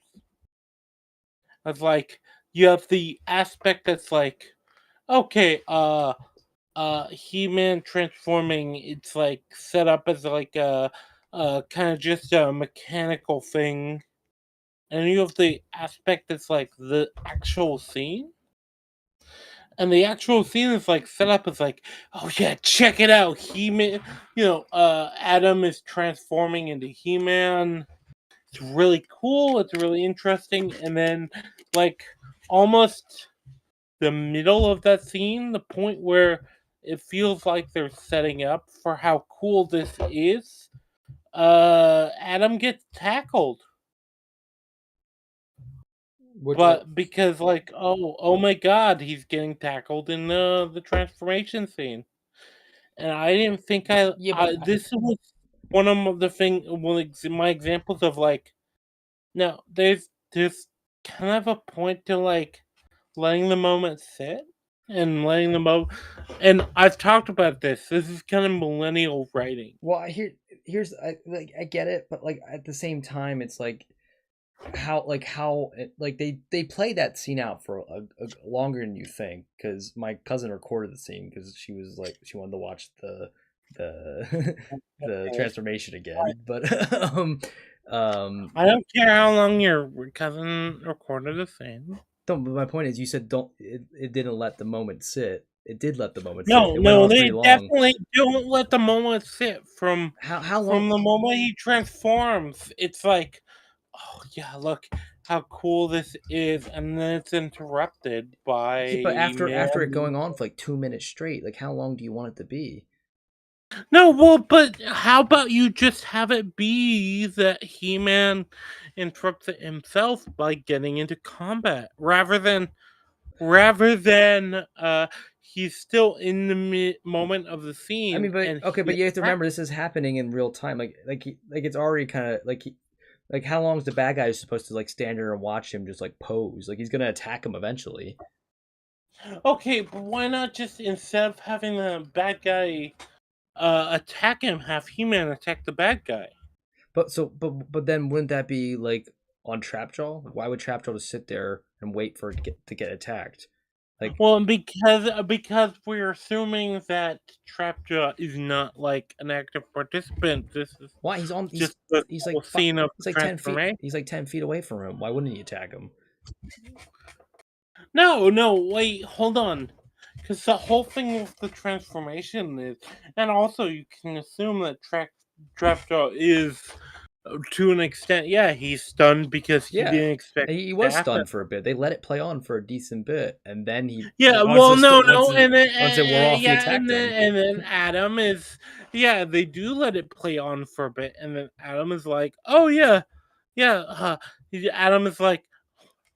It's like you have the aspect that's like, okay, He-Man transforming, it's like set up as like a kind of just a mechanical thing, and you have the aspect that's like the actual scene. And the actual scene is like set up as like, oh yeah, check it out. He-Man, Adam is transforming into He-Man. It's really cool. It's really interesting. And then, like, almost the middle of that scene, the point where it feels like they're setting up for how cool this is, Adam gets tackled. But because, like, oh my god, he's getting tackled in the transformation scene. And I didn't think this was one of the my examples of like, no, there's kind of a point to like letting the moment sit and letting the moment. And I've talked about this. This is kind of millennial writing. Well, here's I get it, but like at the same time, it's like how they play that scene out for longer than you think, because my cousin recorded the scene because she was like she wanted to watch the the transformation again, but I don't care how long your cousin recorded the scene. but my point is, you said it didn't let the moment sit. It did let the moment sit. No, It went on they pretty long. definitely don't let the moment sit from How long? From the moment he transforms. It's like, oh yeah, look how cool this is, and then it's interrupted by Yeah, but after it going on for like 2 minutes straight, like how long do you want it to be? No, well, but how about you just have it be that He-Man interrupts it himself by getting into combat, rather than he's still in the moment of the scene. I mean, but and okay, he but you have to attacks. remember this is happening in real time. Like it's already kind of like how long is the bad guy supposed to like stand there and watch him just like pose? Like he's gonna attack him eventually. Okay, but why not just, instead of having the bad guy attack him, have He-Man attack the bad guy? But then wouldn't that be like on Trapjaw? Why would Trapjaw just sit there and wait for it to get attacked? Like, Well, because we're assuming that Trapjaw is not like an active participant. This is why just the he's whole like scene of he's like 10 feet. transformation. He's like 10 feet away from him. Why wouldn't he attack him? No, wait, hold on. Because the whole thing with the transformation is, and also you can assume that Trapjaw is To an extent, yeah, he's stunned because he Yeah. didn't expect He it was to happen. stunned for a bit. They let it play on for a decent bit, and then he Yeah, once well, it sto- no, once it wore off, he yeah, attacked him. and then Adam is, yeah, they do let it play on for a bit, and then Adam is like, oh yeah, yeah, Adam is like,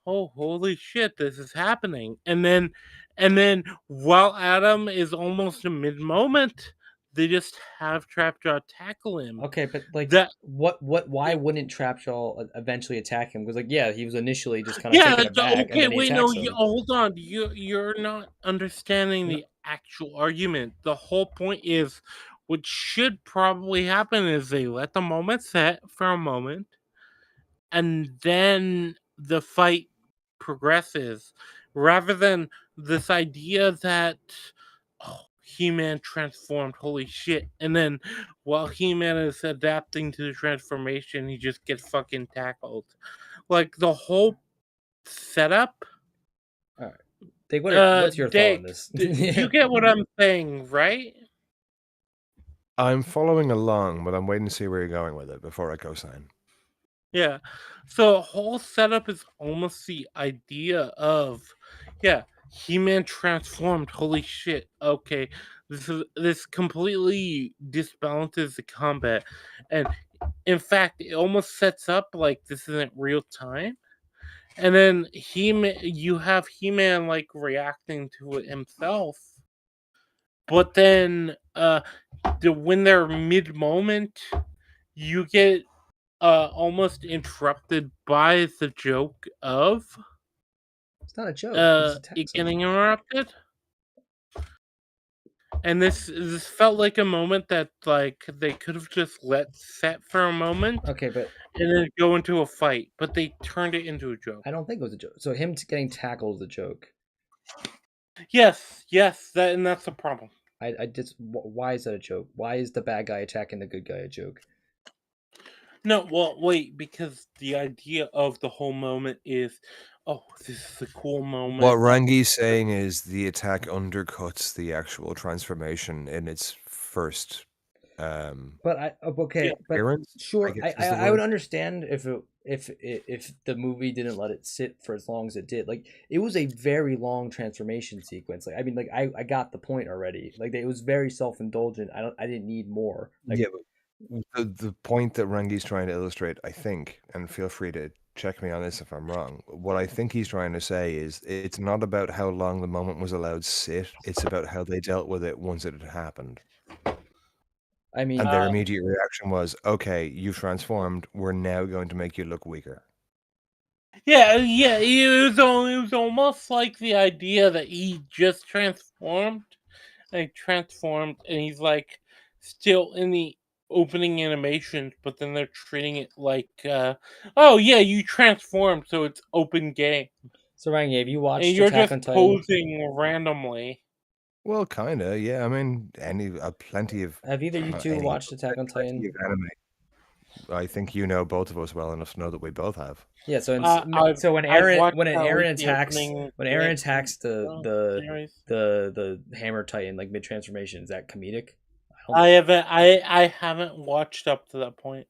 oh holy shit, this is happening, and then while Adam is almost in mid moment, they just have Trapjaw tackle him. Okay, but like, That why wouldn't Trapjaw eventually attack him? Because like, yeah, he was initially just kind of yeah, taken aback, and okay, then he wait, no, attacks him. hold on, you're not understanding the actual argument. The whole point is, what should probably happen is they let the moment set for a moment, and then the fight progresses, rather than this idea that, oh, He-Man transformed, holy shit, and then while He-Man is adapting to the transformation, he just gets fucking tackled. Like the whole setup. All right, Dave, what's your thought on Dake, this? you get what I'm saying, right? I'm following along, but I'm waiting to see where you're going with it before I co-sign. Yeah. So the whole setup is almost the idea of, yeah, He-Man transformed. Holy shit. Okay, this completely disbalances the combat, and in fact, it almost sets up like this isn't real time. And then you have He-Man like reacting to it himself, but then when they're mid moment, you get almost interrupted by the joke of It's not a joke. He just it attacks him. getting interrupted. And this felt like a moment that like they could have just let set for a moment, Okay, but and then go into a fight, but they turned it into a joke. I don't think it was a joke. So him getting tackled is a joke. Yes, that's the problem. I just why is that a joke? Why is the bad guy attacking the good guy a joke? No, well, wait, because the idea of the whole moment is, oh, this is a cool moment. What Rangi's saying is the attack undercuts the actual transformation in its first But okay, but appearance. sure, guess is the I would word. understand if the movie didn't let it sit for as long as it did. Like it was a very long transformation sequence. Like I mean, like I got the point already. Like it was very self indulgent. I didn't need more. Like, Yeah, but the point that Rangi's trying to illustrate, I think, and feel free to check me on this if I'm wrong. What I think he's trying to say is it's not about how long the moment was allowed sit. It's about how they dealt with it once it had happened. I mean, And their immediate reaction was, okay, you've transformed. We're now going to make you look weaker. Yeah, it was almost like the idea that he just transformed, and he's like still in the opening animation, but then they're treating it like, oh yeah, you transformed, so it's open game, so Rangi, have you watched and you're Attack just on Titan? posing randomly. Well, kind of, yeah. I mean, plenty of. Have either you two watched Attack on plenty Titan? of anime. I think you know both of us well enough to know that we both have. Yeah, so I've when watched Aaron the attacks opening the series. the Hammer Titan like mid transformation, is that comedic? I haven't watched up to that point.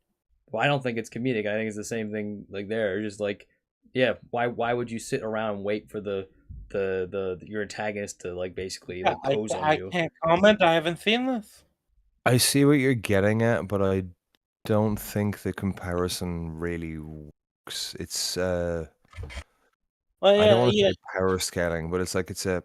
Well, I don't think it's comedic. I think it's the same thing. Like there, just like, yeah. Why would you sit around and wait for your antagonist to like basically like pose on you? I can't comment. I haven't seen this. I see what you're getting at, but I don't think the comparison really works. It's Well, I don't want to yeah. say power scaling, but it's like it's a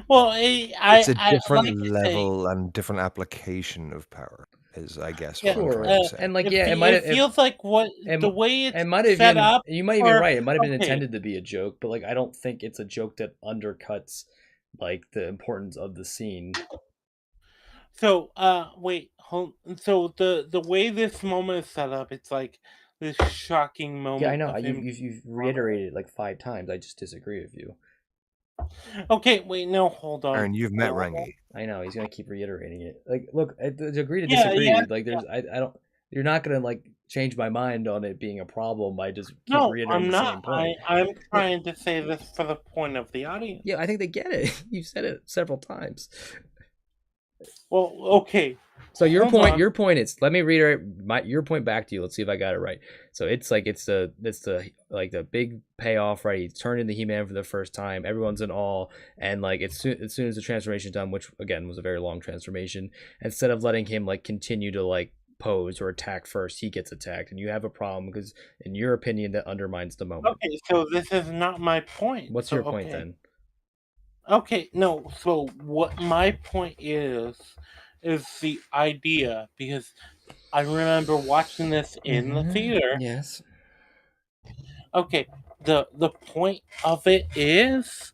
Well, it's a different like to say, level and different application of power. Is I guess yeah, what I'm Sure, trying to say. and like it feels like what the way it it's might have set been. up. You might be right. It might have been okay. intended to be a joke, but like I don't think it's a joke that undercuts like the importance of the scene. So, wait, hold. So the way this moment is set up, it's like this shocking moment. Yeah, I know. of him. You've reiterated it like 5 times. I just disagree with you. Okay, wait, no, hold on. Aaron, you've met Rangi. I know he's gonna keep reiterating it. Like, look, I agree to disagree. Yeah, like, there's, I don't. You're not gonna like change my mind on it being a problem by just keep No, reiterating I'm the not. same point. I'm trying to say this for the point of the audience. Yeah, I think they get it. You've said it several times. Well, okay. So your Hold point, on. your point is. Let me reiterate your point back to you. Let's see if I got it right. So it's the big payoff, right? He's turned into He-Man for the first time. Everyone's in awe, and like as soon as the transformation's done, which again was a very long transformation, instead of letting him like continue to like pose or attack first, he gets attacked, and you have a problem because, in your opinion, that undermines the moment. Okay, so this is not my point. What's So, your point okay. then? Okay, no. So what my point is the idea, because I remember watching this in the theater. Yes. Okay, the point of it is,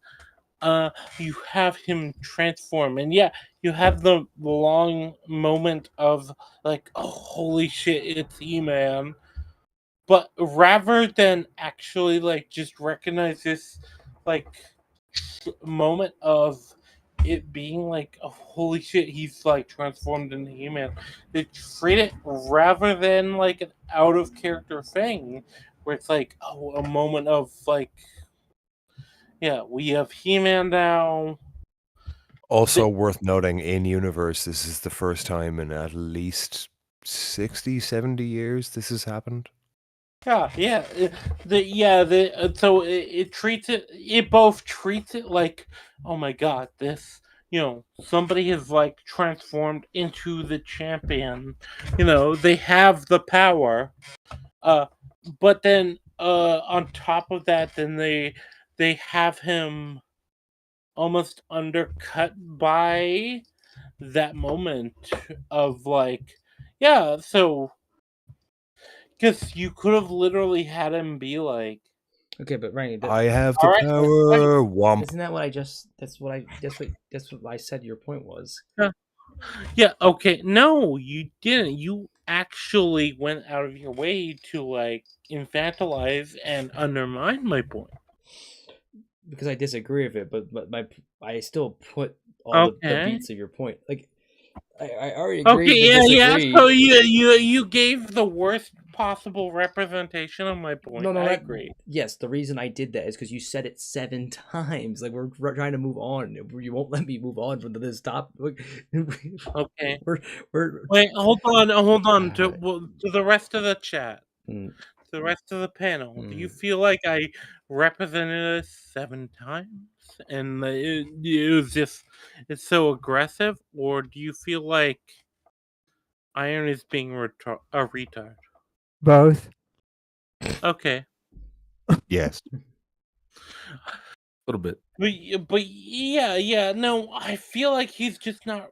you have him transform, and yeah, you have the long moment of like, oh holy shit, it's He-Man. But rather than actually like just recognize this like moment of it being like, oh holy shit, he's like transformed into He-Man, they treat it rather than like an out of character thing where it's like, oh, a moment of like, yeah, we have He-Man now. Also worth noting, in universe, this is the first time in at least 60, 70 years this has happened. Yeah. So it treats it. It both treats it like, oh my god, this. Somebody has like transformed into the champion. They have the power. But then on top of that, then they have him almost undercut by that moment of like, yeah. So because you could have literally had him be like, Okay, but Rangi, I have the all right, power. Womp. isn't that what I just? That's what I said. Your point was. yeah, okay. No, you didn't. You actually went out of your way to like infantilize and undermine my point. Because I disagree with it, but I still put all the Okay. beats of your point. Like I already agreed to Yeah. disagree. So you gave the worst possible representation of my point. No, I that agree. yes. The reason I did that is because you said it 7 times. Like we're trying to move on. You won't let me move on from this topic. Okay. We're Wait, hold on to the rest of the chat. Mm. The rest of the panel. Do you Mm. feel like I represented us 7 times and it was just it's so aggressive, or do you feel like Iron is being a retard? Both. Okay, Yes. A little bit. but yeah. No, I feel like he's just not.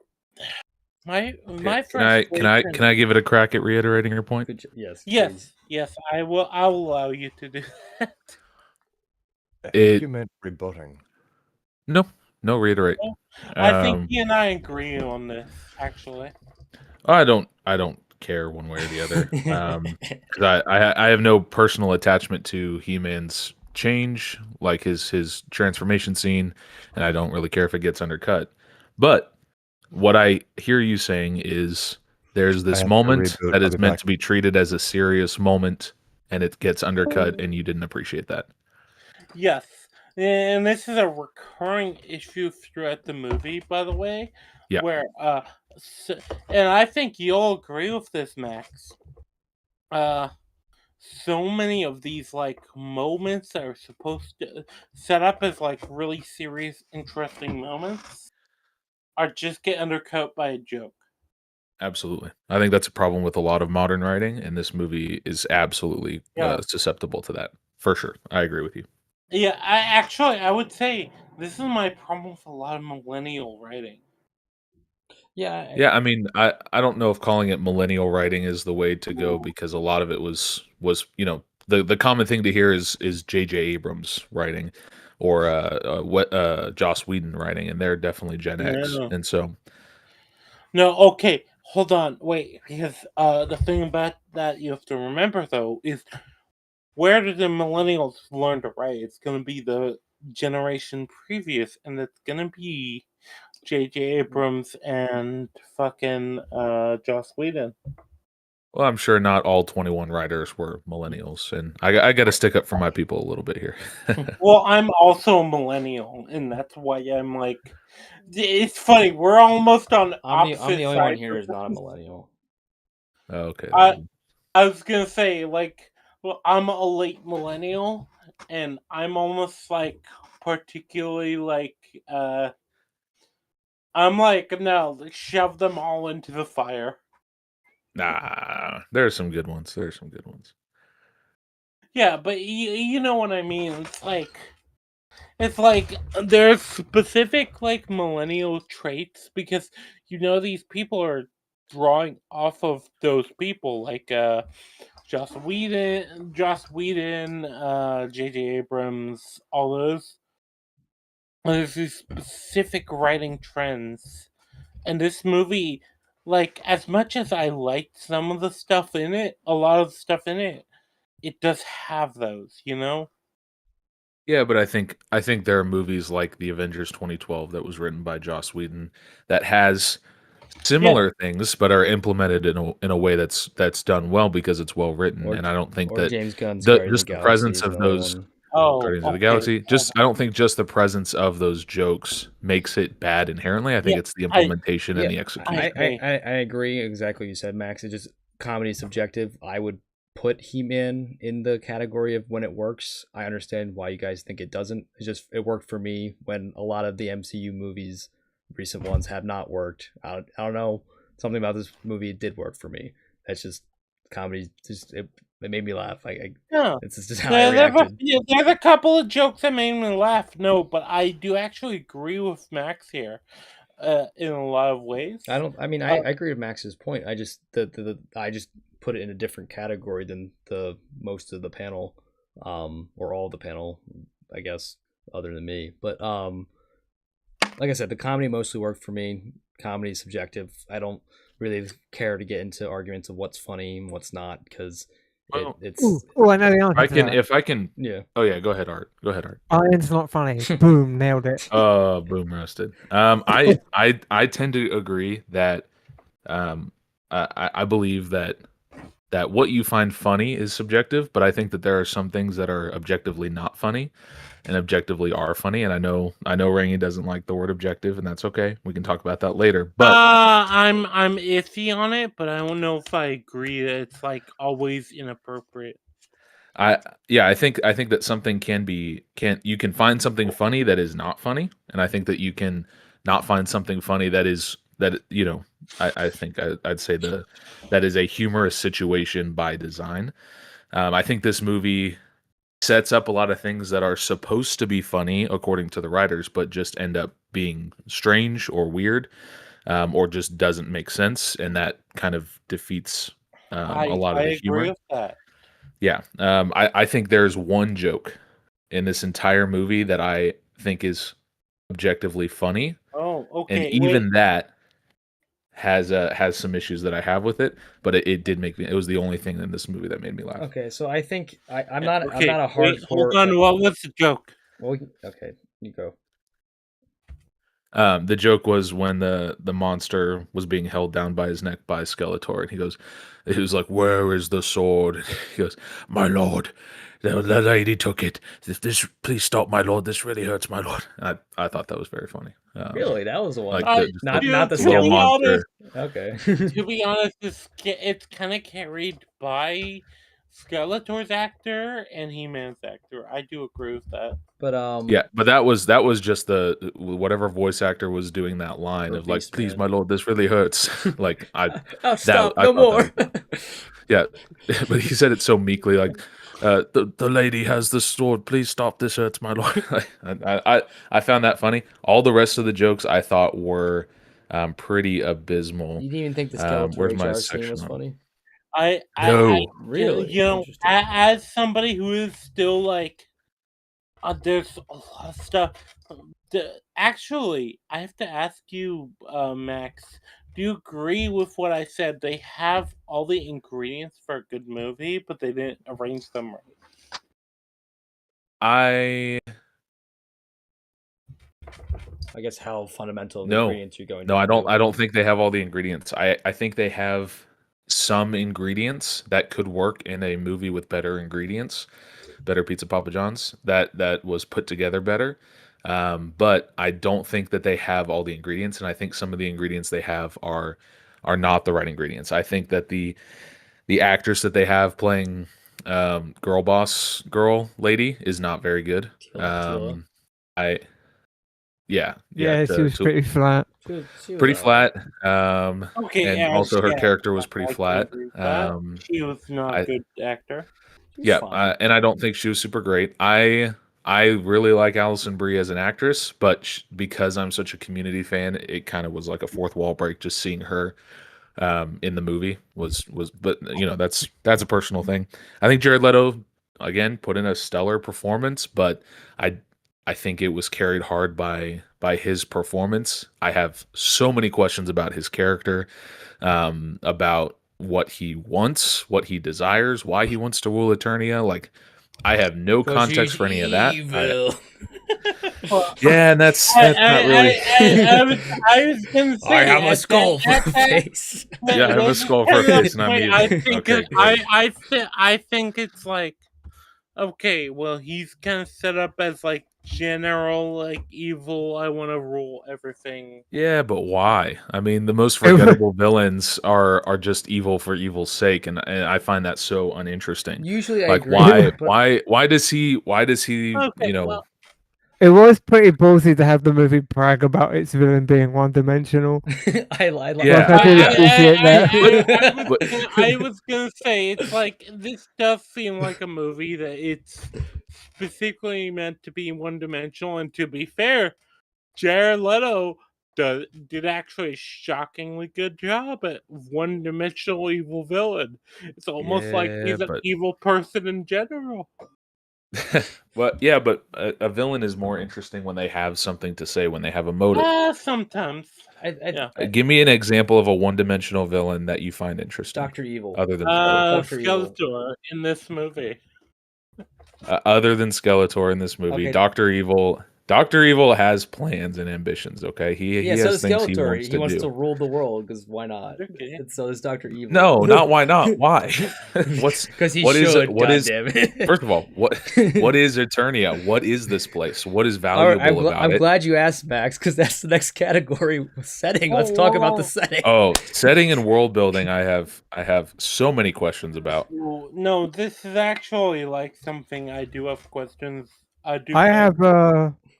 My frustration. Can I give it a crack at reiterating your point? Yes, Yes, please. yes. I'll allow you to do that. I think It you meant rebutting. no reiterate. I think he and I agree on this, actually. I don't care one way or the other. Because I have no personal attachment to He-Man's change, like his transformation scene, and I don't really care if it gets undercut. But what I hear you saying is there's I this have to moment reboot. that I'll is be meant back. to be treated as a serious moment, and it gets undercut, and you didn't appreciate that. Yes, and this is a recurring issue throughout the movie, by the way. Yeah. Where and I think you'll agree with this, Max. So many of these like moments that are supposed to set up as like really serious, interesting moments are just get undercut by a joke. Absolutely. I think that's a problem with a lot of modern writing, and this movie is absolutely Yeah. susceptible to that. For sure. I agree with you. Yeah, I would say this is my problem with a lot of millennial writing. Yeah. Yeah, I mean, I don't know if calling it millennial writing is the way to go because a lot of it was the common thing to hear is J.J. Abrams writing or Joss Whedon writing, and they're definitely Gen X, Yeah. and so No, okay, hold on, wait, because the thing about that you have to remember though is where did the millennials learn to write? It's gonna be the generation previous, and it's gonna be J.J. Abrams and fucking Joss Whedon. Well, I'm sure not all 21 writers were millennials, and I got to stick up for my people a little bit here. Well, I'm also a millennial, and that's why I'm like, it's funny. We're almost on I'm the opposite only one sides. here who's not a millennial. Okay. I I was gonna say like, well, I'm a late millennial, and I'm almost like particularly like I'm like no, like, shove them all into the fire. Nah, there's some good ones. There's some good ones. Yeah, but you know what I mean. It's like there's specific like millennial traits because these people are drawing off of those people like Joss Whedon, J.J. Abrams, all those. And there's these specific writing trends, and this movie, like as much as I liked some of the stuff in it, a lot of the stuff in it, it does have those, you know. Yeah, but I think there are movies like The Avengers 2012 that was written by Joss Whedon that has Yeah, similar things, but are implemented in a way that's done well because it's well written. Or And I don't think or that James Gunn's Guardians of just the the Galaxy presence is of another those one. oh, Guardians of the okay. Galaxy, I don't think just the presence of those jokes makes it bad inherently. I Yeah, think it's the I implementation Yeah, and the I execution. agree. I agree exactly what you said, Max. It's just comedy is subjective. I would put He-Man in the category of when it works. I understand why you guys think it doesn't. It worked for me when a lot of the MCU movies, recent ones, have not worked. I don't know, something about this movie did work for me. That's just comedy. It made me laugh. Yeah. It's just how I reacted. There's a couple of jokes that made me laugh. No, but I do actually agree with Max here, in a lot of ways. I don't. I mean, I Uh, agree with Max's point. I just I just put it in a different category than the most of the panel, or all the panel, I guess, other than me. But like I said, the comedy mostly worked for me. Comedy is subjective. I don't really care to get into arguments of what's funny and what's not because Well, it's I know the answer to that. if I can, yeah. oh yeah, go ahead, Art. Go ahead, Art. Iron's not funny. Boom, nailed it. Boom roasted. I tend to agree that I believe that what you find funny is subjective, but I think that there are some things that are objectively not funny and objectively are funny. And I know Rangi doesn't like the word objective, and that's okay. We can talk about that later. But I'm iffy on it, but I don't know if I agree that it's like always inappropriate. I think that something you can find something funny that is not funny, and I think that you can not find something funny I think I'd say that is a humorous situation by design. I think this movie sets up a lot of things that are supposed to be funny according to the writers, but just end up being strange or weird, or just doesn't make sense, and that kind of defeats a lot I of the agree humor. with that. Yeah, I think there's one joke in this entire movie that I think is objectively funny, Oh, and okay. Wait. even that has some issues that I have with it. But it did make me. It was the only thing in this movie that made me laugh. Okay, so I think I'm Okay. not a Wait. Hold hardcore. on. What was the joke? Well, okay, you go. The joke was when the monster was being held down by his neck by Skeletor, and he was like, "Where is the sword?" He goes, "My lord, the lady took it. Please stop, my lord. This really hurts, my lord." I thought that was very funny. Really, that was the one. Like just Not the the little be honest, skeleton. monster. Okay. to be honest, it's kind of carried by Skeletor's actor and He-Man's actor. I do agree with that. But Yeah, but that was just the whatever voice actor was doing that line or of like, "Please, Beastman. my lord, this really hurts." Like Oh, stop! I No thought that more. was yeah, but he said it so meekly, like, the lady has the sword. Please stop. This hurts, my lord. I found that funny. All the rest of the jokes I thought were pretty abysmal. You didn't even think the Skeletor Where's my HR scene section was on? funny? I No, Really interesting. as somebody who is still like, there's a lot of stuff. Actually, I have to ask you, Max. Do you agree with what I said? They have all the ingredients for a good movie, but they didn't arrange them right. I I guess how fundamental the no, ingredients you're going no. to I do. don't think they have all the ingredients. I think they have some ingredients that could work in a movie with better ingredients, better pizza Papa John's, that was put together better. But I don't think that they have all the ingredients, and I think some of the ingredients they have are not the right ingredients. I think that the actress that they have playing girl boss girl lady is not very good. Tila. I yeah Yeah, she was pretty flat. She was pretty alright. flat. Okay, And yeah, also her yeah, character was pretty I can flat. agree with that. She was not a I good actor. She was yeah, fine. and I don't think she was super great. I really like Alison Brie as an actress, but because I'm such a Community fan, it kind of was like a fourth wall break just seeing her in the movie was but you know that's a personal thing. I think Jared Leto again put in a stellar performance, but I I think it was carried hard by his performance. I have so many questions about his character, about what he wants, what he desires, why he wants to rule Eternia. Like I have no context for any of that. Evil. Well, Yeah, and that's not really. I was gonna say I have a at skull that- for a at that- face. Yeah, I have a skull for a at that face and I'm point, evil. I think Okay, great. I think it's like, okay, well, he's kind of set up as like general like evil. I want to rule everything. Yeah, but why? I mean, the most forgettable villains are just evil for evil's sake, and I find that so uninteresting. Usually I Like, agree. why does he Okay, you know well, It was pretty ballsy to have the movie brag about its villain being one-dimensional. I like Yeah. I did appreciate that. I was gonna say it's like this does seem like a movie that it's specifically meant to be one-dimensional, and to be fair, Jared Leto did actually a shockingly good job at one-dimensional evil villain. It's almost like Yeah, he's an but evil person in general. but a villain is more interesting when they have something to say, when they have a motive. Sometimes. Yeah. Give me an example of a one-dimensional villain that you find interesting, Dr. Evil. other than Dr. Evil. Skeletor in this movie. other than Skeletor in this movie. Okay. Dr. Evil has plans and ambitions, okay? He so has does things he Skeletor. wants to do. Rule the world because why not? Okay. And so does Dr. Evil. No, not why not? Why? Because he what should. is goddammit. first of all, what is Eternia? What is this place? What is valuable about I'm it? glad you asked, Max, because that's the next category. Setting. Let's talk about the setting. Oh, setting and world building. I have so many questions about. No, this is actually like something I do have questions. I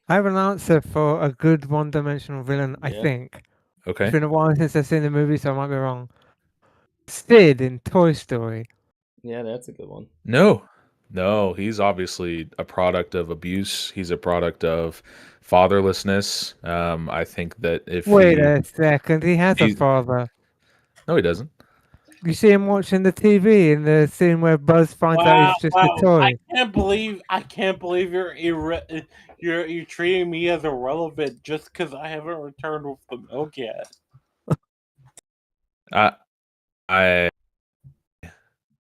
have an answer for a good one-dimensional villain, I think. Okay. It's been a while since I've seen the movie, so I might be wrong. Sid in Toy Story. Yeah, that's a good one. No, he's obviously a product of abuse. He's a product of fatherlessness. I think that if Wait a second, he has a father. No, he doesn't. You see him watching the TV in the scene where Buzz finds out he's just a toy. I can't believe you're treating me as irrelevant just because I haven't returned with the milk yet. I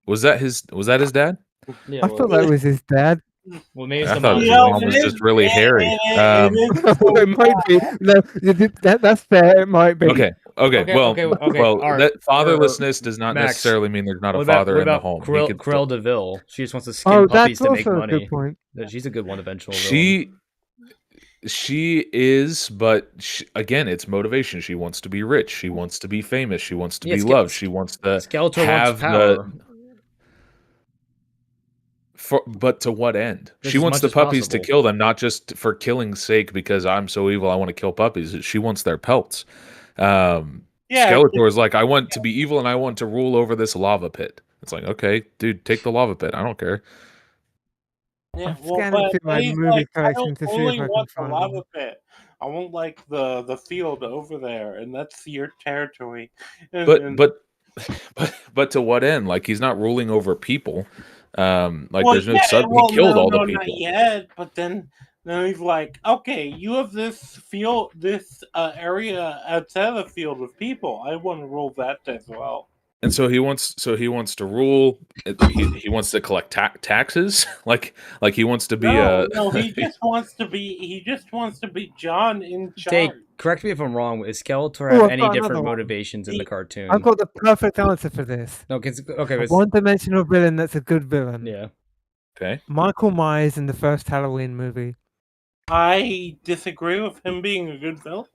was that his dad? Yeah, I thought that was his dad. Well, maybe I it's thought his mom was just really hairy. It might be. No, that's fair. It might be. Okay. Well, right. that fatherlessness does not Max, necessarily mean there's not a what father in the about home. He Cruella, could Cruella DeVille? She just wants to skin Oh, puppies that's to make also a money. good point. She's a good one-dimensional villain. She is, but again, it's motivation. She wants to be rich. She wants to be famous. She wants to be loved. She wants to Skeletor have wants power. But to what end? Just she as wants much the as puppies to possible. kill them, not just for killing's sake because I'm so evil, I want to kill puppies. She wants their pelts. Skeletor is like, I want to be evil and I want to rule over this lava pit. It's like, okay, dude, take the lava pit. I don't care. Yeah, I'm scanning through my movie collection to see if I can find lava one. pit. I want like the field over there, and that's your territory. But to what end? Like he's not ruling over people. There's no sub. He killed all the people. Not yet. But then he's like, okay, you have this field, this area outside of the field with people. I want to rule that as well. And so he wants to rule. He wants to collect taxes. Like he wants to be no, he just wants to be. He just wants to be John in charge. correct me if I'm wrong. Is Skeletor Oh, have I've any got another different one. motivations in the cartoon? I've got the perfect answer for this. No, okay. A one-dimensional villain that's a good villain. Yeah. Okay. Michael Myers in the first Halloween movie. I disagree with him being a good villain.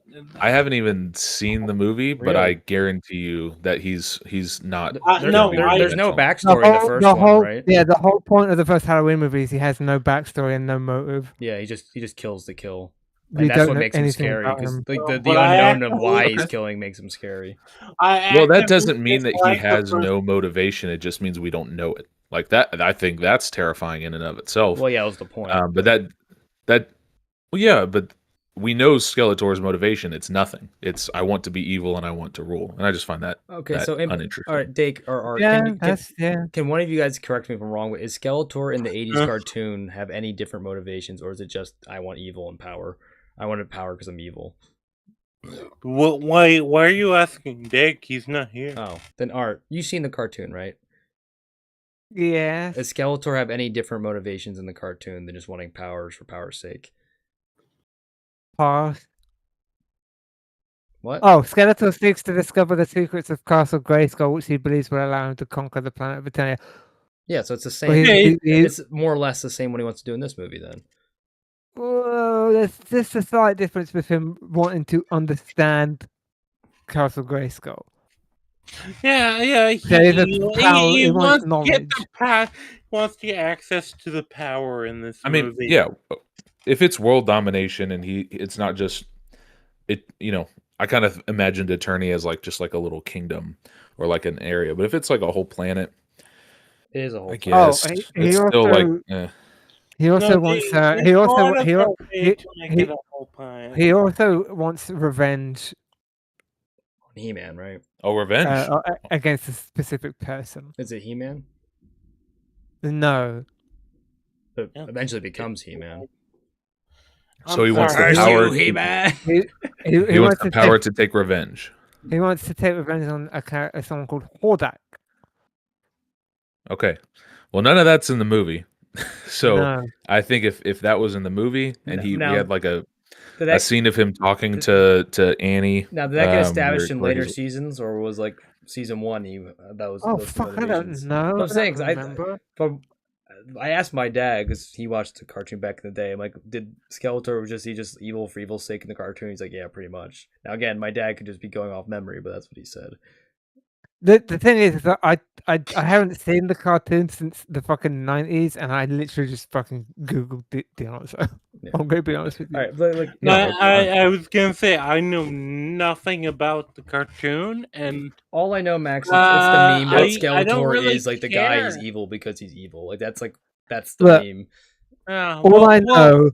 I haven't even seen the movie, but I Really? guarantee you that he's not. No, there's no I- backstory in the first one, right? Yeah, the whole point of the first Halloween movie is he has no backstory and no motive. Yeah, he just kills to kill. We And that's don't what know makes him anything scary about because him. like the But I unknown of why actively- he's killing makes him scary. Well, that doesn't actively mean that he dislike the has first- no motivation. It just means we don't know it. Like that, I think that's terrifying in and of itself. Well, yeah, that was the point. But well, yeah, but we know Skeletor's motivation. It's nothing. It's I want to be evil and I want to rule, and I just find that Okay, so uninteresting. all right, Dake or Yeah, can one of you guys correct me if I'm wrong? But is Skeletor in the '80s Uh. cartoon have any different motivations, or is it just I want evil and power? I wanted power because I'm evil. Well, why are you asking Dake? He's not here. Oh, then Art, you've seen the cartoon, right? Yes. Does Skeletor have any different motivations in the cartoon than just wanting powers for power's sake? Pass. What? Oh, Skeletor seeks to discover the secrets of Castle Grayskull, which he believes will allow him to conquer the planet Britannia. Yeah, so it's the Well, same. he- It's more or less the same what he wants to do in this movie. Then Well, there's just a slight difference with him wanting to understand Castle Grayskull. Yeah. There is a power- he wants to get the knowledge. wants to get access to the power in this I mean, movie. yeah, if it's world domination and it's not just it. I kind of imagined Eternity as just like a little kingdom or like an area, but if it's like a whole planet, it is a whole. I guess he it's still also- eh. He also wants. He also wants revenge He-Man, right? Oh, revenge. against a specific person. Is it He-Man? No. But eventually becomes He-Man. So he wants the Curse power. you, He-Man. He wants the power to take revenge. He wants to take revenge on someone called Hordak. Okay. Well, none of that's in the movie. So No. I think if that was in the movie and we had like a scene of him talking to Annie. Now, did that get established in where later he's- seasons, or was like season one? That was. Oh those fuck! I don't motivations? know. I'm saying, 'cause remember. I asked my dad because he watched the cartoon back in the day. I'm like, did Skeletor was he just evil for evil's sake in the cartoon? He's like, yeah, pretty much. Now again, my dad could just be going off memory, but that's what he said. The thing is that I haven't seen the cartoon since the fucking 90s, and I literally just fucking googled the answer. Yeah. I'm gonna be honest with you. All right, but like, I was gonna say I know nothing about the cartoon, and all I know, Max, it's the meme that I don't Skeletor really is like the guy is care. evil because he's evil. Like that's the Look, meme. All I know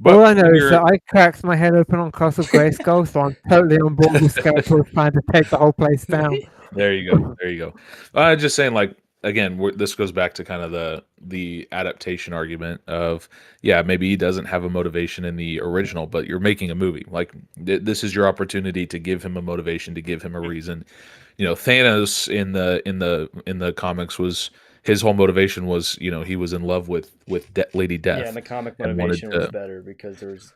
is you're- that I cracked my head open on Castle Grayskull, so I'm totally on board with Skeletor's plan to take the whole place down. There you go. There you go. Just saying, again, this goes back to kind of the adaptation argument of, yeah, maybe he doesn't have a motivation in the original, but you're making a movie. Like this is your opportunity to give him a motivation, to give him a reason. Thanos in the comics was his whole motivation was, he was in love with Lady Death. Yeah, and the comic and motivation wanted was to- better because there was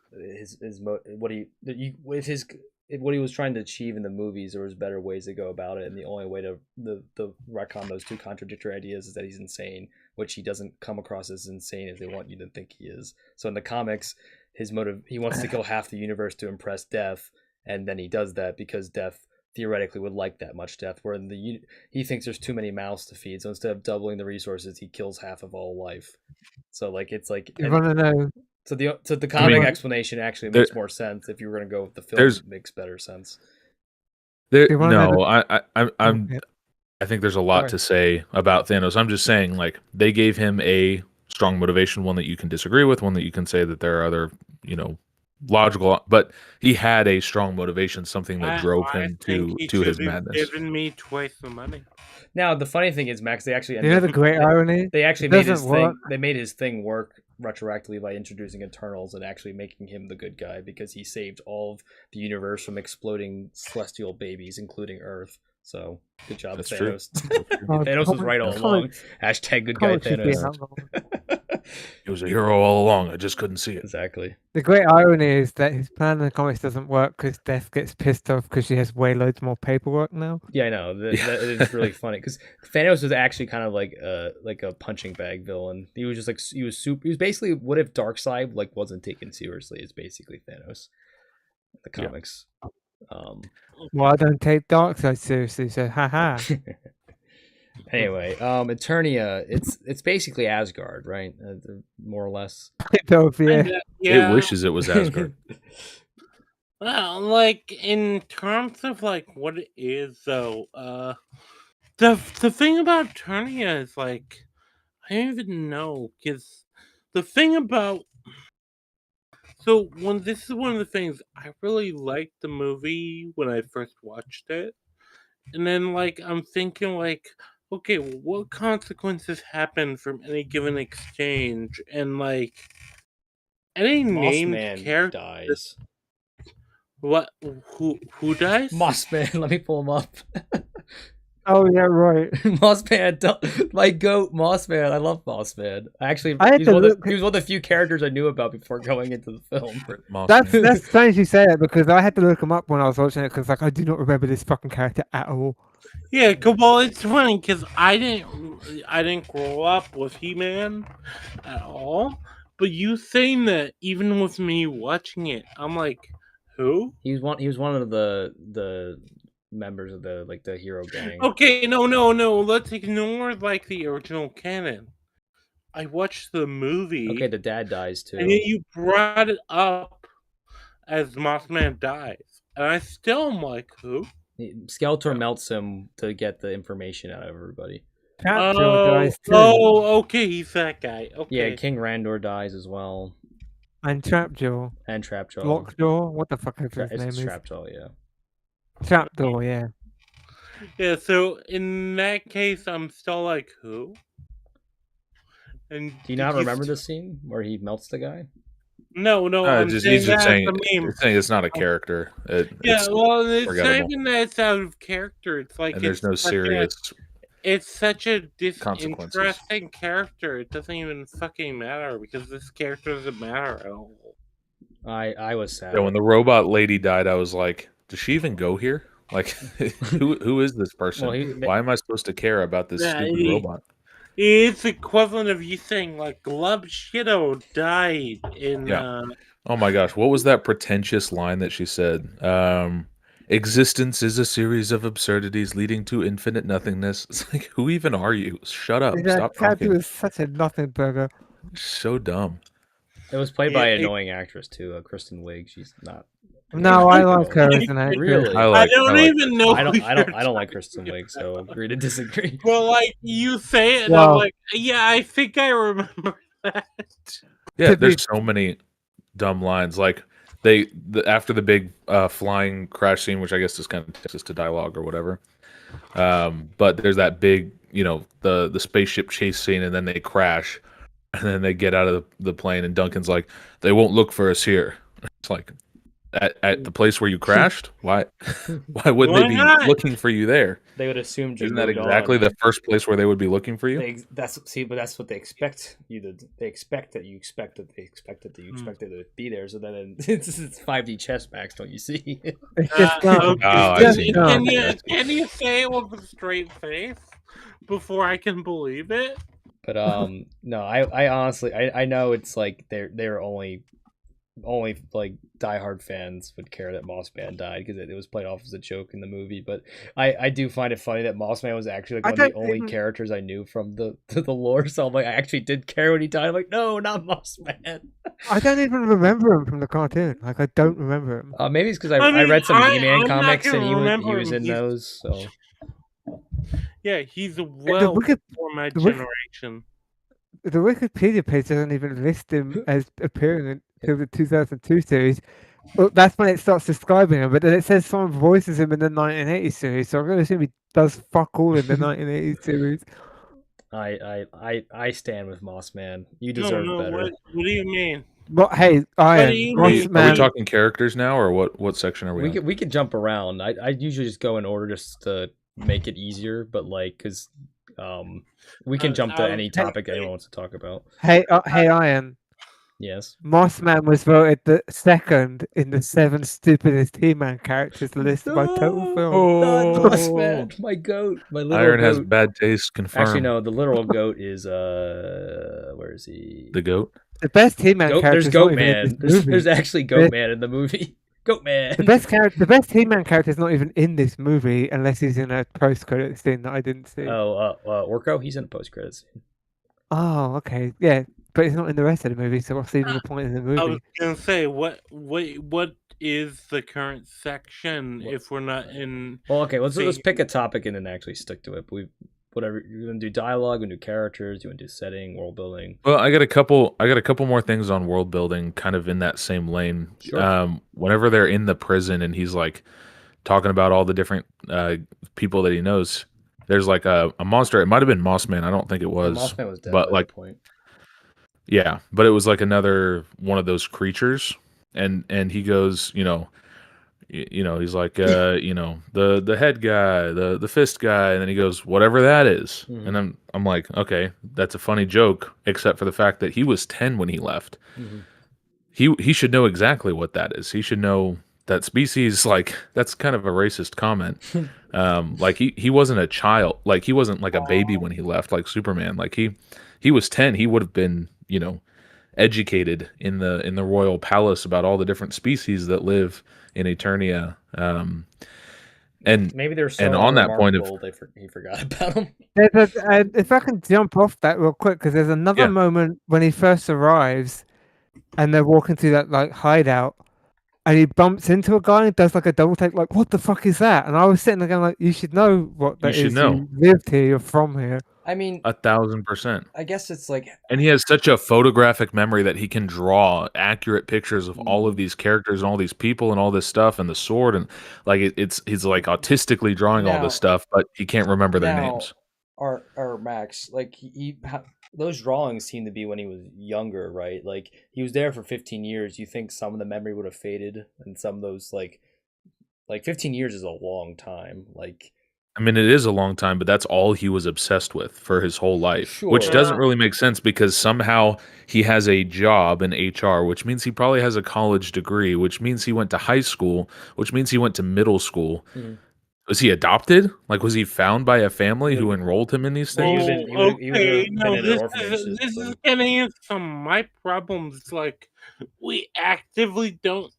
what he was trying to achieve in the movies. There was better ways to go about it, and the only way to the retcon those two contradictory ideas is that he's insane, which he doesn't come across as insane as they want you to think he is. So in the comics, his motive, he wants to kill half the universe to impress Death, and then he does that because Death theoretically would like that much Death, where he thinks there's too many mouths to feed, so instead of doubling the resources, he kills half of all life. So it's like You want to know? so the comic explanation actually makes more sense. If you were going to go with the film, it makes better sense. I think there's a lot Sorry. to say about Thanos. I'm just saying, they gave him a strong motivation, one that you can disagree with, one that you can say that there are other, logical, but he had a strong motivation, something that drove him to his madness. Given me twice the money. Now the funny thing is, Max, they actually The great irony? They actually It made his doesn't thing. work. They made his thing work retroactively by introducing Eternals and actually making him the good guy because he saved all of the universe from exploding celestial babies, including Earth. So good job, That's Thanos. Oh, Thanos was right all comics- along. Hashtag good guy comics should be Thanos. outlawed. He was a hero all along. I just couldn't see it. Exactly. The great irony is that his plan in the comics doesn't work because Death gets pissed off because she has way loads more paperwork now. Yeah, I know. That is really funny because Thanos was actually kind of like a punching bag villain. He was just like he was basically what if Darkseid like wasn't taken seriously? Is basically Thanos. The comics. Well, I don't take Darkseid seriously, so haha. Anyway, Eternia, it's basically Asgard, right? More or less. It wishes it was Asgard. Well, like in terms of like what it is, though, the thing about Eternia is like I don't even know because the thing about this is one of the things I really liked the movie when I first watched it, and then like I'm thinking like, okay, well, what consequences happen from any given exchange, and like any named Mossman character dies. What? Who dies? Mossman, let me pull him up. Oh yeah, right. Mossman, my goat, Mossman. I love Mossman. Actually, he was one of the few characters I knew about before going into the film. That's strange you say that because I had to look him up when I was watching it because like I do not remember this fucking character at all. Yeah, well, it's funny because I didn't grow up with He-Man at all. But you saying that, even with me watching it, I'm like, who? He was one of the members of the hero gang. Okay, no. Let's ignore like the original canon. I watched the movie. Okay, the dad dies too. And then you brought it up as Mossman dies, and I still am like, who? Skeletor melts him to get the information out of everybody. Dies too. Oh, okay, he's that guy. Okay. Yeah, King Randor dies as well. And Trapjaw. Lockjaw? What the fuck is his name? It's Trapjaw, yeah. Trapdoor, yeah. Yeah, so in that case, I'm still like, who? And do you not remember the scene where he melts the guy? No, he's just saying it's not a character. It's not even that it's out of character. It's like and there's no serious. It's such a disinteresting character. It doesn't even fucking matter because this character doesn't matter at all. I was sad. So when the robot lady died, I was like, does she even go here? Like, who is this person? Well, why am I supposed to care about this stupid robot? It's equivalent of you saying like Glub Shido died in. Yeah. Oh my gosh, what was that pretentious line that she said? Existence is a series of absurdities leading to infinite nothingness. It's like, who even are you? Shut up! Stop talking. Was such a nothing burger. So dumb. It was played by an annoying actress too, Kristen Wiig. She's not. No, I like her as an actress. Really? I don't even know. I don't like Kristen Wiig, so agree to disagree. Well, like you say it, and I'm like, yeah, I think I remember that. Yeah, there's so many dumb lines. Like after the big flying crash scene, which I guess is kind of takes us to dialogue or whatever. But there's that big, the spaceship chase scene, and then they crash, and then they get out of the plane, and Duncan's like, they won't look for us here. It's like. At the place where you crashed? Why wouldn't they be looking for you there? They would assume. Isn't that exactly the first place where they would be looking for you? That's what they expect you to. They expect that you expect that they expect that you expect it to be there. So then it's 5D chess, Max. Don't you see? I see. Can you say it with a straight face before I can believe it? But no, I honestly I know it's like they're only like diehard fans would care that Mossman died because it was played off as a joke in the movie. But I do find it funny that Mossman was actually like one of the only characters I knew from the lore. So I'm like, I actually did care when he died. I'm like, no, not Mossman. I don't even remember him from the cartoon. Like, I don't remember him. Maybe it's because I read some He-Man comics and he was in those. So yeah, he's well before my generation. The Wikipedia page doesn't even list him as appearing in the 2002 series. Well, that's when it starts describing him, but then it says someone voices him in the 1980 series, so I'm going to assume he does fuck all in the 1980 series. I stand with Mossman. You deserve better. What do you mean? But hey, Are we talking characters now, or what section are we? We could jump around. I usually just go in order just to make it easier, but like because We can jump to any Hey- topic anyone wants to talk about. Hey, Iron. Yes. Mossman was voted the second in the 7 stupidest He-Man characters list by Total Film. Not Oh. Mossman, my goat, my little Iron goat. has bad taste. Confirmed. Actually, no. The literal goat is where is he? The goat. The best He-Man Goat. character There's is not Goat even in Man. this movie. There's actually Goat Man in the movie. Goat Man. The best He-Man character is not even in this movie unless he's in a post-credit scene that I didn't see. Orko. He's in a post-credit scene. Oh, okay, yeah, but he's not in the rest of the movie, so what's even the point in the movie? I was gonna say, what is the current section if we're not in? Well, okay, let's pick a topic and then actually stick to it. But whatever you're gonna do, dialogue, and do characters, you want to do setting, world building. Well, I got a couple more things on world building, kind of in that same lane. Sure. Whenever they're in the prison and he's like talking about all the different people that he knows, there's like a monster. It might have been Mossman. I don't think it was. Mossman was dead but by like, that point. yeah, but it was like another one of those creatures, and he goes, he's like, the head guy, the fist guy, and then he goes, whatever that is, Mhm. and I'm like, okay, that's a funny joke, except for the fact that he was 10 when he left. Mhm. He should know exactly what that is. He should know that species. Like, that's kind of a racist comment. Like he wasn't a child, like he wasn't like a baby when he left, like Superman. Like he was 10. He would have been, educated in the royal palace about all the different species that live in Eternia. And maybe they're so and on that point of unremarkable, he forgot about them. If I can jump off that real quick, because there's another Yeah. moment when he first arrives, and they're walking through that like hideout, and he bumps into a guy and does like a double take, like, what the fuck is that? And I was sitting there going, like, you should know what that should is. know. You lived here, you're from here. I mean, 1,000%. I guess it's like, And he has such a photographic memory that he can draw accurate pictures of all of these characters and all these people and all this stuff and the sword, and like he's like autistically drawing all Now- this stuff, but he can't remember their now, names. Or Max, like those drawings seem to be when he was younger, right? Like he was there for 15 years. You think some of the memory would have faded, and some of those like 15 years is a long time. Like, I mean, it is a long time, but that's all he was obsessed with for his whole life, which Sure. doesn't really make sense because somehow he has a job in HR, which means he probably has a college degree, which means he went to high school, which means he went to middle school. Mhm. Was he adopted? Like, was he found by a family who enrolled him in these Well, things? he would've been in an orphanage This system. is getting into some of my problems. Like, we actively don't.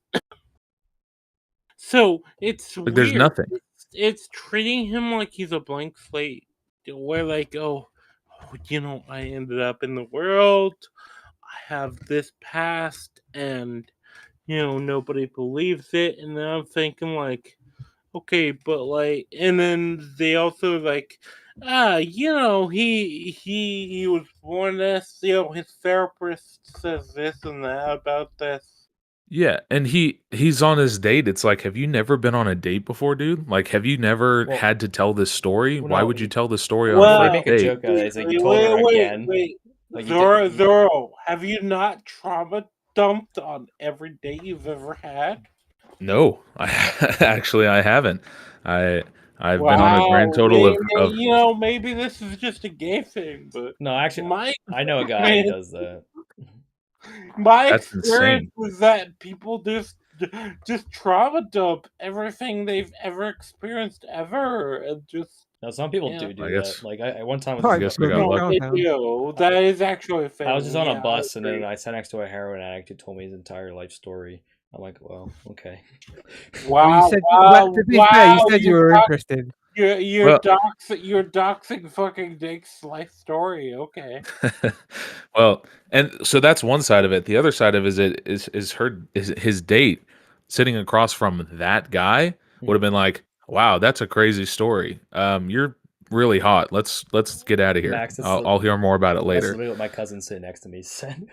So it's Like, weird. there's nothing. It's treating him like he's a blank slate. Where like, I ended up in the world. I have this past, and nobody believes it. And then I'm thinking like, okay, but like, and then they also like, he was born this. His therapist says this and that about this. Yeah, and he's on his date. It's like, have you never been on a date before, dude? Like, have you never Well, had to tell this story? well, Why no, would you he- tell this story Well, on They a make first a date? joke. It's like you told her again. Wait. Like, Zorro, have you not trauma dumped on every date you've ever had? No, I haven't. I've been on a grand total of maybe this is just a gay thing, but No, actually, my I know a guy who does that. my That's experience insane. was that people just trauma dump everything they've ever experienced ever, and just Now, some people Yeah. do I that. guess- Like, I one time I guess I got no, lucky. they do. That is actually a thing. I was just on a Yeah, bus, I and then agree. I sat next to a heroin addict who told me his entire life story. I'm like, well, okay. Wow, Well, you said, wow, to be fair, you said you were dox- interested. You're Well- you're doxing fucking Dake's life story. Okay. Well, and so that's one side of it. The other side of it is his date sitting across from that guy would have been like, "Wow, that's a crazy story. You're really hot. Let's get out of here. Max, that's I'll hear more about it That's later." literally what my cousin sitting next to me said.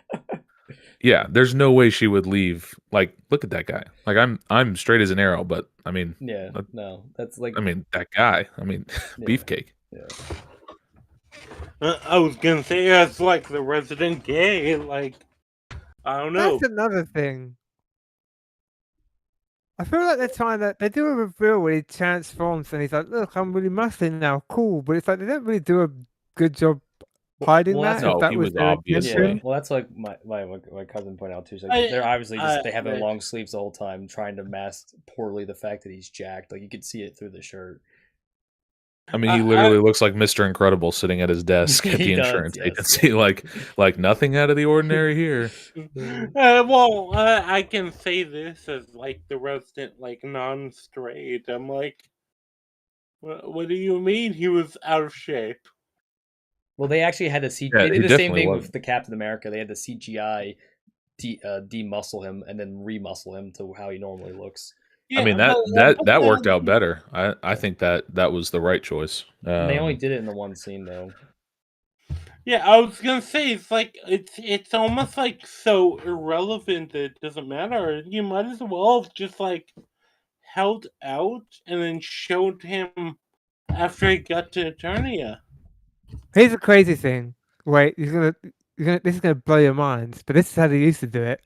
Yeah, there's no way she would leave. Like, look at that guy. Like, I'm straight as an arrow, but I mean, Yeah, no, that's like, that guy. I mean, Yeah. beefcake. yeah. I was gonna say that's like the resident gay. Like, I don't know. That's another thing. I feel like they're trying that they do a reveal where he transforms and he's like, "Look, I'm really muscly now, cool." But it's like they don't really do a good job hiding that's that. If No, that he was was their obvious. Yeah, intention. well, that's like my cousin pointed out too. So I- they're obviously just they have him in I- long sleeves the whole time, trying to mask poorly the fact that he's jacked. Like you could see it through the shirt. I mean, he literally looks like Mr. Incredible sitting at his desk at He the does, insurance yes, agency, yeah. like nothing out of the ordinary here. Well, I can say this as like the resident like non-straight. I'm like, what do you mean he was out of shape? Well, they actually had to see. Yeah, They he did the same definitely thing was. with the Captain America. They had the CGI de-muscle him and then re-muscle him to how he normally looks. I mean that worked out better. I think that was the right choice. And they only did it in the one scene though. Yeah, I was gonna say it's like it's almost like so irrelevant that it doesn't matter. You might as well have just like held out and then showed him after he got to Eternia. Here's a crazy thing. Wait, this is gonna blow your minds, but this is how they used to do it.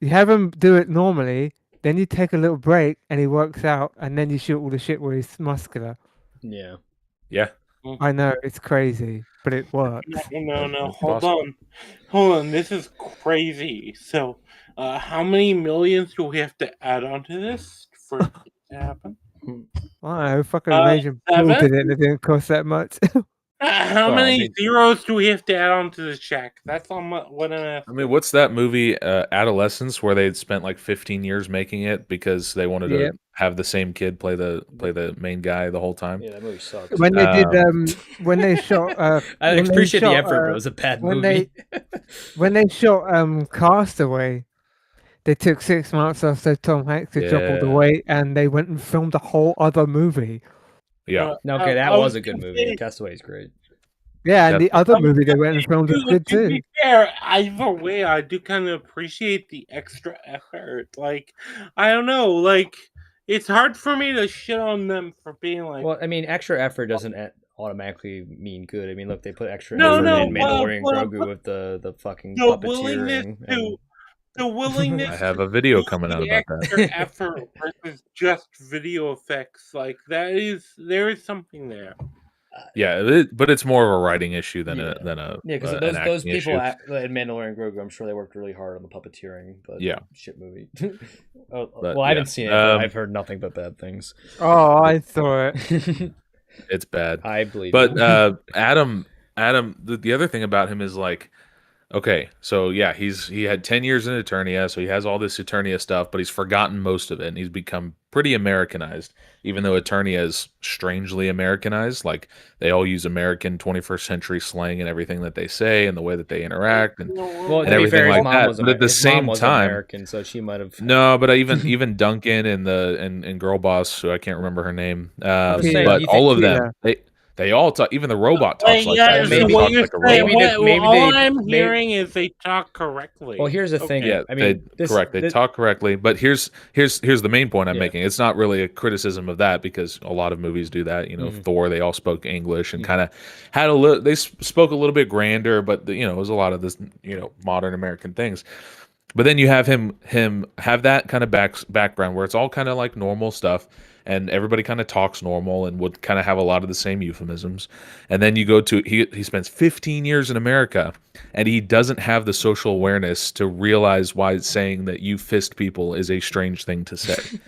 You have him do it normally, then you take a little break and he works out, and then you shoot all the shit where he's muscular. Yeah. Yeah. I know it's crazy, but it works. No, It's hold possible. on. This is crazy. So, how many millions do we have to add onto this for it to happen? I don't know, fucking Asian people 7? did it and it didn't cost that much. How Well, many zeros do we have to add onto the check? That's on what I'm I asking. mean, what's that movie, Adolescence, where they spent like 15 years making it because they wanted Yeah. to have the same kid play the main guy the whole time? Yeah, that movie sucks. When they did, when they shot, I when they appreciate the shot, effort, but it was a bad when movie. when they shot Castaway, they took 6 months off so Tom Hanks could drop all the Yeah. weight, and they went and filmed a whole other movie. Yeah. No, okay, that I was a was good gonna movie. say- Castaway is great. Yeah, and the other I was movie they went and filmed was good To too. be fair, either way, I do kind of appreciate the extra effort. Like, I don't know, like it's hard for me to shit on them for being like, Well, I mean, extra effort doesn't automatically mean good. I mean, look, they put extra No, effort no, in Mandalorian well, Grogu with the fucking the willingness puppeteering. to the willingness. I have a video to coming do out the about that. extra effort versus just video effects. Like there is something there. Yeah, but it's more of a writing issue than Yeah. a Yeah, because an those acting people issue. in Mandalorian Grogu, I'm sure they worked really hard on the puppeteering. But Yeah. shit movie. But, well, I haven't yeah. seen it, but I've heard nothing but bad things. Oh, I saw it. It's bad. I believe. But you. Adam, the other thing about him is like, okay, so yeah, he had 10 years in Eternia, so he has all this Eternia stuff, but he's forgotten most of it, and he's become pretty Americanized, even though Eternia is strangely Americanized. Like, they all use American 21st century slang and everything that they say and the way that they interact and Well, to be everything fair, his like mom that. was But at the his mom same was time, American, so she might have. no, but even Duncan and Girl Boss, who I can't remember her name, I'm just saying, but you all think- of them, they all talk. Even the robot talks Like, like yeah, that. so maybe- what Talks you're like a saying, robot. maybe all they- I'm maybe- hearing is they talk correctly. Well, here's the thing. Yeah, I mean, correct. They talk correctly, but here's the main point I'm Yeah. making. It's not really a criticism of that because a lot of movies do that. You know, Mhm. Thor, they all spoke English and Mhm. kind of had a little. They spoke a little bit grander, but it was a lot of this modern American things. But then you have him have that kind of background where it's all kind of like normal stuff, and everybody kind of talks normal and would kind of have a lot of the same euphemisms. And then you go to he spends 15 years in America, and he doesn't have the social awareness to realize why saying that you fist people is a strange thing to say.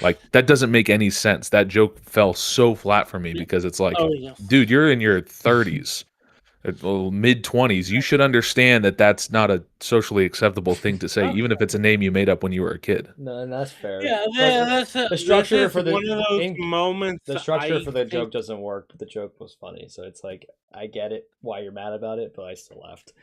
Like, that doesn't make any sense. That joke fell so flat for me because it's like, Oh, yes. dude, you're in your 30s. Mid 20s, you should understand that that's not a socially acceptable thing to say, even if it's a name you made up when you were a kid. No, and that's fair. Yeah, But the structure for the one of those in- moments. the structure for the think- joke doesn't work, but the joke was funny. So it's like I get it why you're mad about it, but I still laughed.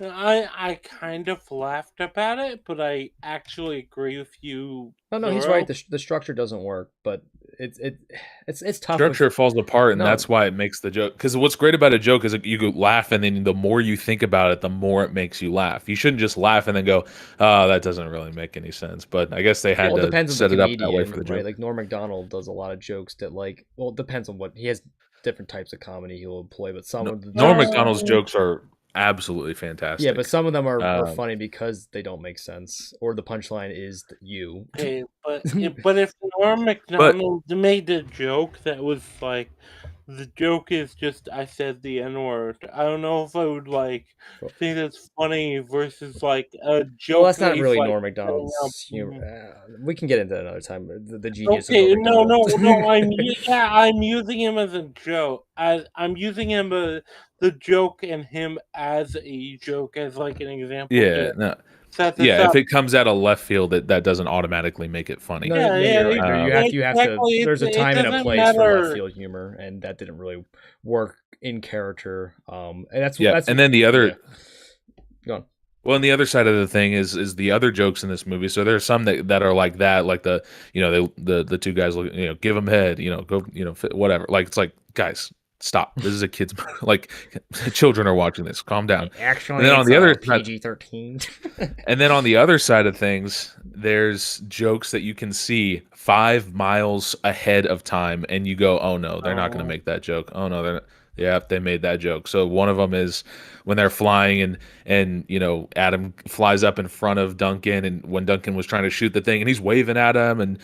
I kind of laughed about it, but I actually agree with you. No, he's Zorro. right. The structure doesn't work, but it's tough. Structure falls apart, and No. that's why it makes the joke. Because what's great about a joke is that you go laugh, and then the more you think about it, the more it makes you laugh. You shouldn't just laugh and then go, "Oh, that doesn't really make any sense." But I guess they had Well, it to depends on set the it up comedian, that way for the joke. right? Like Norm Macdonald does a lot of jokes that, like, well, it depends on what he has. Different types of comedy he'll employ, but some of the Norm jokes- Macdonald's jokes are absolutely fantastic. Yeah, but some of them are Um, funny because they don't make sense, or the punchline is you. Okay, but if Norm Macdonald made a joke that was like the joke is just I said the N word. I don't know if I would like think that's funny versus like a joke. Well, that's not he's, really like, Norm setting up. Macdonald's humor. We can get into that another time. The genius of Okay, Norm Macdonald. I'm using him as a joke. I'm using him the joke and him as a joke as like an example Yeah, to no, set this yeah. If up. it comes out of left field, that doesn't automatically make it funny. No, Yeah, you're right. Um, You have to. exactly. There's a It time and a doesn't place for left matter. field humor, and that didn't really work in character. And yeah, that's and then the other. yeah. Go on. Well, and the other side of the thing is the other jokes in this movie. So there are some that are like that, like the two guys look, give them head, go, whatever. Like it's like, guys, stop. This is a kids like children are watching this. Calm down. Actually, And then on it's the other PG-13. and then on the other side of things, there's jokes that you can see 5 miles ahead of time, and you go, "Oh no, they're not going to make that joke." Oh no, they're not. Yeah, they made that joke. So one of them is when they're flying, and Adam flies up in front of Duncan, and when Duncan was trying to shoot the thing, and he's waving at him, and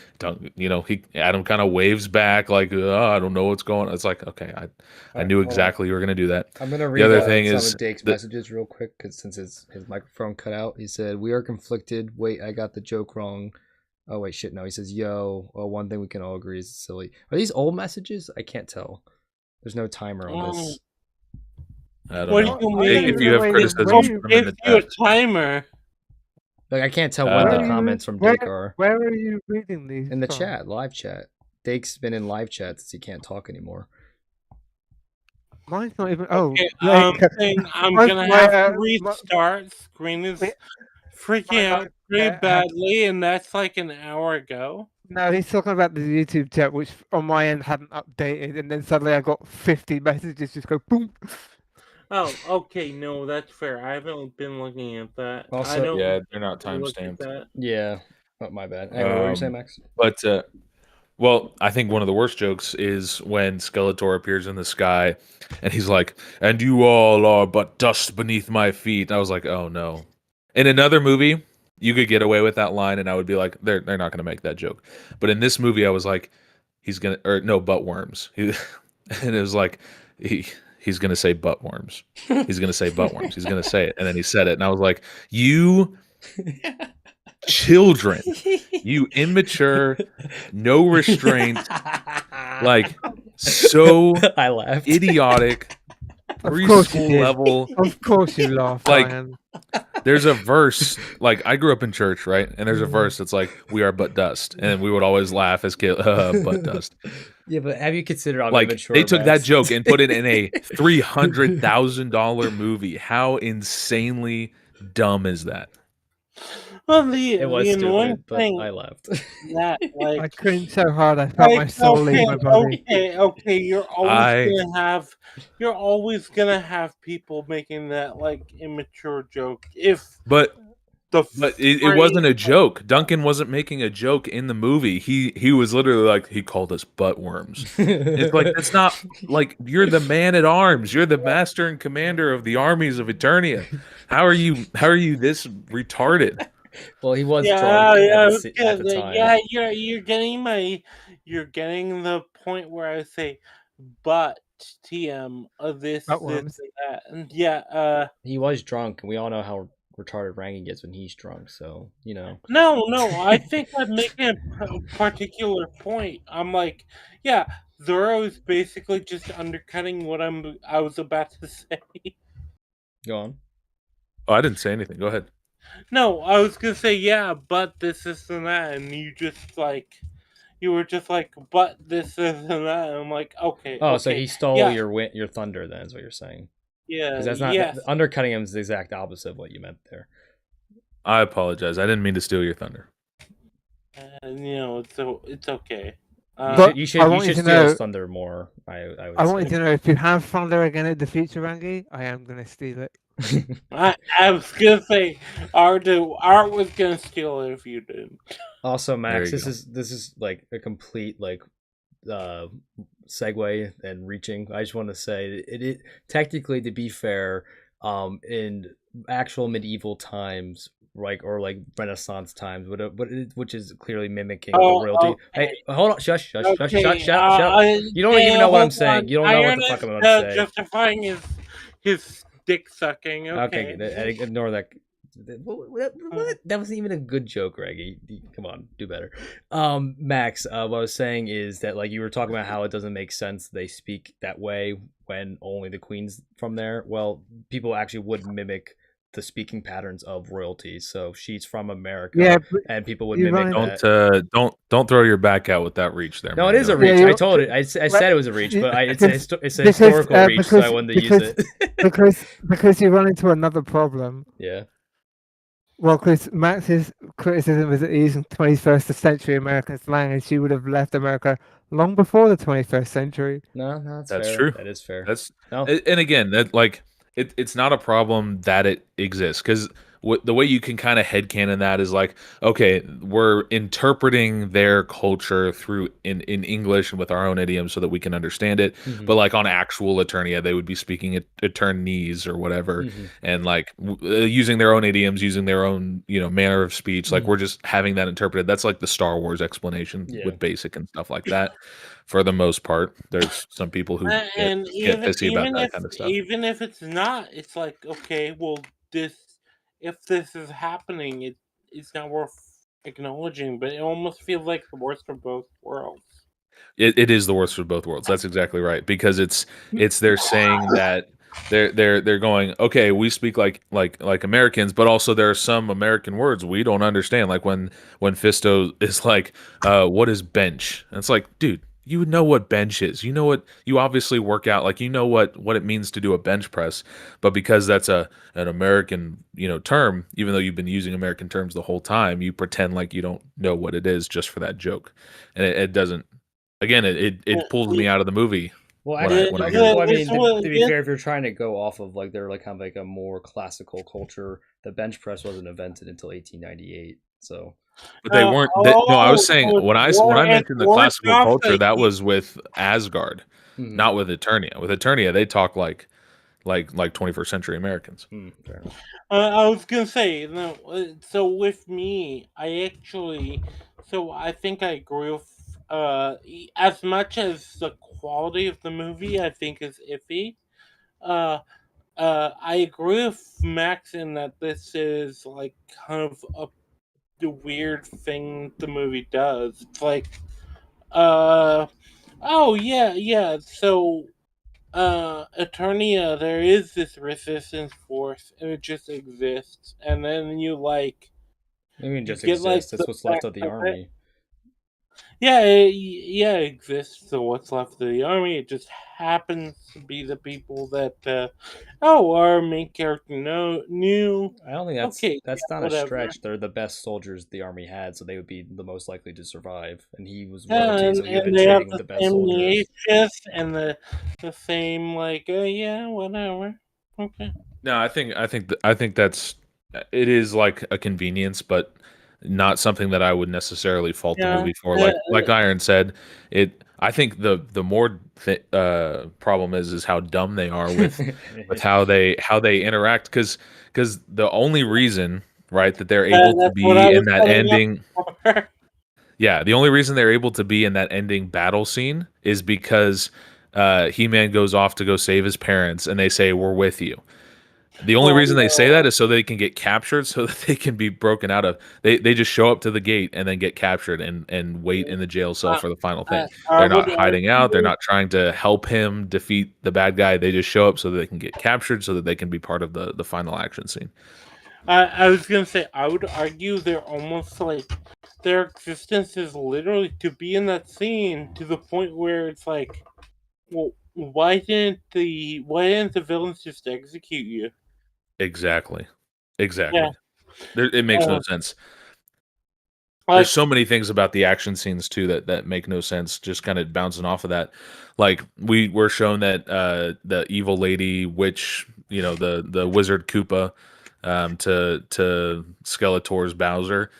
Adam kind of waves back like, I don't know what's going on. It's like, okay, I knew exactly you were going to do that. I'm gonna The read other thing some is of Dake's messages real quick because since his microphone cut out, he said, "We are conflicted. Wait, I got the joke wrong. Oh wait, shit. No, he says, yo. Well, one thing we can all agree is it's silly. Are these old messages? I can't tell. There's no timer on this. I don't What know. do you mean? If you have criticisms, put them in Give the you a chat. timer. Like I can't tell when the comments from Dake are. Where are you reading these? In the from? chat, live chat. Dake's been in live chat since he can't talk anymore. Mine's not even. Oh, Okay, like, I'm mine's gonna my, have to my- restart. Screen is Wait, freaking out pretty yeah, badly, and that's like an hour ago. no, he's talking about the YouTube chat, which on my end hadn't updated, and then suddenly I got 50 messages just go boom. Oh, okay, no, that's fair. I haven't been looking at that. Also- I don't Yeah, they're not look at timestamped. that. Yeah. Oh, my bad. Anyway, what were you saying, Max? But well, I think one of the worst jokes is when Skeletor appears in the sky, and he's like, "And you all are but dust beneath my feet." And I was like, "Oh no!" In another movie, you could get away with that line, and I would be like, "They're not going to make that joke." But in this movie, I was like, "He's gonna," or no, butt worms. And it was like he's gonna say butt worms. He's gonna say butt worms. He's gonna say it, and then he said it, and I was like, "You children, you immature, no restraint, like so I laughed. idiotic, Of course you preschool did. level." Of course you laugh, Like- Ryan. There's a verse, like I grew up in church, right? And there's a verse that's like, "We are but dust," and we would always laugh as kids, butt dust. Yeah, but have you considered how Like immature they took that Max joke is? and put it in a $300,000 movie. How insanely dumb is that? Well, It was the annoying stupid, but thing I laughed. that I like cringed so hard I felt my soul leave my body. okay, you're always gonna have people making that like immature joke. If But the it wasn't a joke. Duncan wasn't making a joke in the movie. He was literally like, he called us butt worms. It's like, that's not, like, you're the man at arms. You're the master and commander of the armies of Eternia. How are you this retarded? Well, he was yeah, drunk yeah, at the time. yeah, you're getting the point where I say, but TM this Butt worms. and that, and yeah, He was drunk, and we all know how retarded Rangi gets when he's drunk. So No, I think I'm making a particular point. I'm like, yeah, Zorro is basically just undercutting what I was about to say. Go on. Oh, I didn't say anything. Go ahead. No, I was gonna say yeah, but this and that, and you were just like, but this and that. And I'm like, okay. Oh, okay, so he stole yeah, your thunder. Then is what you're saying? yeah, Because that's not yes. undercutting him is the exact opposite of what you meant there. I apologize. I didn't mean to steal your thunder. It's okay. But You I should want you to steal his know- thunder more. I would I want you say. to know if you have thunder again in the future, Rangi, I am gonna steal it. I was gonna say Art was gonna steal it if you didn't. Also, Max, you this is like a complete segue and reaching. I just want to say it technically, to be fair, in actual medieval times, or like Renaissance times, which is clearly mimicking the Oh, royalty. okay. Hey, hold on, shush, shush, shush, Okay, shut up. You don't even know what I'm hold saying. on. You don't know what Iron the fuck is I'm about to say. justifying his dick sucking. Okay, Okay. ignore that. What? That wasn't even a good joke, Reggie. Come on, do better. Max, what I was saying is that like you were talking about how it doesn't make sense they speak that way when only the queen's from there. Well, people actually would mimic the speaking patterns of royalty. So she's from America, Yeah, but and people would you mimic run into that. Don't throw your back out with that reach there, No, man. it is a Don't. reach. yeah, I told it. I said it was a reach, but it's a historical reach, so I wanted to use it. because you run into another problem. Yeah. Well, because Max's criticism is that he's in 21st century American slang, and she would have left America long before the 21st century. No, that's fair. true. That is fair. That's No. and again, that like it's not a problem that it exists because the way you can kind of headcanon that is like, okay, we're interpreting their culture through in English and with our own idiom so that we can understand it. Mhm. But like on actual Eternia, they would be speaking Eternese or whatever, and like using their own idioms, using their own manner of speech. Like we're just having that interpreted. That's like the Star Wars explanation with basic and stuff like that. For the most part, there's some people who And get pissy about that kind of stuff. even if it's not, it's like, okay, well, if this is happening, it's not worth acknowledging. But it almost feels like the worst of both worlds. It is the worst of both worlds. That's exactly right, because they're saying that they're going, okay, we speak like Americans, but also there are some American words we don't understand. Like when Fisto is like, what is bench? And it's like, dude, you would know what bench is. You know what, you obviously work out, like you know what it means to do a bench press, but because that's an American term, even though you've been using American terms the whole time, you pretend like you don't know what it is just for that joke, and it doesn't. Again, it pulls me out of the movie. Well, when actually, I hear I mean, to be this- fair, if you're trying to go off of like they're like kind of like a more classical culture, the bench press wasn't invented until 1898. So, But they weren't. No, I was saying so when I mentioned the worse classical off culture, the that was with Asgard, Mhm. not with Eternia. With Eternia, they talk like 21st century Americans. Fair enough. I was gonna say no. So with me, I think I agree with as much as the quality of the movie I think is iffy. I agree with Max in that this is like kind of the weird thing the movie does. It's like, oh yeah. So Eternia, there is this resistance force, and it just exists. And then you I mean, you just get like exists. That's the what's left fact of the of it. army. Yeah, it exists. So what's left of the army? It just happens to be the people that our main character knew. I don't think Okay, that's not a whatever. stretch. They're the best soldiers the army had, so they would be the most likely to survive. And he was Yeah, royalty, so he would have and been they have trading with the the best same soldiers. niches and the same yeah, whatever. Okay. No, I think that's it is like a convenience, but not something that I would necessarily fault the Yeah. movie for. Like Iron said, it. I think the more problem is how dumb they are with how they interact, because the only reason, right, that they're able to That's what I be in was that setting up ending. for. Yeah, the only reason they're able to be in that ending battle scene is because He-Man goes off to go save his parents, and they say, "We're with you." The only reason they say that is so they can get captured, so that they can be broken out of. They just show up to the gate and then get captured and wait in the jail cell for the final thing. I They're would not hiding out. They're argue- not trying to help him defeat the bad guy. They just show up so that they can get captured, so that they can be part of the final action scene. I was gonna say I would argue they're almost like their existence is literally to be in that scene to the point where it's like, well, why didn't the villains just execute you? Exactly. Yeah. It makes no sense. There's so many things about the action scenes too that make no sense. Just kind of bouncing off of that, like we were shown that the evil lady witch, the wizard Koopa, to Skeletor's Bowser,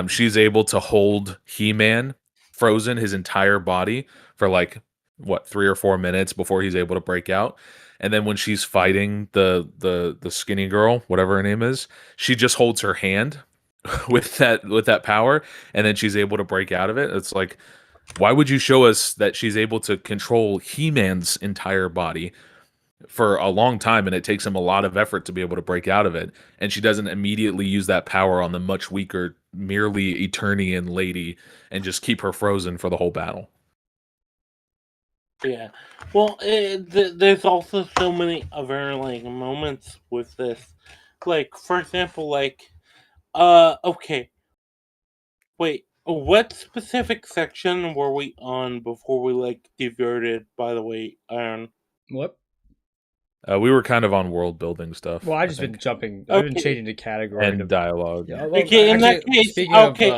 she's able to hold He-Man frozen his entire body for like what 3 or 4 minutes before he's able to break out. and then when she's fighting the skinny girl, whatever her name is, she just holds her hand with that power, and then she's able to break out of it. It's like, why would you show us that she's able to control He-Man's entire body for a long time, and it takes him a lot of effort to be able to break out of it, and she doesn't immediately use that power on the much weaker, merely Eternian lady and just keep her frozen for the whole battle? Yeah. Well, there's also so many other like moments with this. Like, for example, like, okay, wait, what specific section were we on before we like diverted? By the way, Iron. What? We were kind of on world building stuff, Well, I've I just been think, jumping. I've been Okay. changing the category and to. dialogue. Yeah, well, Okay, in that actually, case, speaking of, okay,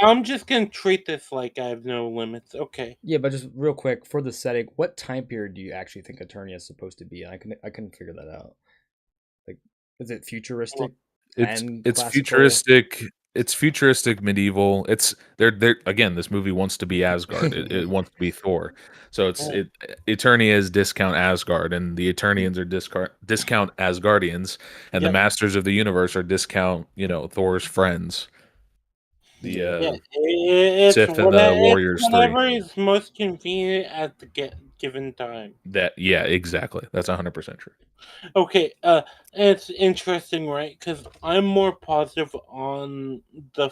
I'm just gonna treat this like I have no limits. Okay. yeah, but just real quick for the setting, what time period do you actually think Eternia is supposed to be? I couldn't figure that out. Like, is it futuristic and It's classical? futuristic. It's futuristic medieval. It's they're again. This movie wants to be Asgard. It wants to be Thor. So Eternia is discount Asgard, and the Eternians are discount Asgardians, and the Yep. Masters of the Universe are discount Thor's friends, the Yeah. Yeah, it's Sith and the Warriors 3. whatever is most convenient at the given time. Yeah, exactly. That's 100% true. Okay, it's interesting, right? Because I'm more positive on the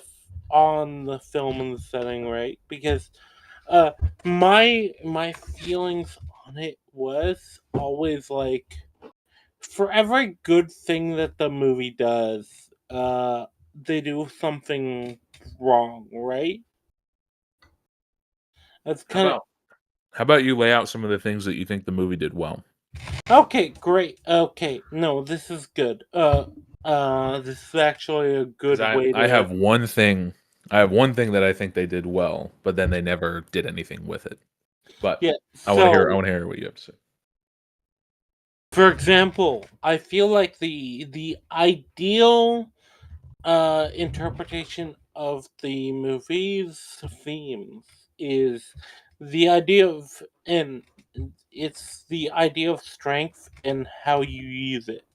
film and the setting, right? Because my feelings on it was always like, for every good thing that the movie does, they do something wrong, right? That's How kind of about how about you lay out some of the things that you think the movie did well? okay. Great. Okay, no, this is good. This is actually a 'Cause good way I to. have one thing. I have one thing that I think they did well, but then they never did anything with it. But Yeah. I want to hear. I So, want to hear what you have to say. for example, I feel like the ideal interpretation of the movie's themes is the idea of and it's the idea of strength and how you use it.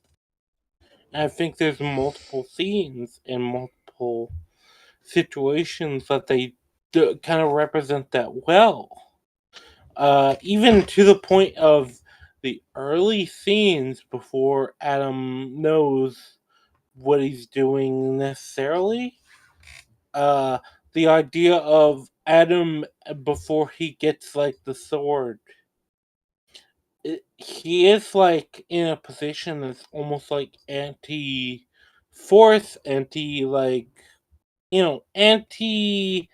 And I think there's multiple scenes and multiple situations that they kind of represent that well. Even to the point of the early scenes before Adam knows what he's doing necessarily. Uh, the idea of Adam before he gets like the sword, he is like in a position that's almost like anti force, anti like anti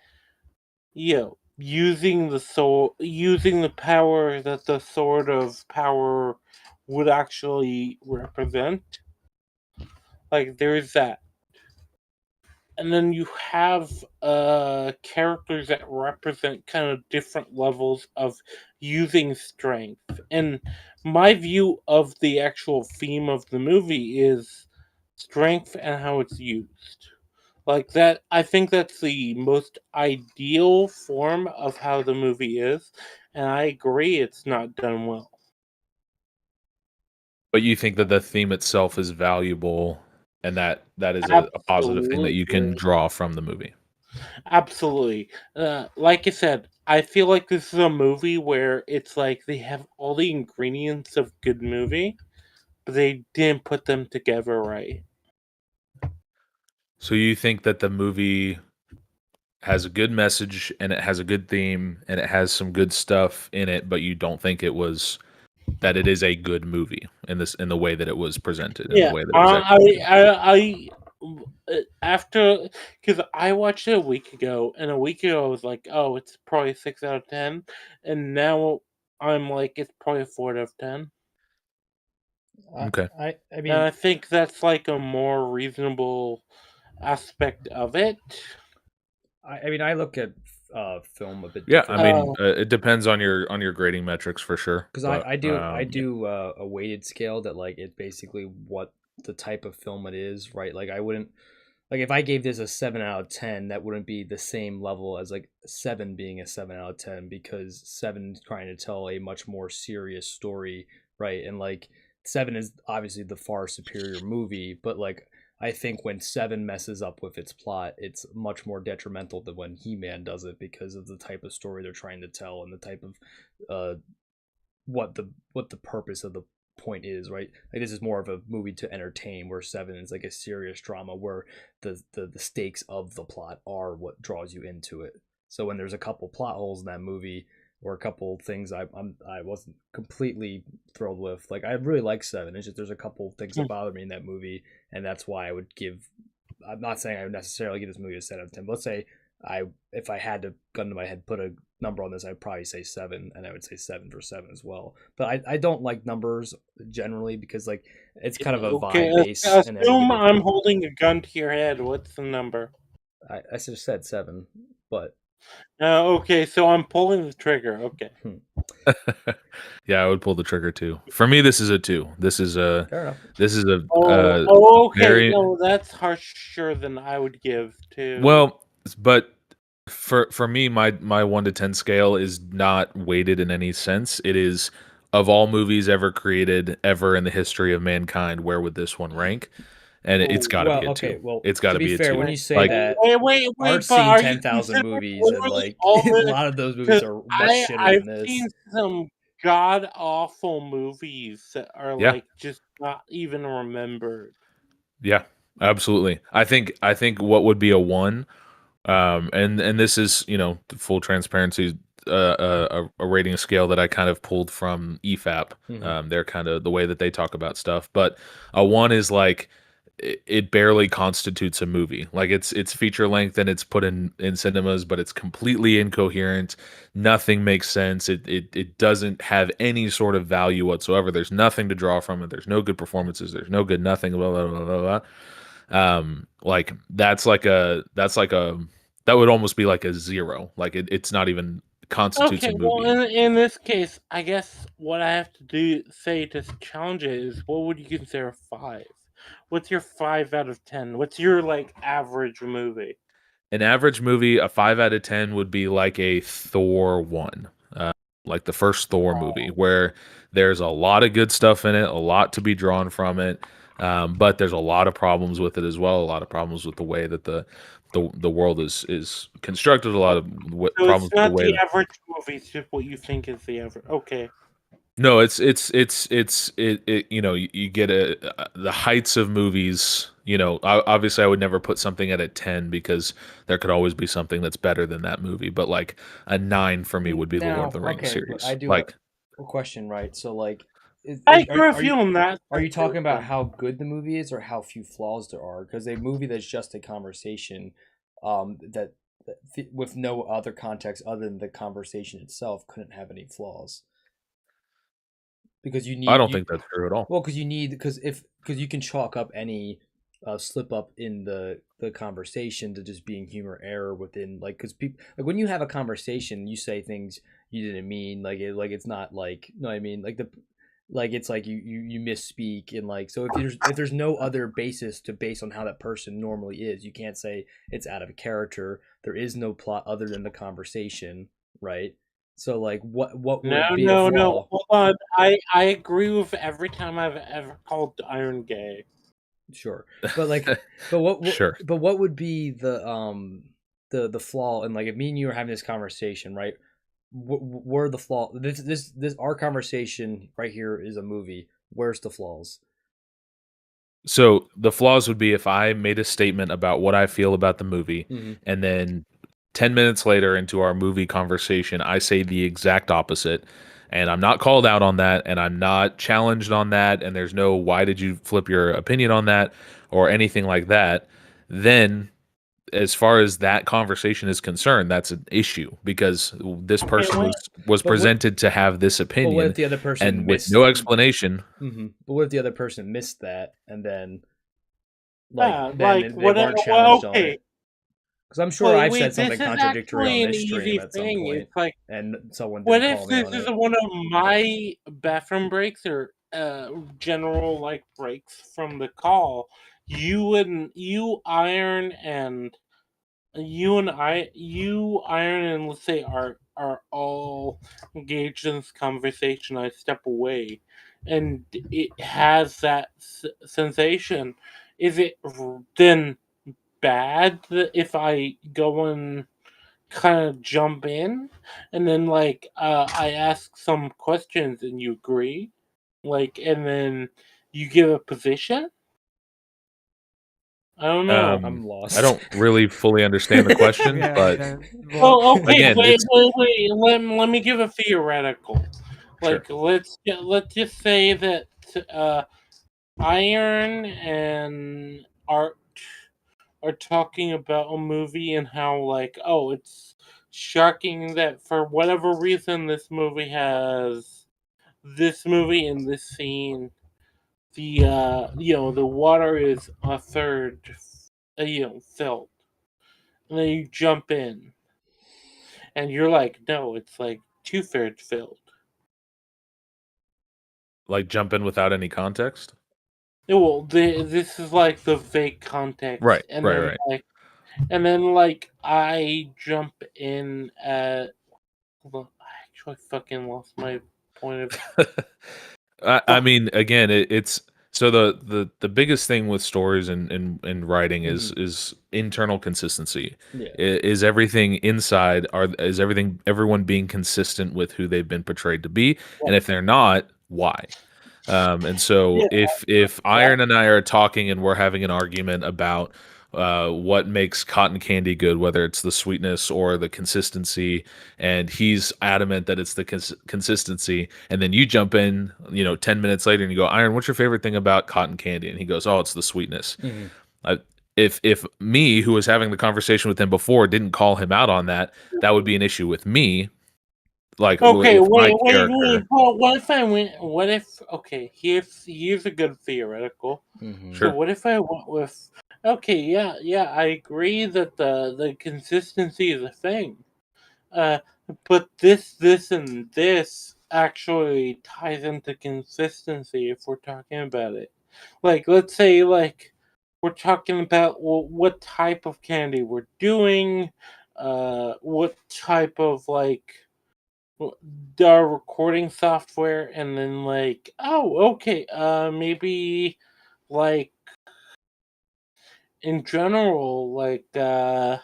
using the sword, using the power that the sword of power would actually represent. Like there's that, and then you have characters that represent kind of different levels of using strength. And my view of the actual theme of the movie is strength and how it's used. Like that, I think that's the most ideal form of how the movie is, and I agree it's not done well. But you think that the theme itself is valuable, and that is a positive thing that you can Absolutely. draw from the movie. Absolutely. Like I said, I feel like this is a movie where it's like they have all the ingredients of good movie, but they didn't put them together right. So you think that the movie has a good message, and it has a good theme, and it has some good stuff in it, but you don't think it is a good movie in the way that it was presented, in the Yeah, way that it was executed. after, because I watched it a week ago, and a week ago I was like, oh, it's probably 6 out of 10, and now I'm like, it's probably a 4 out of 10. Okay. I And mean, I think that's like a more reasonable aspect of it. I look at film a bit Yeah, I differently mean, it depends on your grading metrics for sure, because but I yeah. do a weighted scale that like it basically what the type of film it is, right? Like I wouldn't like if I gave this a 7 out of 10, that wouldn't be the same level as like 7 being a 7 out of 10 because 7 is trying to tell a much more serious story right? And like 7 is obviously the far superior movie, but like I think when 7 messes up with its plot, it's much more detrimental than when He-Man does it because of the type of story they're trying to tell and the type of uh what the purpose of the point is, right? Like this is more of a movie to entertain, where 7 is like a serious drama where the stakes of the plot are what draws you into it. So when there's a couple plot holes in that movie or a couple things I wasn't completely thrilled with, like I really like 7. It's just there's a couple things that bother me in that movie, and that's why I would give. I'm not saying I would necessarily give this movie a 7 out of 10. But let's say if I had to gun to my head put a number on this, I'd probably say 7, and I would say 7 for 7 as well. But I don't like numbers generally because like it's kind of a vibe base. Assume I'm holding a gun to your head. What's the number? I just said 7, but okay, so I'm pulling the trigger. Okay. Yeah, I would pull the trigger too. For me, this is a 2. This is a fair enough. okay. very No, that's harsher than I would give to. well, but for me, my 1 to 10 scale is not weighted in any sense. It is of all movies ever created ever in the history of mankind, where would this one rank? And it's got to be a 2. Well, It's got to to be be a fair, 2. when you say Like, that, Wait, Art's but seen are you 10,000 considering movies, and literally like all a the- lot of those movies are much shitter I've than this. seen some god awful movies that are Yeah. like just not even remembered. yeah, absolutely. I think what would be a 1, and this is, full transparency, a rating scale that I kind of pulled from EFAP. Mhm. They're kind of the way that they talk about stuff. But a 1 is like it barely constitutes a movie. Like it's feature length and it's put in cinemas, but it's completely incoherent. Nothing makes sense. It doesn't have any sort of value whatsoever. There's nothing to draw from it. There's no good performances. There's no good nothing. Blah blah blah blah blah. Like that would almost be like a 0. Like it's not even constitutes Okay, a well, movie. in this case, I guess what I have to say to challenge it is, what would you consider a 5? What's your 5 out of 10? What's your like average movie? An average movie, a 5 out of 10 would be like a Thor 1, like the first Thor movie, where there's a lot of good stuff in it, a lot to be drawn from it, but there's a lot of problems with it as well. A lot of problems with the way that the world is constructed. A lot of So problems it's not with the way. the average movie; it's just what you think is the average. Okay. No, you get the heights of movies. Obviously I would never put something at a 10 because there could always be something that's better than that movie. But like a 9 for me would be the Lord of the Rings okay, but series. I do Like, a question, right? So like, I agree with you on that. are you talking about how good the movie is or how few flaws there are? Because a movie that's just a conversation, with no other context other than the conversation itself couldn't have any flaws. Because I don't think that's true at all. well, because you can chalk up any slip up in the conversation to just being humor error within, like, because people, like, when you have a conversation, you say things you didn't mean, it's not like, no, I mean, like it's like you misspeak, and like, so if there's no other basis to base on how that person normally is, you can't say it's out of character. There is no plot other than the conversation, right? So like, what would be a flaw? No. Hold on. I agree with every time I've ever called Iron gay. Sure, but like, what Sure. but what would be the flaw? And like, if me and you are having this conversation, right? Where the flaw? This our conversation right here is a movie. Where's the flaws? So the flaws would be if I made a statement about what I feel about the movie, Mhm. and then 10 minutes later into our movie conversation, I say the exact opposite, and I'm not called out on that, and I'm not challenged on that, and there's no why did you flip your opinion on that or anything like that. Then, as far as that conversation is concerned, that's an issue because this person wait. was But what- presented to have this But what opinion if the other person and with missed? no explanation. But what if the other person missed that, and then Yeah, they weren't challenged on it? Because I'm sure I've said something this is contradictory on actually an this stream easy at some thing. point, It's like, and someone what didn't if call me this on is it. one of my bathroom breaks or general like breaks from the call? You iron and let's say are all engaged in this conversation. I step away. and it has that sensation, is it then bad if I go and kind of jump in, and then like I ask some questions and you agree, like, and then you give a position? I don't know. I'm I lost. don't really fully understand the question, Yeah, but then Oh, okay. again, Wait, it's wait, wait. Let me give a theoretical. sure. Like, let's just say that Iron and Art are talking about a movie and how, like, oh, it's shocking that for whatever reason this movie has this movie in this scene, the the water is a third filled, and then you jump in and you're like, no, it's like 2/3 filled. Like jump in without any context. Yeah, well, this is like the fake context, Right, right, right. and then like I jump in at. Hold on, I actually fucking lost my point of. I mean, again, it's so the biggest thing with stories and writing is internal consistency. Yeah. Is everything inside? Is everyone being consistent with who they've been portrayed to be? And if they're not, why? And so Yeah, if Iron and I are talking and we're having an argument about what makes cotton candy good, whether it's the sweetness or the consistency, and he's adamant that it's the consistency, and then you jump in, 10 minutes later and you go, Iron, what's your favorite thing about cotton candy? And he goes, oh, it's the sweetness. Mm-hmm. I, if me, who was having the conversation with him before, didn't call him out on that, that would be an issue with me. Like okay, with my wait. character. Well, what if I went? What if? Okay, here's a good theoretical. Mm-hmm. So Sure. what if I went with? Okay, yeah, I agree that the consistency is a thing. Uh, but and this actually ties into consistency if we're talking about it. Like, let's say, like, we're talking about what type of candy we're doing, what type of, like, our recording software, and then, like, oh, okay, maybe, like, in general, like, the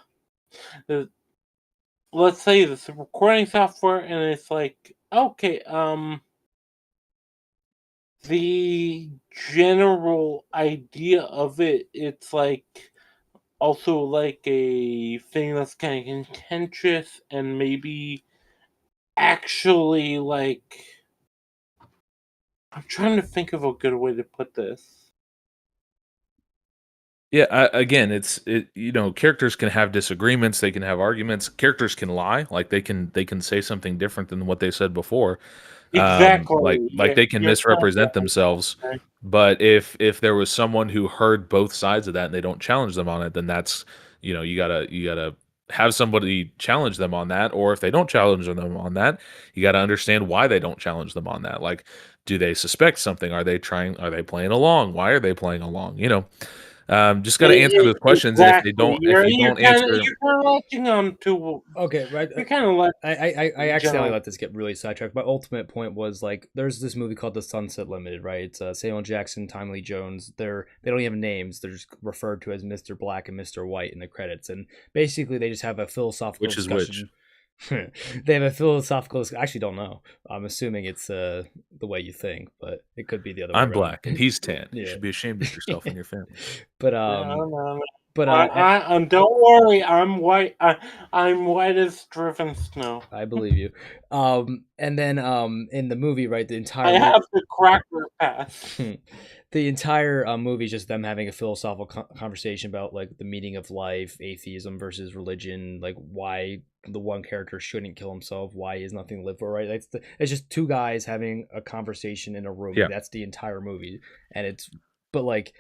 let's say this recording software and it's like okay the general idea of it's like also like a thing that's kind of contentious and maybe actually like I'm trying to think of a good way to put this. Yeah, again, characters can have disagreements, they can have arguments, characters can lie, like they can say something different than what they said before. Like Exactly. like they can You're misrepresent themselves. right. But if there was someone who heard both sides of that and they don't challenge them on it, then that's you gotta have somebody challenge them on that. Or if they don't challenge them on that, you gotta understand why they don't challenge them on that. Like, do they suspect something? Are they playing along? Why are they playing along? Just got to answer those questions, and if they Exactly. don't, if you don't answer, You're kind of latching on to. Okay, right. You're kind of like I in accidentally general. let this get really sidetracked. My ultimate point was like, there's this movie called The Sunset Limited, right? It's Samuel Jackson, Tommy Lee Jones. They don't even have names. They're just referred to as Mr. Black and Mr. White in the credits, and basically they just have a philosophical which is which? discussion. They have a philosophical. I actually don't know. I'm assuming it's the way you think, but it could be the other way I'm around. black and he's tan. You Yeah, should be ashamed of yourself and your family. but Yeah, I don't know. but Don't worry. I'm white. I'm white as driven snow. I believe you. And then in the movie, right, the I entire have the cracker pass. the entire movie is just them having a philosophical conversation about like the meaning of life, atheism versus religion, like why the one character shouldn't kill himself, why he has nothing to live for, right? It's just two guys having a conversation in a room. Yeah. That's the entire movie, and but like,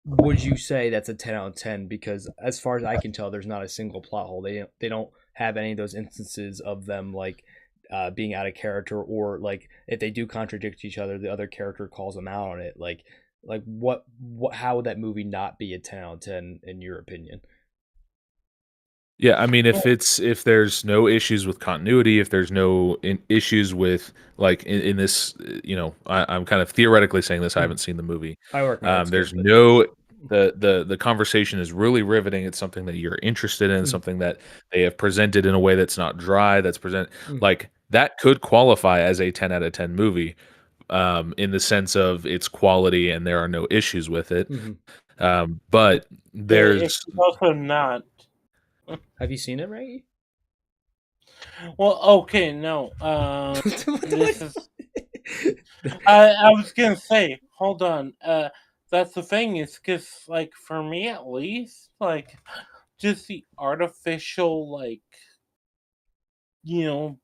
would you say that's a 10 out of 10? Because as far as I can tell, there's not a single plot hole. They don't have any of those instances of them like being out of character, or like if they do contradict each other, the other character calls them out on it. Like what how would that movie not be a 10 out of 10 in your opinion? Yeah, I mean, if there's no issues with continuity, if there's no issues with like in this, I'm kind of theoretically saying this. I haven't seen the movie. I recommend it's There's good, but no the conversation is really riveting. It's something that you're interested in, something that they have presented in a way that's not dry. That's like that could qualify as a 10 out of 10 movie, in the sense of its quality and there are no issues with it. But It's there's also not. have you seen it, Rangi? Well, okay, no. This is. I was gonna say, hold on. That's the thing is because, like, for me at least, like, just the artificial, like, you know,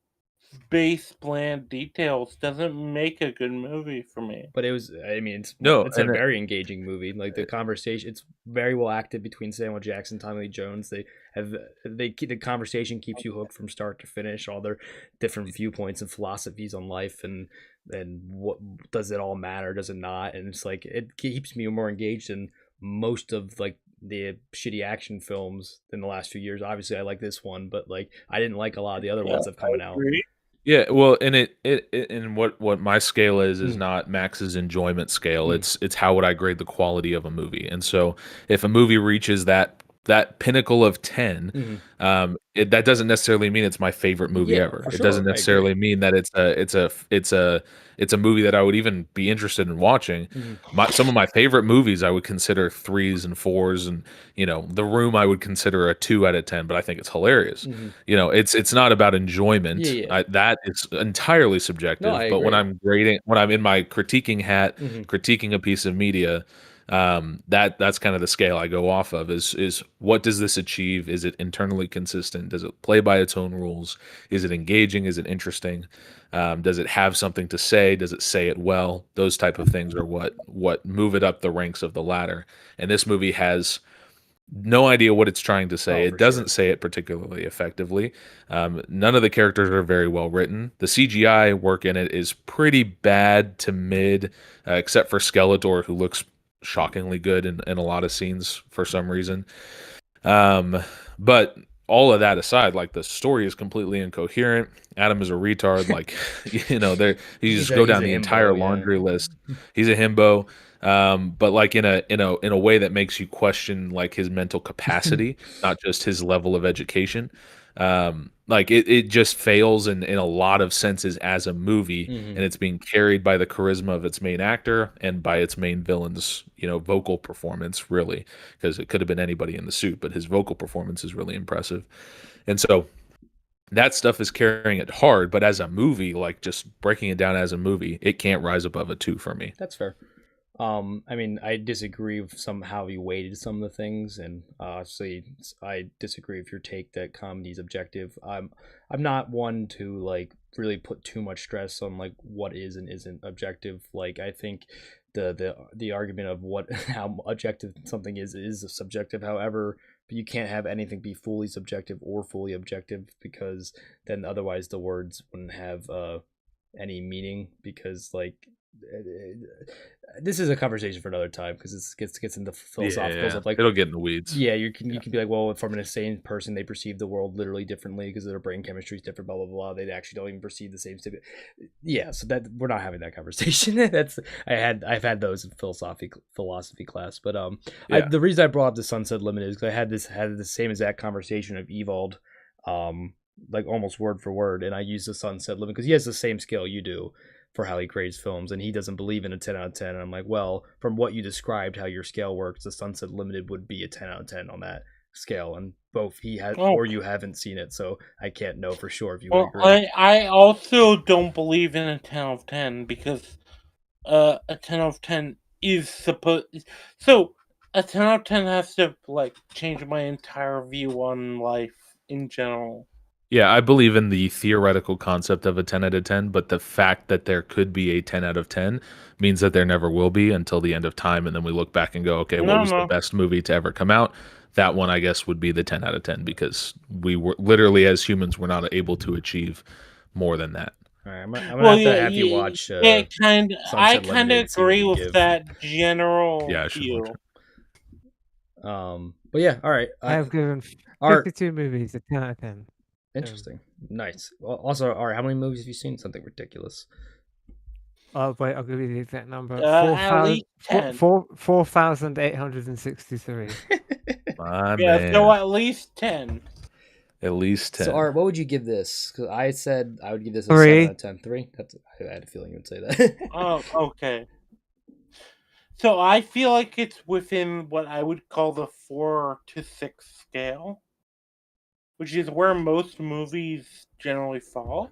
base bland details doesn't make a good movie for me. But it was, I mean, no, it's a very engaging movie. Like the conversation, it's very well acted between Samuel Jackson, Tommy Lee Jones. The conversation keeps you hooked from start to finish. All their different viewpoints and philosophies on life, and what does it all matter? Does it not? And it's like it keeps me more engaged in most of like the shitty action films in the last few years. Obviously, I like this one, but like I didn't like a lot of the other ones that have coming out. Yeah, well, and it and what my scale is not Max's enjoyment scale. It's how would I grade the quality of a movie. And so if a movie reaches that pinnacle of 10, that doesn't necessarily mean it's my favorite movie ever. It doesn't necessarily mean that it's a movie that I would even be interested in watching. Some of my favorite movies I would consider 3s and 4s, and The Room I would consider a 2 out of 10, but I think it's hilarious. It's not about enjoyment. That is entirely subjective. No, I but when agree. when I'm in my critiquing hat, critiquing a piece of media, that's kind of the scale I go off of is what does this achieve? Is it internally consistent? Does it play by its own rules? Is it engaging? Is it interesting? Does it have something to say? Does it say it well? Those type of things are what move it up the ranks of the ladder. And this movie has no idea what it's trying to say. It doesn't say it particularly effectively. None of the characters are very well written. The CGI work in it is pretty bad to mid, except for Skeletor, who looks shockingly good in a lot of scenes for some reason. But all of that aside, like the story is completely incoherent. Adam is a retard. Like, you just go down the entire laundry list. He's a himbo. But like in a way that makes you question like his mental capacity, not just his level of education. Like it just fails in a lot of senses as a movie, and it's being carried by the charisma of its main actor and by its main villain's vocal performance, really, because it could have been anybody in the suit, but his vocal performance is really impressive. And so that stuff is carrying it hard, but as a movie, like just breaking it down as a movie, it can't rise above a 2 for me. That's fair. I mean, I disagree with how you weighted some of the things, and obviously, I disagree with your take that comedy is objective. I'm not one to like really put too much stress on like what is and isn't objective. Like, I think the argument of how objective something is subjective. However, but you can't have anything be fully subjective or fully objective, because then otherwise the words wouldn't have any meaning, because like this is a conversation for another time, because it gets into philosophicals of like it'll get in the weeds. Yeah, you can be like, well, from an insane person, they perceive the world literally differently because their brain chemistry is different, blah blah blah. They actually don't even perceive the same stuff. Yeah, so that we're not having that conversation. I've had those in philosophy class, but the reason I brought up the Sunset Limited is because I had the same exact conversation of Evald, like almost word for word, and I used the Sunset Limit because he has the same scale you do for how he grades films, and he doesn't believe in a 10 out of 10. And I'm like, well, from what you described how your scale works, the Sunset Limited would be a 10 out of 10 on that scale, and both he has or you haven't seen it, so I can't know for sure if you would agree. I also don't believe in a 10 out of 10 because a 10 out of 10 is supposed, so a 10 out of 10 has to like change my entire view on life in general. Yeah, I believe in the theoretical concept of a 10 out of 10, but the fact that there could be a 10 out of 10 means that there never will be until the end of time, and then we look back and go, okay, what was the best movie to ever come out? That one, I guess, would be the 10 out of 10, because we were literally, as humans, we're not able to achieve more than that. All right, I'm gonna have you watch. I kind of agree with that general view. view. But yeah, all right. I have given Our 52 movies a 10 out of 10. interesting, nice. Well, also, all right. How many movies have you seen? Something ridiculous. Oh wait, I'll give you the exact number. At least 10. 4,863. My Yeah, man. so at least 10. At least 10. So, Art, what would you give this? Because I said I would give this a 3. 7 out of 10. 3? I had a feeling you would say that. Oh, okay. So I feel like it's within what I would call the 4 to 6 scale, which is where most movies generally fall.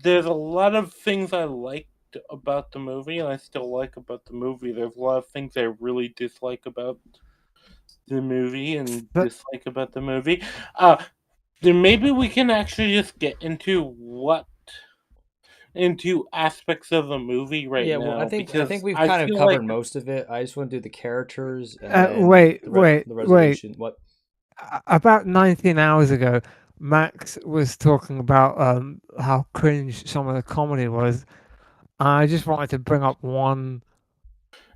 There's a lot of things I liked about the movie, and I still like about the movie. There's a lot of things I really dislike about the movie and dislike about the movie. Then maybe we can actually just get into aspects of the movie right now. Well, I think we've I kind of feel covered like most of it. I just want to do the characters and then Wait. the resolution. What? About 19 hours ago, Max was talking about how cringe some of the comedy was. I just wanted to bring up one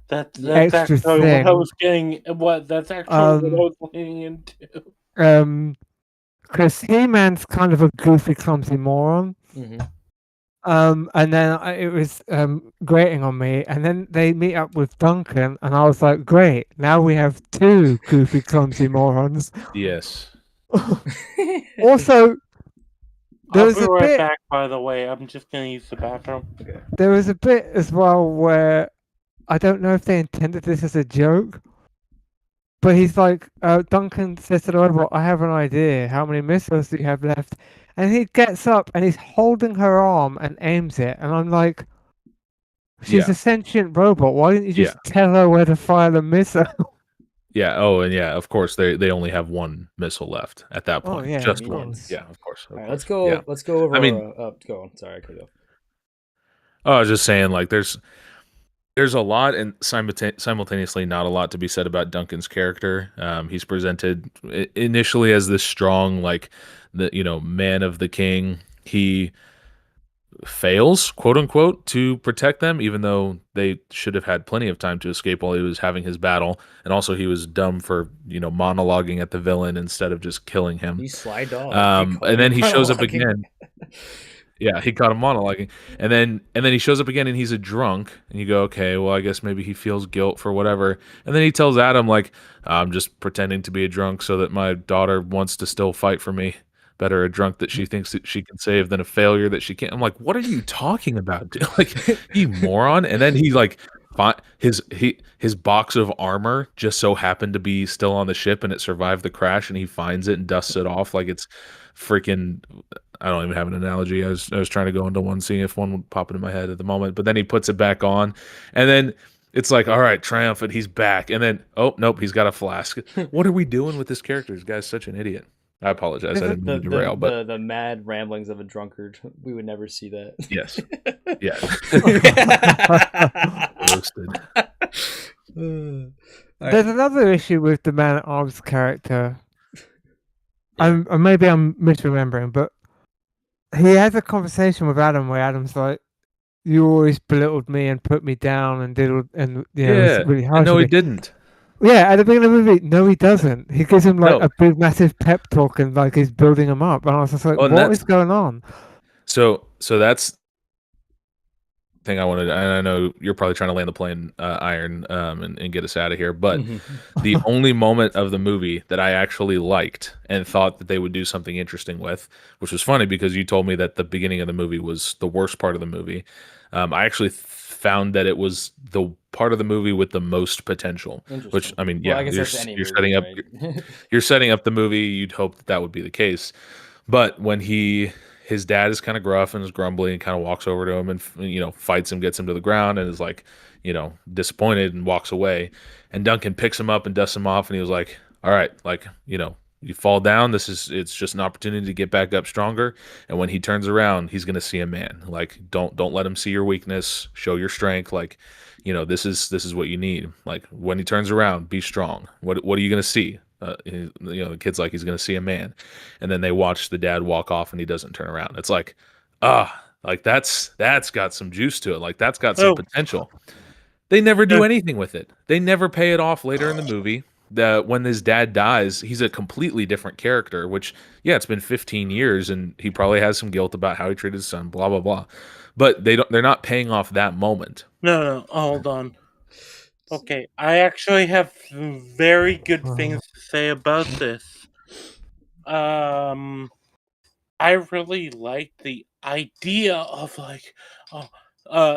that's extra actually thing. what I was getting. That's actually what I was leaning into. Because He-Man's kind of a goofy, clumsy moron. Mm-hmm. And then it was grating on me, and then they meet up with Duncan, and I was like, great, now we have 2 goofy, clumsy morons. Yes. Also, there I'll was be a right bit. back, by the way. I'm just going to use the bathroom. Okay. There was a bit as well where I don't know if they intended this as a joke, but he's like, Duncan says to the robot, I have an idea. How many missiles do you have left? And he gets up and he's holding her arm and aims it. And I'm like, she's a sentient robot. Why didn't you just tell her where to fire the missile? Yeah. Oh, and yeah, of course they only have 1 missile left at that point. yeah, Just of 1. course. Yeah, of course. All right, let's go. Yeah. Let's go over. I mean, go on. Sorry, I cut you off. I was just saying, like, there's a lot and simultaneously not a lot to be said about Duncan's character. He's presented initially as this strong, like, the man of the king. He fails, quote unquote, to protect them, even though they should have had plenty of time to escape while he was having his battle. And also, he was dumb for monologuing at the villain instead of just killing him. He sly dog. And then he shows up again. Yeah, he caught him monologuing, and then he shows up again, and he's a drunk, and you go, okay, well, I guess maybe he feels guilt for whatever, and then he tells Adam, like, I'm just pretending to be a drunk so that my daughter wants to still fight for me. Better a drunk that she thinks that she can save than a failure that she can't. I'm like, what are you talking about, dude? Like, you moron. And then he like his box of armor just so happened to be still on the ship and it survived the crash, and he finds it and dusts it off like it's freaking, I don't even have an analogy. I was trying to go into one, seeing if one would pop into my head at the moment, but then he puts it back on, and then it's like, all right, triumphant, he's back, and then, oh nope, he's got a flask. What are we doing with this character? This guy's such an idiot. I apologize. I didn't mean to derail, but the mad ramblings of a drunkard. We would never see that. yes, yeah. Roasted. There's another issue with the Man at Arms character. Maybe I'm misremembering, but he has a conversation with Adam where Adam's like, "You always belittled me and put me down and it's really harsh." No, he didn't. Yeah, at the beginning of the movie, no, he doesn't. He gives him like a big, massive pep talk and like he's building him up, and I was just like, "What is going on?" So that's the thing I wanted. And I know you're probably trying to land the plane, Iron, and get us out of here. But the only moment of the movie that I actually liked and thought that they would do something interesting with, which was funny because you told me that the beginning of the movie was the worst part of the movie. I actually found that it was the part of the movie with the most potential. Which, I mean, yeah, I guess you're setting up you're setting up the movie. You'd hope that would be the case. But when his dad is kind of gruff and is grumbly and kind of walks over to him and fights him, gets him to the ground, and is like disappointed and walks away. And Duncan picks him up and dusts him off, and he was like, "All right, like you fall down. It's just an opportunity to get back up stronger. And when he turns around, he's gonna see a man. Like don't let him see your weakness. Show your strength. Like this is what you need. Like when he turns around, be strong. What are you gonna see?" The kid's like, he's gonna see a man, and then they watch the dad walk off, and he doesn't turn around. It's like, like that's got some juice to it. Like that's got some potential. They never do anything with it. They never pay it off later in the movie. When his dad dies, he's a completely different character, which, yeah, it's been 15 years and he probably has some guilt about how he treated his son, blah, blah, blah. But they're not paying off that moment. No, hold on. Okay, I actually have some very good things to say about this. I really like the idea of like,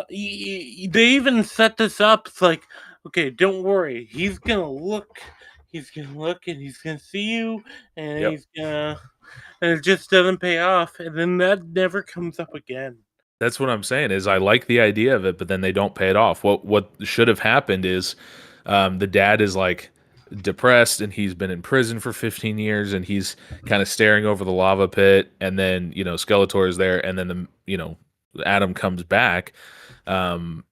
they even set this up. It's like, okay, don't worry, he's gonna look, and he's gonna see you, and Yep. he's gonna, and it just doesn't pay off, and then that never comes up again. That's what I'm saying is I like the idea of it, but then they don't pay it off. What should have happened is the dad is like depressed and he's been in prison for 15 years and he's kind of staring over the lava pit, and then Skeletor is there, and then Adam comes back, and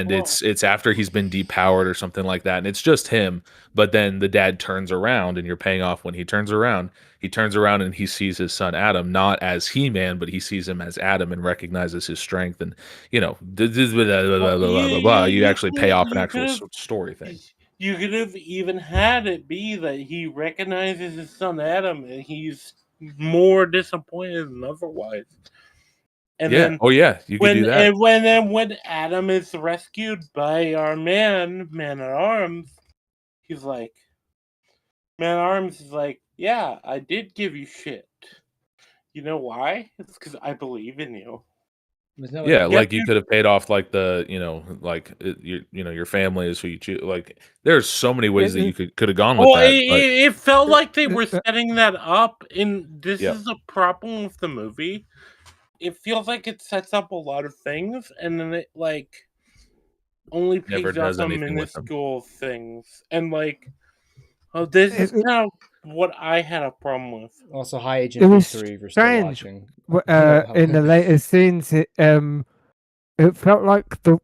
Well- it's after he's been depowered or something like that, and it's just him. But then the dad turns around, and you're paying off when he turns around. He turns around and he sees his son Adam not as He-Man, but he sees him as Adam and recognizes his strength, and blah, blah, blah, blah, blah. You actually pay off an actual story thing. You could have even had it be that he recognizes his son Adam, and he's more disappointed than otherwise. And Yeah. then Oh yeah, you could do that. And when Adam is rescued by our man at arms, he's like, Man at Arms is like, yeah, I did give you shit. You know why? It's because I believe in you. Yeah, like you could have paid off like your family is who you choose. Like there's so many ways that you could have gone with that. It felt like they were setting that up, and this Yep. is a problem with the movie. It feels like it sets up a lot of things, and then it like only Never pays off does some anything with them. minuscule things, and like, this is kind of what I had a problem with. Also, High It Agent was V3 if you're still strange. watching. In the later scenes, it felt like the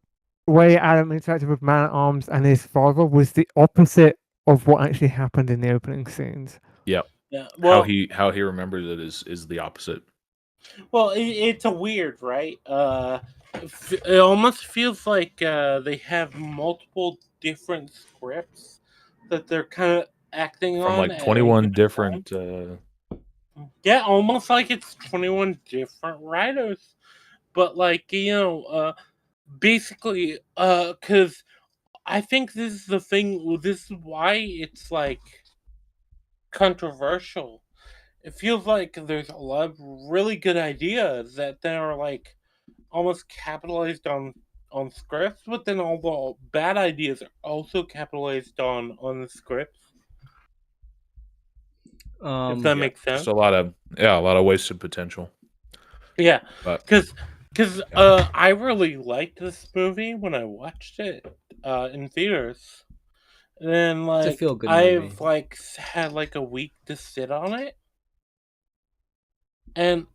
way Adam interacted with Man at Arms and his father was the opposite of what actually happened in the opening scenes. Yep. Yeah, well, how he remembers it is the opposite. Well, it's a weird, right? It almost feels like they have multiple different scripts that they're kind of acting From on like at 21 any different time. Yeah, almost like it's 21 different writers. But like, basically, because I think this is the thing. This is why it's like controversial. It feels like there's a lot of really good ideas that then are like almost capitalized on scripts, but then all the bad ideas are also capitalized on the scripts. If that makes sense. Just a lot of wasted potential. Yeah, But because I really liked this movie when I watched it in theaters. And then It's a like feel-good I've movie. like had like a week to sit on it, and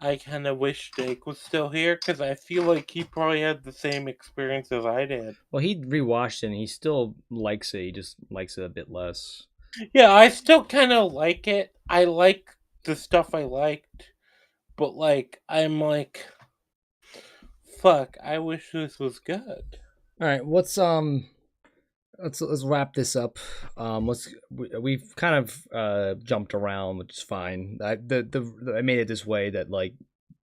I kind of wish Dake was still here because I feel like he probably had the same experience as I did. Well, he rewatched it and he still likes it. He just likes it a bit less. Yeah, I still kind of like it. I like the stuff I liked, but like I'm like, fuck, I wish this was good. All right, let's wrap this up. We've kind of jumped around, which is fine. I made it this way that like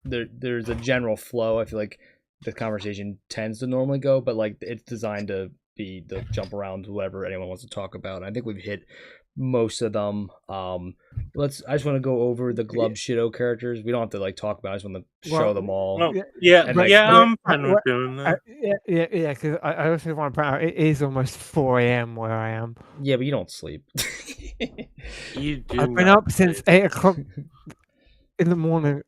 there's a general flow. I feel like the conversation tends to normally go, but like it's designed to be the jump around to whatever anyone wants to talk about. I think we've hit most of them. I just want to go over the Glub Shido characters. We don't have to like talk about it. I just want to show them all. No, And, like, I'm fine with doing that. Yeah. Because I also want to point out it is almost 4 a.m. where I am. Yeah, but you don't sleep. You do. I've been not up since say 8 o'clock in the morning.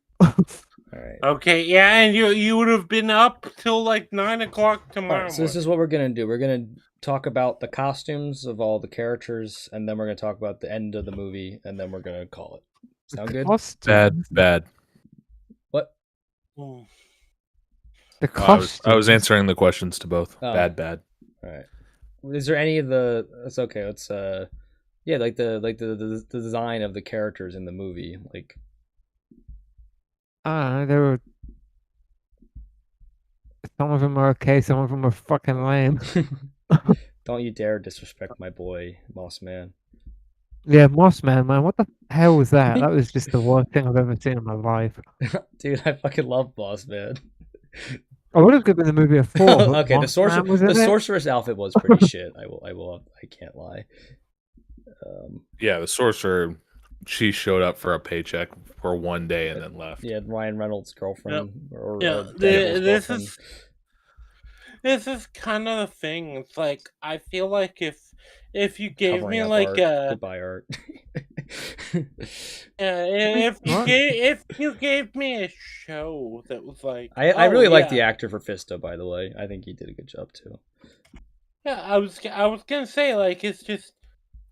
All right. Okay, yeah, and you would have been up till like 9 o'clock tomorrow. All right, so this is what we're gonna do. We're gonna talk about the costumes of all the characters, and then we're gonna talk about the end of the movie, and then we're gonna call it. Sound good? Bad. What? morning. The I costume. was answering the questions to both. Oh. Bad. All right. Is there any of the? It's okay. Let's yeah, like the design of the characters in the movie, like. There were Some of them are okay. Some of them are fucking lame. Don't you dare disrespect my boy, Moss Man. Yeah, Moss Man, man, what the hell was that? That was just the worst thing I've ever seen in my life. Dude, I fucking love Moss Man. I would have given the movie a 4, but Okay, Moss Man was in the it. sorcerer's outfit was pretty shit. I can't lie. Yeah, the sorcerer, she showed up for a paycheck for one day and then left. Yeah, Ryan Reynolds' girlfriend or Daredevil's this girlfriend. is this is kind of the thing. It's like I feel like if you gave Covering me up like art. a Goodbye art. if you gave me a show that was like I really like yeah. the actor for Fisto, by the way. I think he did a good job too. Yeah, I was gonna say like it's just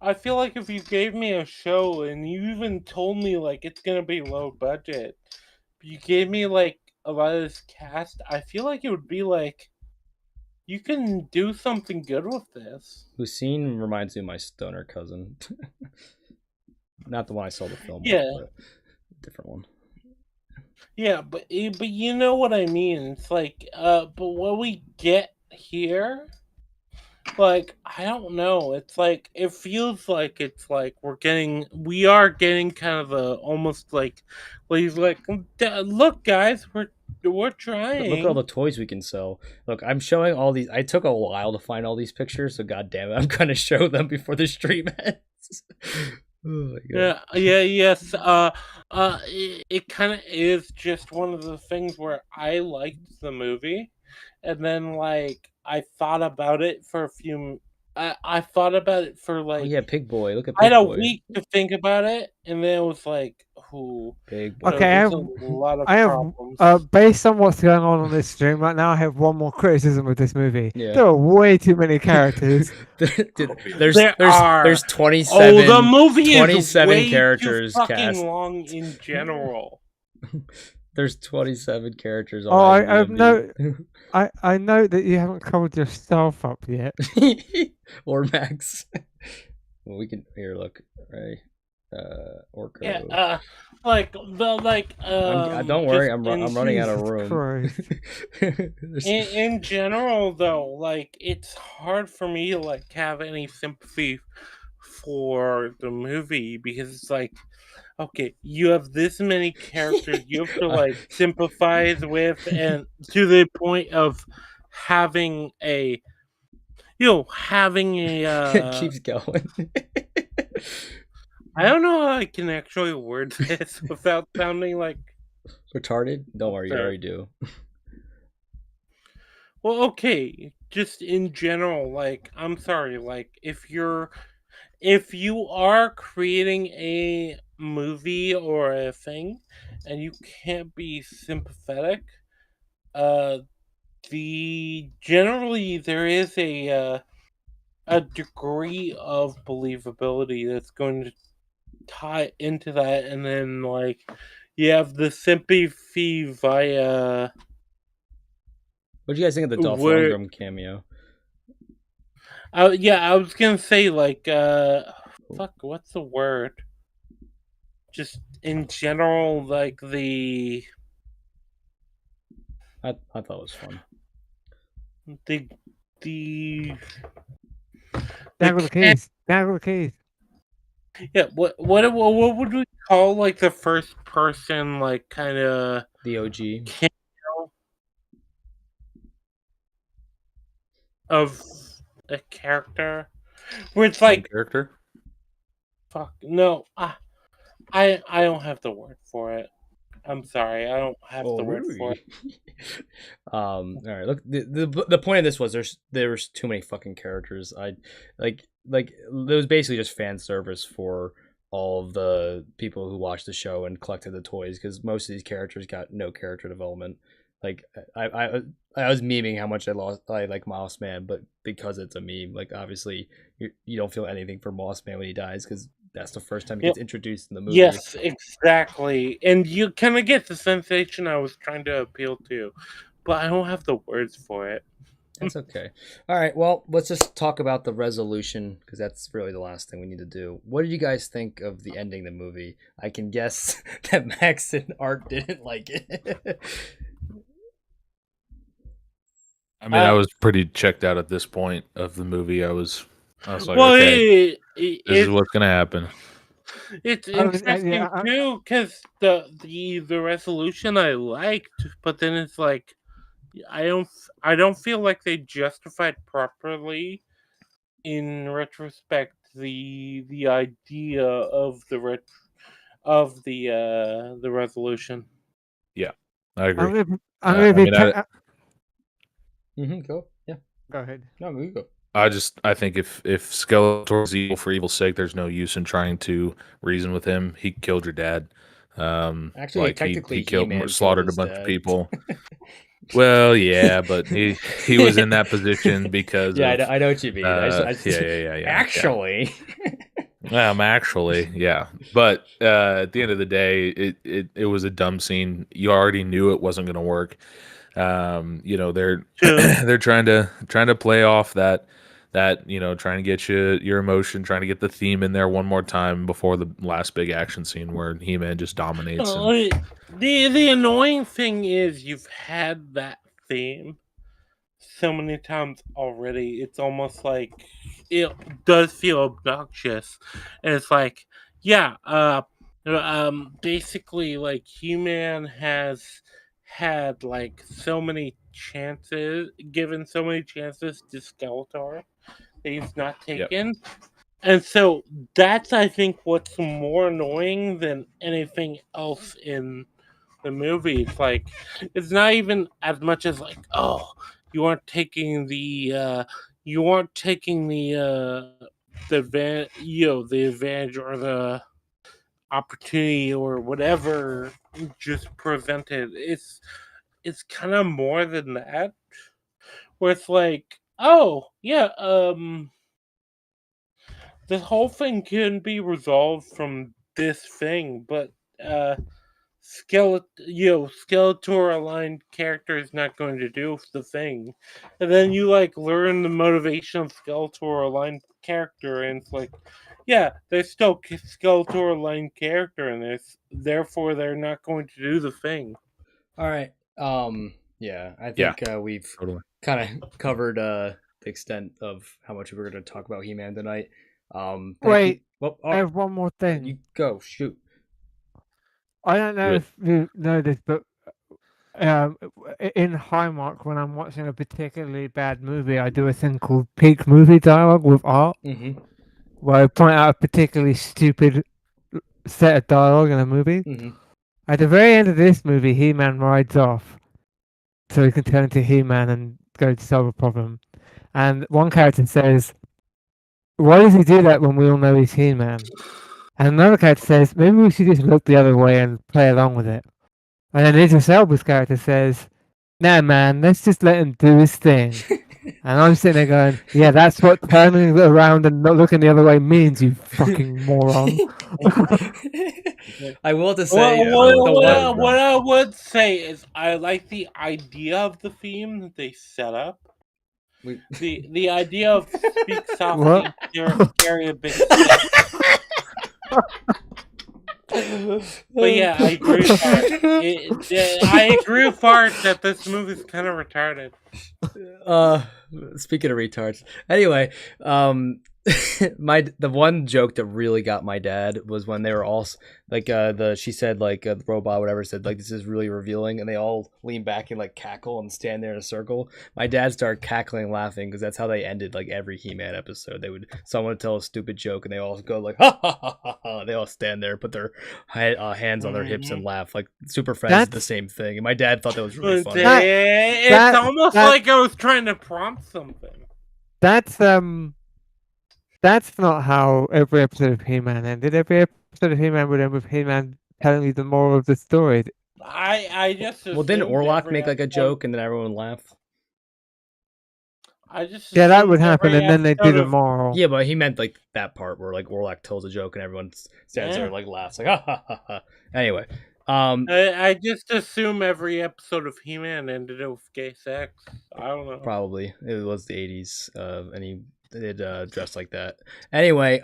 I feel like if you gave me a show and you even told me like it's gonna be low budget, you gave me like a lot of this cast, I feel like it would be like you can do something good with this. Hussein reminds me of my stoner cousin. Not the one I saw the film Yeah. with, but a different one. Yeah, but you know what I mean. It's like but what we get here, like I don't know. It's like it feels like it's like we are getting kind of a almost like he's like look guys, we're trying. Look at all the toys we can sell. Look, I'm showing all these. I took a while to find all these pictures, so god damn it, I'm gonna show them before the stream ends. Oh my god. Yes. It kind of is just one of the things where I liked the movie, and then like I thought about it for a few. I thought about it for like. Oh yeah, Pig Boy. Look at I had Pig a Boy. week to think about it, and then it was like, "Who?" Big Boy. Okay, there's a lot of problems. based on what's going on this stream right now, I have one more criticism of this movie. Yeah. There are way too many characters. Dude, There there's 27. Oh, the movie 27 is way characters too fucking cast. long in general. There's 27 characters on I IMDb. I know that you haven't covered yourself up yet. Or Max. Well, we can here look right. Orco. Yeah, don't worry, I'm running out of Jesus room. Christ. In general, though, like it's hard for me to like have any sympathy for the movie because it's like, okay, you have this many characters you have to like sympathize with, and to the point of having a, It keeps going. I don't know how I can actually word this without sounding like Retarded? Don't worry, you already do. well, okay, just in general, like I'm sorry, like if you are creating a movie or a thing and you can't be sympathetic, generally there is a degree of believability that's going to tie into that, and then like you have the sympathy via. What do you guys think of the Dolph Lundgren cameo? I was gonna say like fuck, what's the word? Just in general, like the I thought it was fun. the Dangle the keys. Dangle the keys. Yeah, what would we call like the first person like kind of The OG cameo of a character where it's like character? fuck no, I don't have the word for it. I'm sorry, I don't have the word for it. All right. Look, the point of this was there's too many fucking characters. I like it was basically just fan service for all of the people who watched the show and collected the toys because most of these characters got no character development. Like I was memeing how much I like Moss Man, but because it's a meme, like obviously you don't feel anything for Moss Man when he dies because that's the first time he gets introduced in the movie. Yes, exactly. And you kind of get the sensation I was trying to appeal to, but I don't have the words for it. That's okay. All right, well, let's just talk about the resolution because that's really the last thing we need to do. What did you guys think of the ending of the movie? I can guess that Max and Art didn't like it. I mean, I was pretty checked out at this point of the movie. I was like, well, okay, this is what's gonna happen. It's I mean, interesting yeah, too, because the resolution I liked, but then it's like I don't feel like they justified properly in retrospect the idea of the resolution. Yeah, I agree. I'm gonna be. Go. Yeah. Go ahead. No, we go. I think if Skeletor's evil for evil's sake, there's no use in trying to reason with him. He killed your dad. Actually, like technically, he killed, He-Man slaughtered killed a his bunch dad. of people. Well, yeah, but he was in that position because yeah, of I know what you mean. yeah. Actually, Actually, yeah. But at the end of the day, it was a dumb scene. You already knew it wasn't going to work. They're they're trying to play off that trying to get your emotion, trying to get the theme in there one more time before the last big action scene where He-Man just dominates. The annoying thing is you've had that theme so many times already. It's almost like it does feel obnoxious, and it's like, yeah, basically, like He-Man has had like so many chances, given so many chances to Skeletor that he's not taken. And so that's, I think, what's more annoying than anything else in the movie. It's like, it's not even as much as like, oh, you aren't taking the the advantage or the opportunity or whatever just prevented. It's kind of more than that, where it's like, oh yeah, this whole thing can be resolved from this thing, but Skeletor aligned character is not going to do the thing. And then you like learn the motivation of Skeletor aligned character, and it's like, yeah, there's still Skeletor aligned character in this, therefore they're not going to do the thing. All right. Yeah, I think we've totally kind of covered the extent of how much we're going to talk about He-Man tonight. Wait, Well, I have one more thing. You go. Shoot. I don't know if you know this, but in Highmark, when I'm watching a particularly bad movie, I do a thing called peak movie dialogue with art, where I point out a particularly stupid set of dialogue in a movie. At the very end of this movie, He-Man rides off, so he can turn into He-Man and go to solve a problem. And one character says, "Why does he do that when we all know he's He-Man?" And another character says, "Maybe we should just look the other way and play along with it." And then Idris Elba's character says, "Nah, man, let's just let him do his thing." And I'm sitting there going, "Yeah, that's what turning around and not looking the other way means, you fucking moron." I will have to say, what I would say is I like the idea of the theme that they set up. The idea of speak softly, carry a big stick. But yeah, I agree with Art. I agree with Art that this movie's kind of retarded. Speaking of retards, anyway, the one joke that really got my dad was when they were all like she said like the robot whatever said like this is really revealing, and they all lean back and like cackle and stand there in a circle. My dad started cackling and laughing because that's how they ended like every He-Man episode. Someone would tell a stupid joke and they all go like ha ha ha ha ha. They all stand there, put their hands on their hips and laugh. Like Super Friends did the same thing, and my dad thought that was really funny. It's almost like I was trying to prompt something. That's not how every episode of He-Man ended. Every episode of He-Man would end with He-Man telling you the moral of the story. I just didn't Orlok make like a joke and then everyone laughed? That would happen, and then they do the moral. Yeah, but he meant like that part where like Orlok tells a joke and everyone stands there and like laughs like ha ha ha ha. Anyway, I just assume every episode of He-Man ended with gay sex. I don't know. Probably it was the 80s, and he did dress like that. Anyway,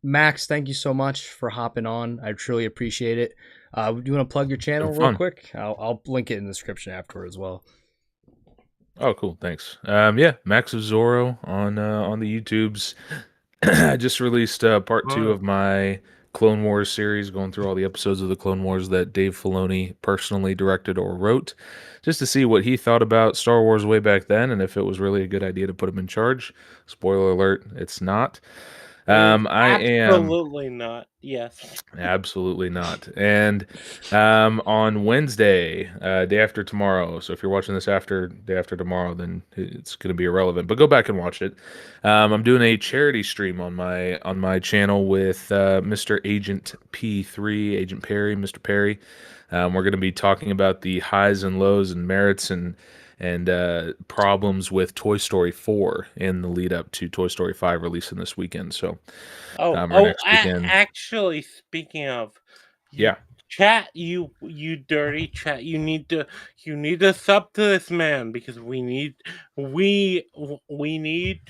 Max, thank you so much for hopping on. I truly appreciate it. Do you want to plug your channel real quick? I'll link it in the description afterward as well. Oh, cool. Thanks. Yeah, Max of Zorro on the YouTubes. I just released part 2 of my Clone Wars series, going through all the episodes of the Clone Wars that Dave Filoni personally directed or wrote, just to see what he thought about Star Wars way back then, and if it was really a good idea to put him in charge. Spoiler alert, it's not. I am Absolutely not. Yes. absolutely not. And on Wednesday, day after tomorrow. So if you're watching this after day after tomorrow, then it's going to be irrelevant. But go back and watch it. I'm doing a charity stream on my channel with Mr. Agent P3, Agent Perry, Mr. Perry. We're going to be talking about the highs and lows and merits and problems with Toy Story 4 in the lead up to Toy Story 5 releasing this weekend. So or next weekend. Actually, speaking of, Yeah. chat, you dirty chat, you need to sub to this man, because we need to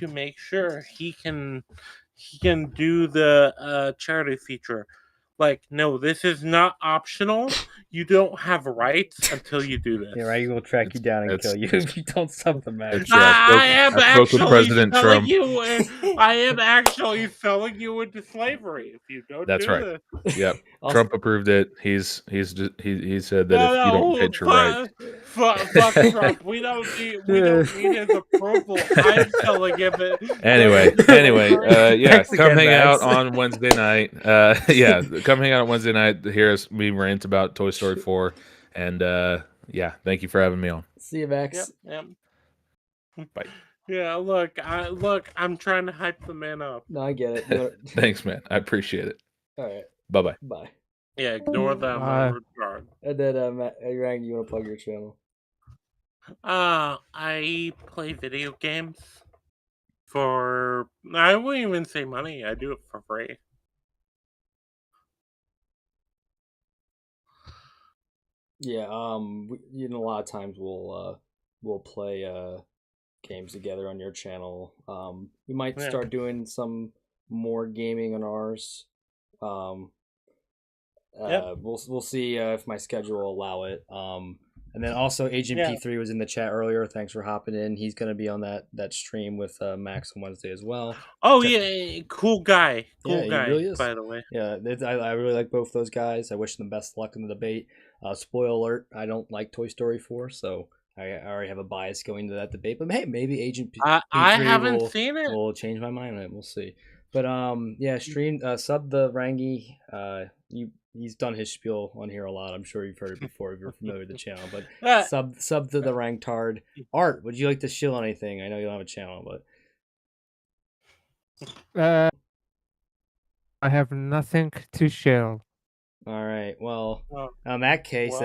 make sure he can do the charity feature. Like, no, this is not optional. You don't have rights until you do this. Yeah, Rangi will track you down and kill you if you don't sub the Max. That's right. I spoke with President Trump. I am actually selling you into slavery if you don't That's do right. this. Yep. Also- Trump approved it. He said that if you don't get your right. Fuck Trump. We don't need his approval. I'm selling him it. Anyway, yeah, Thanks come again, hang Max. out on Wednesday night. Yeah, come hang out on Wednesday night to hear me rant about Toy Story 4. And yeah, thank you for having me on. See you, Max. Yep. Bye. Yeah, look, I'm trying to hype the man up. No, I get it. Thanks, man. I appreciate it. All right. Bye-bye. Bye. Yeah, ignore them in regard. And then, Rangi, you want to plug your channel? I play video games for, I wouldn't even say money. I do it for free. Yeah. A lot of times we'll play games together on your channel. We might start doing some more gaming on ours. We'll see if my schedule will allow it. And then also Agent P3 was in the chat earlier. Thanks for hopping in. He's going to be on that stream with Max on Wednesday as well. Oh yeah, cool guy. Cool guy, he really is. by the way. Yeah, I really like both those guys. I wish them best luck in the debate. Spoiler alert, I don't like Toy Story 4, so I already have a bias going to that debate. But hey, maybe Agent P3 I haven't seen it. will change my mind on it. We'll see. But yeah, stream sub the Rangi. He's done his spiel on here a lot. I'm sure you've heard it before if you're familiar with the channel. But sub to the Rangtard. Art, would you like to shill anything? I know you don't have a channel, but I have nothing to shill. all right. Well, in that case.